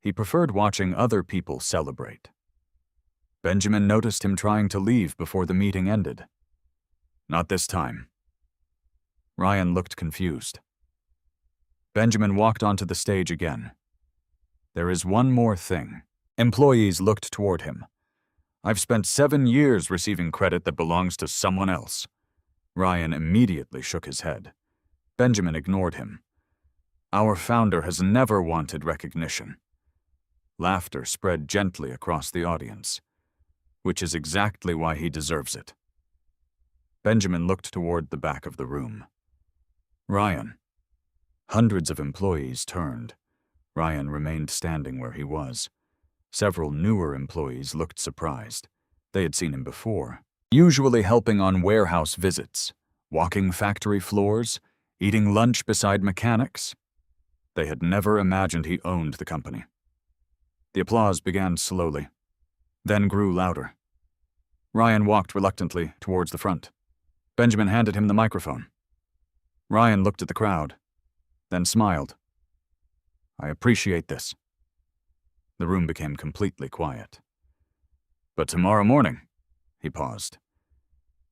C: He preferred watching other people celebrate. Benjamin noticed him trying to leave before the meeting ended. Not this time. Ryan looked confused. Benjamin walked onto the stage again. "There is one more thing." Employees looked toward him. "I've spent 7 years receiving credit that belongs to someone else." Ryan immediately shook his head. Benjamin ignored him. "Our founder has never wanted recognition." Laughter spread gently across the audience. "Which is exactly why he deserves it." Benjamin looked toward the back of the room. "Ryan." Hundreds of employees turned. Ryan remained standing where he was. Several newer employees looked surprised. They had seen him before, usually helping on warehouse visits, walking factory floors, eating lunch beside mechanics. They had never imagined he owned the company. The applause began slowly, then grew louder. Ryan walked reluctantly towards the front. Benjamin handed him the microphone. Ryan looked at the crowd, then smiled. "I appreciate this." The room became completely quiet. "But tomorrow morning," he paused,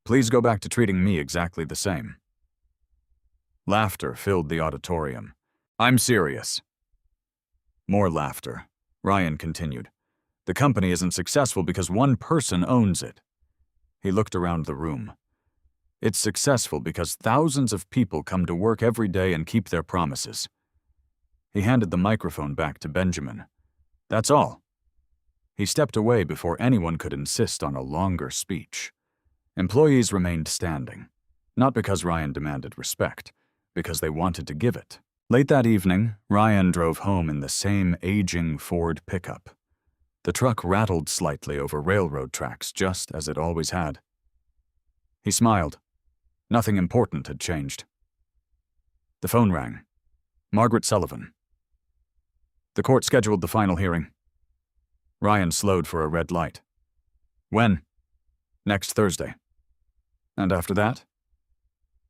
C: "please go back to treating me exactly the same." Laughter filled the auditorium. "I'm serious." More laughter. Ryan continued. "The company isn't successful because one person owns it." He looked around the room. "It's successful because thousands of people come to work every day and keep their promises." He handed the microphone back to Benjamin. "That's all." He stepped away before anyone could insist on a longer speech. Employees remained standing, not because Ryan demanded respect, because they wanted to give it. Late that evening, Ryan drove home in the same aging Ford pickup. The truck rattled slightly over railroad tracks, just as it always had. He smiled. Nothing important had changed. The phone rang. Margaret Sullivan. The court scheduled the final hearing. Ryan slowed for a red light. "When?" "Next Thursday." "And after that?"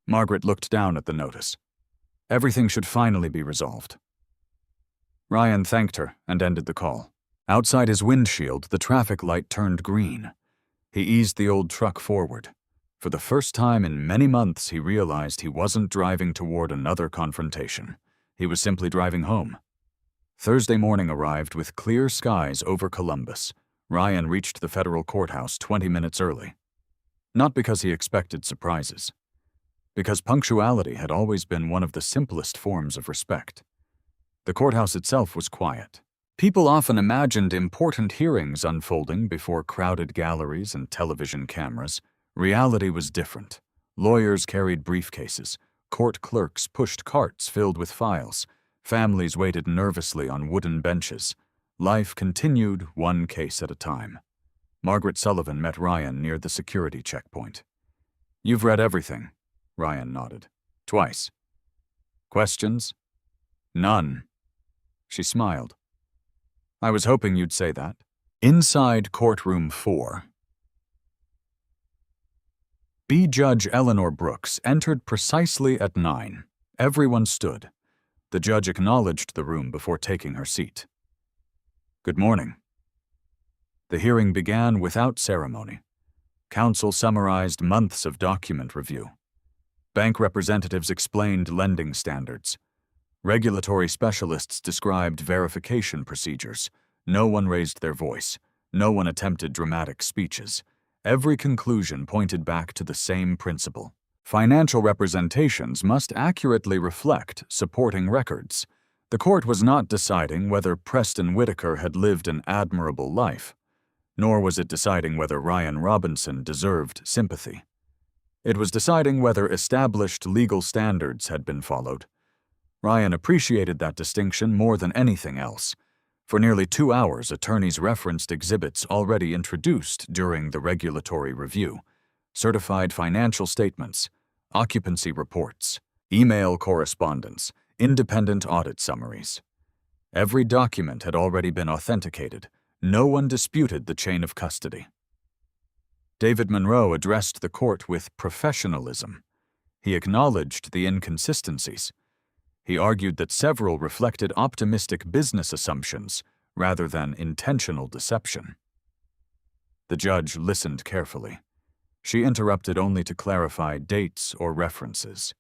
C: Margaret looked down at the notice. Everything should finally be resolved. Ryan thanked her and ended the call. Outside his windshield, the traffic light turned green. He eased the old truck forward. For the first time in many months, he realized he wasn't driving toward another confrontation. He was simply driving home. Thursday morning arrived with clear skies over Columbus. Ryan reached the federal courthouse 20 minutes early. Not because he expected surprises. Because punctuality had always been one of the simplest forms of respect. The courthouse itself was quiet. People often imagined important hearings unfolding before crowded galleries and television cameras. Reality was different. Lawyers carried briefcases. Court clerks pushed carts filled with files. Families waited nervously on wooden benches. Life continued, one case at a time. Margaret Sullivan met Ryan near the security checkpoint. "You've read everything," Ryan nodded. "Twice." "Questions?" "None." She smiled. "I was hoping you'd say that." Inside courtroom 4. B. Judge Eleanor Brooks entered precisely at 9. Everyone stood. The judge acknowledged the room before taking her seat. "Good morning." The hearing began without ceremony. Counsel summarized months of document review. Bank representatives explained lending standards. Regulatory specialists described verification procedures. No one raised their voice. No one attempted dramatic speeches. Every conclusion pointed back to the same principle. Financial representations must accurately reflect supporting records. The court was not deciding whether Preston Whitaker had lived an admirable life, nor was it deciding whether Ryan Robinson deserved sympathy. It was deciding whether established legal standards had been followed. Ryan appreciated that distinction more than anything else. For nearly 2 hours, attorneys referenced exhibits already introduced during the regulatory review: certified financial statements, occupancy reports, email correspondence, independent audit summaries. Every document had already been authenticated. No one disputed the chain of custody. David Monroe addressed the court with professionalism. He acknowledged the inconsistencies. He argued that several reflected optimistic business assumptions rather than intentional deception. The judge listened carefully. She interrupted only to clarify dates or references.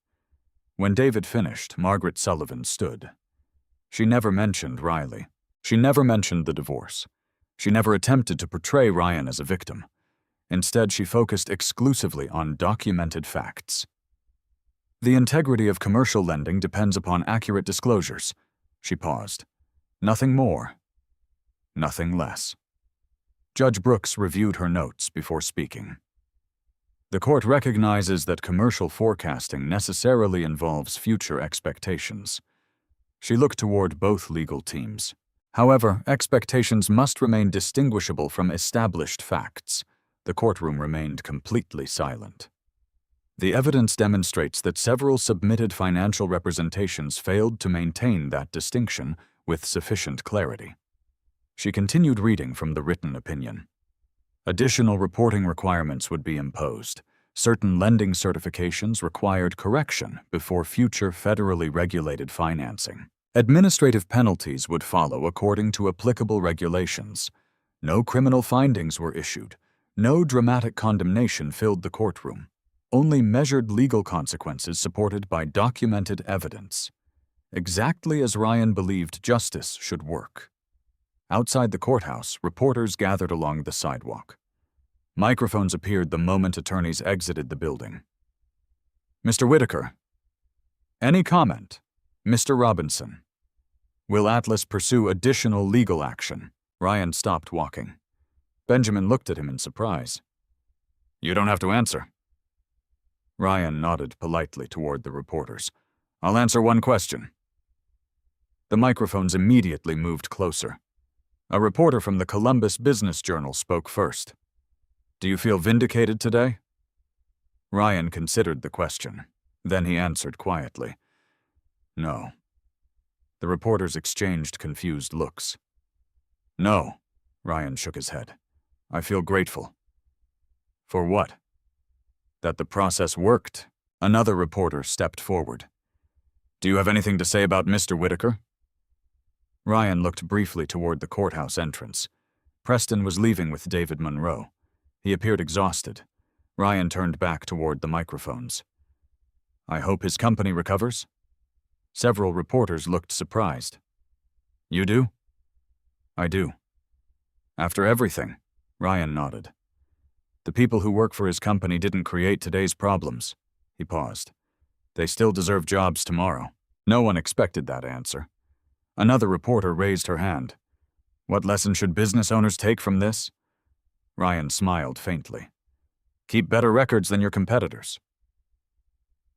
C: When David finished, Margaret Sullivan stood. She never mentioned Riley. She never mentioned the divorce. She never attempted to portray Ryan as a victim. Instead, she focused exclusively on documented facts. "The integrity of commercial lending depends upon accurate disclosures." She paused. "Nothing more. Nothing less." Judge Brooks reviewed her notes before speaking. "The court recognizes that commercial forecasting necessarily involves future expectations." She looked toward both legal teams. However, expectations must remain distinguishable from established facts. The courtroom remained completely silent. "The evidence demonstrates that several submitted financial representations failed to maintain that distinction with sufficient clarity." She continued reading from the written opinion. Additional reporting requirements would be imposed. Certain lending certifications required correction before future federally regulated financing. Administrative penalties would follow according to applicable regulations. No criminal findings were issued. No dramatic condemnation filled the courtroom. Only measured legal consequences supported by documented evidence. Exactly as Ryan believed justice should work. Outside the courthouse, reporters gathered along the sidewalk. Microphones appeared the moment attorneys exited the building. "Mr. Whitaker." "Any comment?" "Mr. Robinson." "Will Atlas pursue additional legal action?" Ryan stopped walking. Benjamin looked at him in surprise. "You don't have to answer." Ryan nodded politely toward the reporters. "I'll answer one question." The microphones immediately moved closer. A reporter from the Columbus Business Journal spoke first. "Do you feel vindicated today?" Ryan considered the question. Then he answered quietly, "No." The reporters exchanged confused looks. "No," Ryan shook his head. "I feel grateful." "For what?" "That the process worked," Another reporter stepped forward. "Do you have anything to say about Mr. Whitaker?" Ryan looked briefly toward the courthouse entrance. Preston was leaving with David Monroe. He appeared exhausted. Ryan turned back toward the microphones. "I hope his company recovers." Several reporters looked surprised. "You do?" "I do." "After everything?" Ryan nodded. "The people who work for his company didn't create today's problems." He paused. "They still deserve jobs tomorrow." No one expected that answer. Another reporter raised her hand. "What lesson should business owners take from this?" Ryan smiled faintly. "Keep better records than your competitors."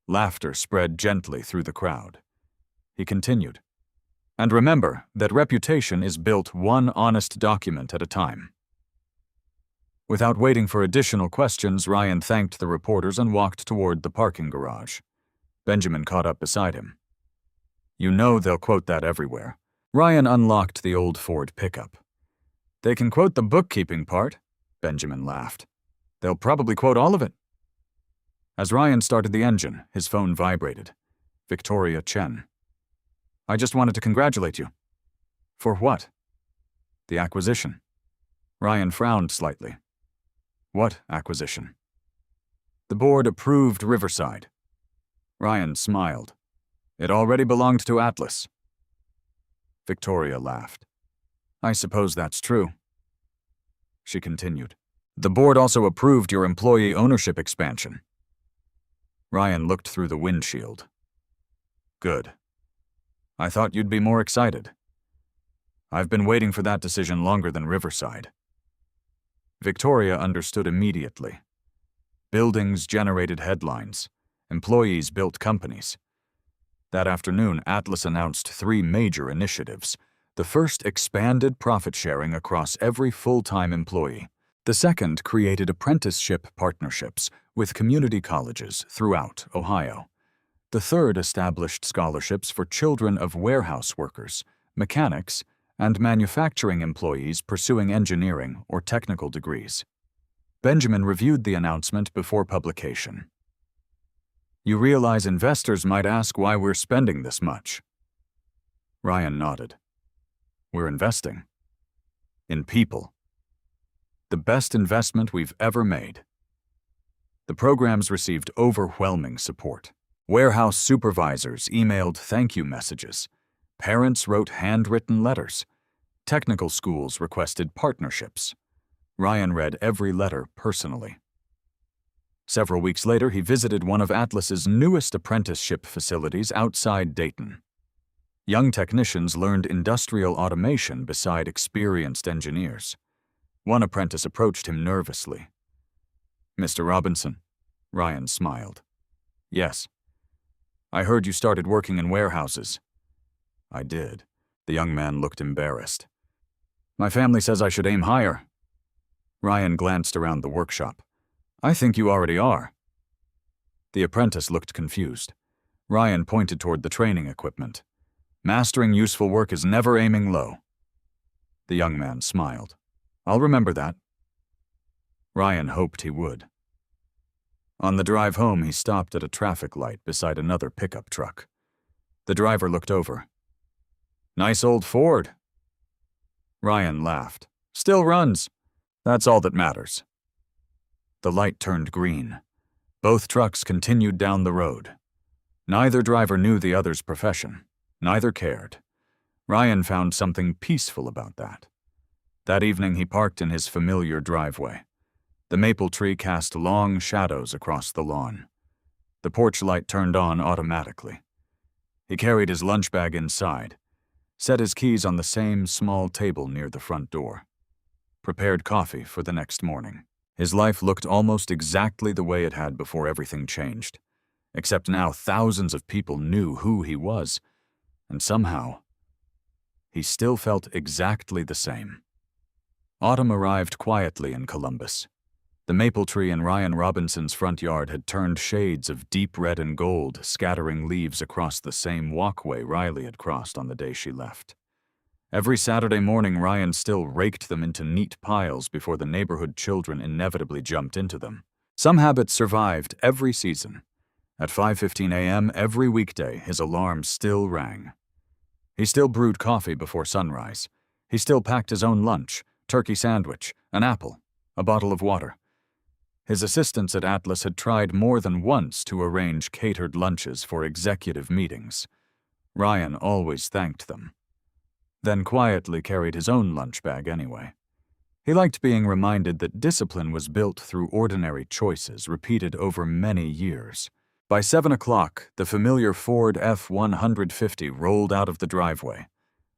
C: Laughter spread gently through the crowd. He continued. "And remember that reputation is built one honest document at a time." Without waiting for additional questions, Ryan thanked the reporters and walked toward the parking garage. Benjamin caught up beside him. "You know they'll quote that everywhere." Ryan unlocked the old Ford pickup. "They can quote the bookkeeping part," Benjamin laughed. "They'll probably quote all of it." As Ryan started the engine, his phone vibrated. Victoria Chen. "I just wanted to congratulate you." "For what?" "The acquisition." Ryan frowned slightly. "What acquisition?" "The board approved Riverside." Ryan smiled. "It already belonged to Atlas." Victoria laughed. "I suppose that's true." She continued. "The board also approved your employee ownership expansion." Ryan looked through the windshield. "Good. I thought you'd be more excited. I've been waiting for that decision longer than Riverside." Victoria understood immediately. Buildings generated headlines. Employees built companies. That afternoon, Atlas announced 3 major initiatives. The first expanded profit sharing across every full-time employee. The second created apprenticeship partnerships with community colleges throughout Ohio. The third established scholarships for children of warehouse workers, mechanics, and manufacturing employees pursuing engineering or technical degrees. Benjamin reviewed the announcement before publication. "You realize investors might ask why we're spending this much?" Ryan nodded. "We're investing in people. The best investment we've ever made." The programs received overwhelming support. Warehouse supervisors emailed thank you messages. Parents wrote handwritten letters. Technical schools requested partnerships. Ryan read every letter personally. Several weeks later, he visited one of Atlas's newest apprenticeship facilities outside Dayton. Young technicians learned industrial automation beside experienced engineers. One apprentice approached him nervously. "Mr. Robinson," Ryan smiled. "Yes." "I heard you started working in warehouses." "I did." The young man looked embarrassed. "My family says I should aim higher." Ryan glanced around the workshop. "I think you already are." The apprentice looked confused. Ryan pointed toward the training equipment. "Mastering useful work is never aiming low." The young man smiled. "I'll remember that." Ryan hoped he would. On the drive home, he stopped at a traffic light beside another pickup truck. The driver looked over. "Nice old Ford." Ryan laughed. "Still runs. That's all that matters." The light turned green. Both trucks continued down the road. Neither driver knew the other's profession. Neither cared. Ryan found something peaceful about that. That evening, he parked in his familiar driveway. The maple tree cast long shadows across the lawn. The porch light turned on automatically. He carried his lunch bag inside, set his keys on the same small table near the front door, prepared coffee for the next morning. His life looked almost exactly the way it had before everything changed, except now thousands of people knew who he was, and somehow, he still felt exactly the same. Autumn arrived quietly in Columbus. The maple tree in Ryan Robinson's front yard had turned shades of deep red and gold, scattering leaves across the same walkway Riley had crossed on the day she left. Every Saturday morning, Ryan still raked them into neat piles before the neighborhood children inevitably jumped into them. Some habits survived every season, At 5:15 a.m. every weekday, his alarm still rang. He still brewed coffee before sunrise. He still packed his own lunch, turkey sandwich, an apple, a bottle of water. His assistants at Atlas had tried more than once to arrange catered lunches for executive meetings. Ryan always thanked them, then quietly carried his own lunch bag anyway. He liked being reminded that discipline was built through ordinary choices repeated over many years. By 7 o'clock, the familiar Ford F-150 rolled out of the driveway.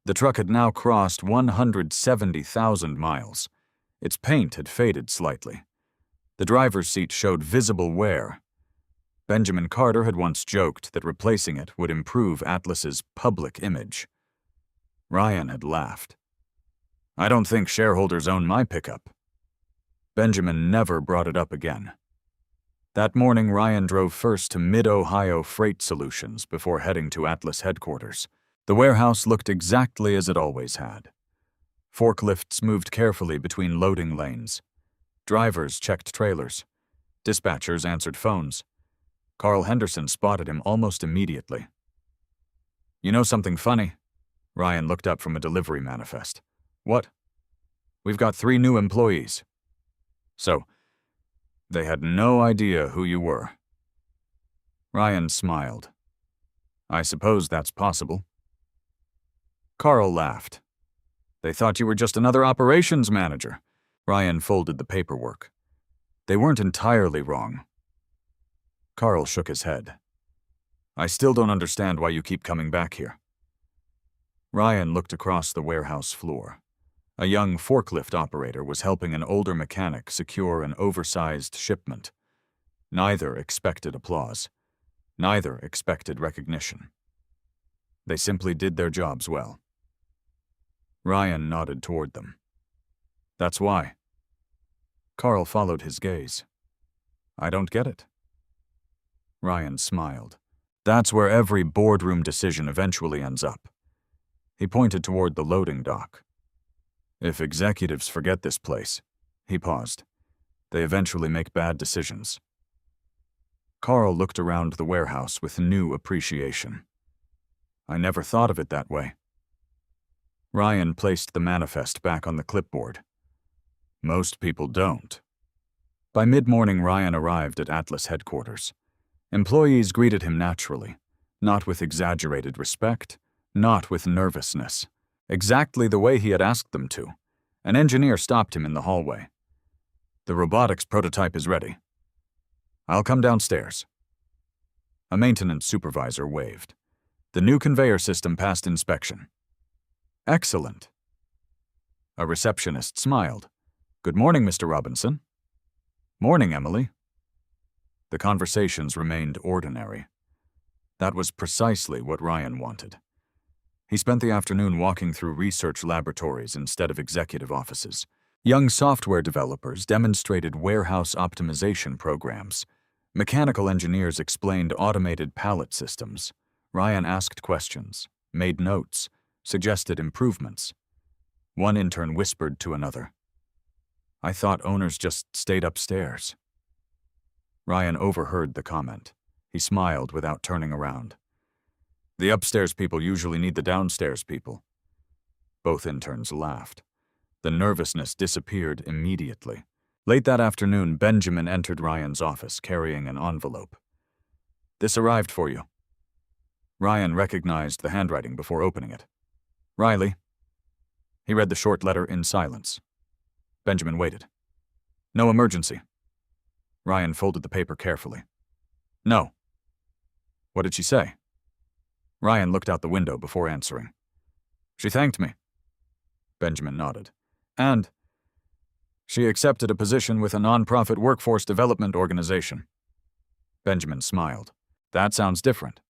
C: The truck had now crossed 170,000 miles. Its paint had faded slightly. The driver's seat showed visible wear. Benjamin Carter had once joked that replacing it would improve Atlas's public image. Ryan had laughed. "I don't think shareholders own my pickup." Benjamin never brought it up again. That morning, Ryan drove first to Mid-Ohio Freight Solutions before heading to Atlas headquarters. The warehouse looked exactly as it always had. Forklifts moved carefully between loading lanes. Drivers checked trailers. Dispatchers answered phones. Carl Henderson spotted him almost immediately. "You know something funny?" Ryan looked up from a delivery manifest. "What?" "We've got 3 new employees." "So, they had no idea who you were." Ryan smiled. "I suppose that's possible." Carl laughed. "They thought you were just another operations manager." Ryan folded the paperwork. "They weren't entirely wrong." Carl shook his head. "I still don't understand why you keep coming back here." Ryan looked across the warehouse floor. A young forklift operator was helping an older mechanic secure an oversized shipment. Neither expected applause. Neither expected recognition. They simply did their jobs well. Ryan nodded toward them. "That's why." Carl followed his gaze. "I don't get it." Ryan smiled. "That's where every boardroom decision eventually ends up." He pointed toward the loading dock. "If executives forget this place," he paused, "they eventually make bad decisions." Carl looked around the warehouse with new appreciation. "I never thought of it that way." Ryan placed the manifest back on the clipboard. "Most people don't." By mid-morning, Ryan arrived at Atlas headquarters. Employees greeted him naturally, not with exaggerated respect, not with nervousness. Exactly the way he had asked them to. An engineer stopped him in the hallway. "The robotics prototype is ready." "I'll come downstairs." A maintenance supervisor waved. "The new conveyor system passed inspection." "Excellent." A receptionist smiled. "Good morning, Mr. Robinson." "Morning, Emily." The conversations remained ordinary. That was precisely what Ryan wanted. He spent the afternoon walking through research laboratories instead of executive offices. Young software developers demonstrated warehouse optimization programs. Mechanical engineers explained automated pallet systems. Ryan asked questions, made notes, suggested improvements. One intern whispered to another, "I thought owners just stayed upstairs." Ryan overheard the comment. He smiled without turning around. "The upstairs people usually need the downstairs people." Both interns laughed. The nervousness disappeared immediately. Late that afternoon, Benjamin entered Ryan's office carrying an envelope. "This arrived for you." Ryan recognized the handwriting before opening it. "Riley." He read the short letter in silence. Benjamin waited. "No emergency." Ryan folded the paper carefully. "No." "What did she say?" Ryan looked out the window before answering. "She thanked me." Benjamin nodded. "And she accepted a position with a nonprofit workforce development organization." Benjamin smiled. "That sounds different."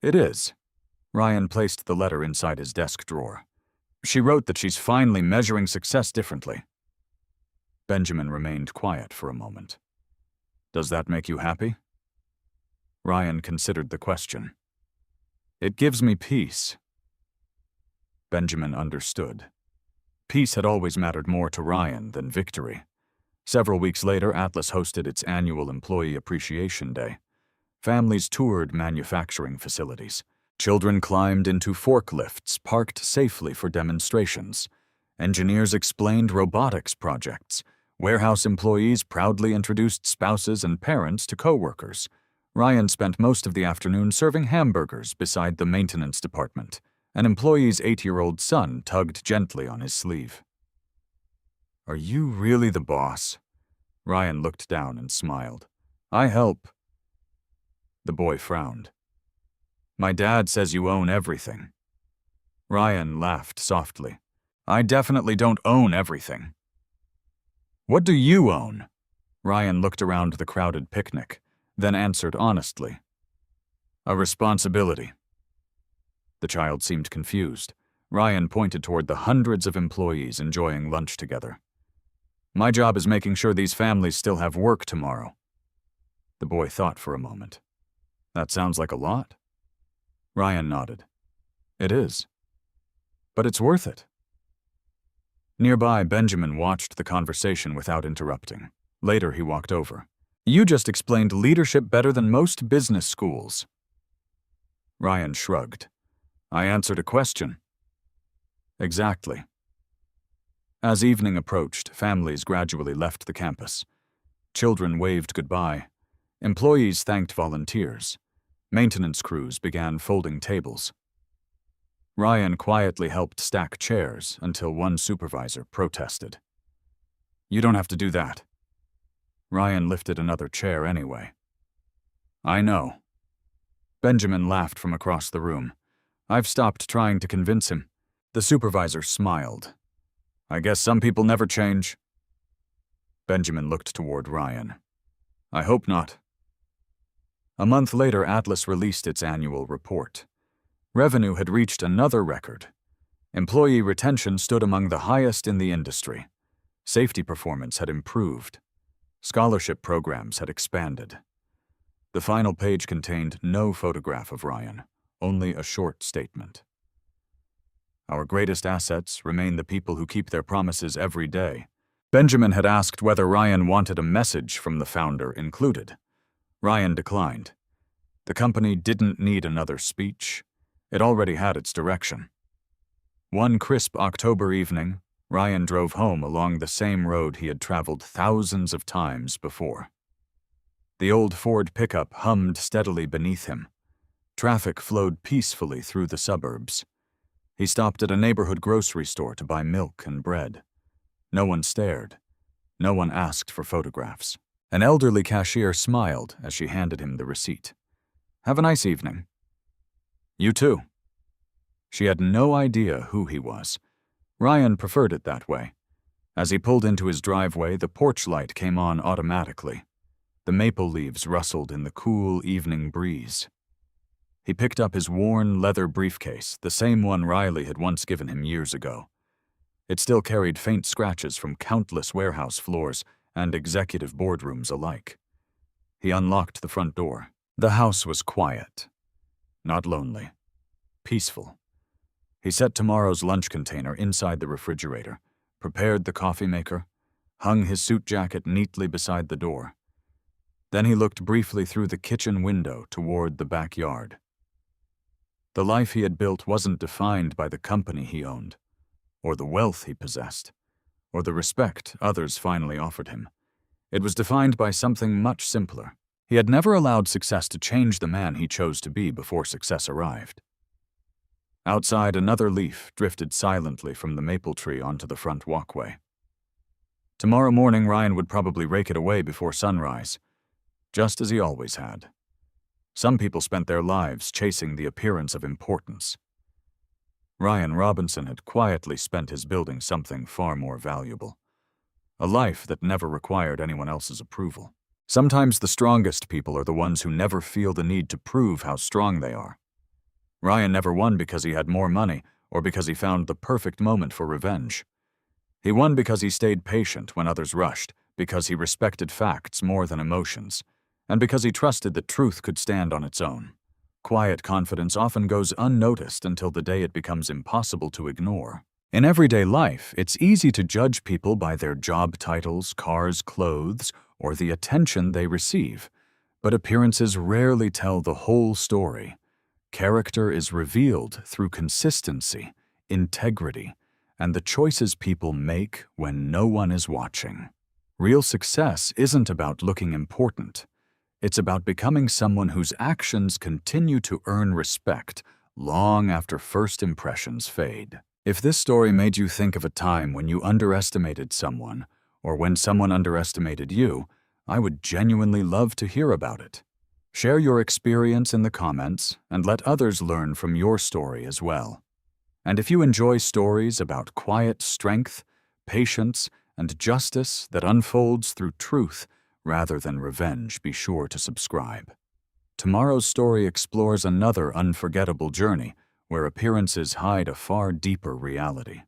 C: "It is." Ryan placed the letter inside his desk drawer. "She wrote that she's finally measuring success differently." Benjamin remained quiet for a moment. "Does that make you happy?" Ryan considered the question. "It gives me peace." Benjamin understood. Peace had always mattered more to Ryan than victory. Several weeks later, Atlas hosted its annual Employee Appreciation Day. Families toured manufacturing facilities. Children climbed into forklifts parked safely for demonstrations. Engineers explained robotics projects. Warehouse employees proudly introduced spouses and parents to coworkers. Ryan spent most of the afternoon serving hamburgers beside the maintenance department. An employee's 8-year-old son tugged gently on his sleeve. "Are you really the boss?" Ryan looked down and smiled. "I help." The boy frowned. "My dad says you own everything." Ryan laughed softly. "I definitely don't own everything." "What do you own?" Ryan looked around the crowded picnic, then answered honestly. "A responsibility." The child seemed confused. Ryan pointed toward the hundreds of employees enjoying lunch together. "My job is making sure these families still have work tomorrow." The boy thought for a moment. "That sounds like a lot." Ryan nodded. "It is. But it's worth it." Nearby, Benjamin watched the conversation without interrupting. Later, he walked over. "You just explained leadership better than most business schools." Ryan shrugged. "I answered a question." "Exactly." As evening approached, families gradually left the campus. Children waved goodbye. Employees thanked volunteers. Maintenance crews began folding tables. Ryan quietly helped stack chairs until one supervisor protested. "You don't have to do that." Ryan lifted another chair anyway. "I know." Benjamin laughed from across the room. "I've stopped trying to convince him." The supervisor smiled. "I guess some people never change." Benjamin looked toward Ryan. "I hope not." A month later, Atlas released its annual report. Revenue had reached another record. Employee retention stood among the highest in the industry. Safety performance had improved. Scholarship programs had expanded. The final page contained no photograph of Ryan, only a short statement. "Our greatest assets remain the people who keep their promises every day." Benjamin had asked whether Ryan wanted a message from the founder included. Ryan declined. The company didn't need another speech. It already had its direction. One crisp October evening, Ryan drove home along the same road he had traveled thousands of times before. The old Ford pickup hummed steadily beneath him. Traffic flowed peacefully through the suburbs. He stopped at a neighborhood grocery store to buy milk and bread. No one stared. No one asked for photographs. An elderly cashier smiled as she handed him the receipt. "Have a nice evening." "You too." She had no idea who he was. Ryan preferred it that way. As he pulled into his driveway, the porch light came on automatically. The maple leaves rustled in the cool evening breeze. He picked up his worn leather briefcase, the same one Riley had once given him years ago. It still carried faint scratches from countless warehouse floors and executive boardrooms alike. He unlocked the front door. The house was quiet. Not lonely. Peaceful. He set tomorrow's lunch container inside the refrigerator, prepared the coffee maker, hung his suit jacket neatly beside the door. Then he looked briefly through the kitchen window toward the backyard. The life he had built wasn't defined by the company he owned, or the wealth he possessed, or the respect others finally offered him. It was defined by something much simpler. He had never allowed success to change the man he chose to be before success arrived. Outside, another leaf drifted silently from the maple tree onto the front walkway. Tomorrow morning, Ryan would probably rake it away before sunrise, just as he always had. Some people spent their lives chasing the appearance of importance. Ryan Robinson had quietly spent his building something far more valuable. A life that never required anyone else's approval. Sometimes the strongest people are the ones who never feel the need to prove how strong they are. Ryan never won because he had more money or because he found the perfect moment for revenge. He won because he stayed patient when others rushed, because he respected facts more than emotions, and because he trusted that truth could stand on its own. Quiet confidence often goes unnoticed until the day it becomes impossible to ignore. In everyday life, it's easy to judge people by their job titles, cars, clothes, or the attention they receive. But appearances rarely tell the whole story. Character is revealed through consistency, integrity, and the choices people make when no one is watching. Real success isn't about looking important. It's about becoming someone whose actions continue to earn respect long after first impressions fade. If this story made you think of a time when you underestimated someone, or when someone underestimated you, I would genuinely love to hear about it. Share your experience in the comments and let others learn from your story as well. And if you enjoy stories about quiet strength, patience, and justice that unfolds through truth rather than revenge, be sure to subscribe. Tomorrow's story explores another unforgettable journey where appearances hide a far deeper reality.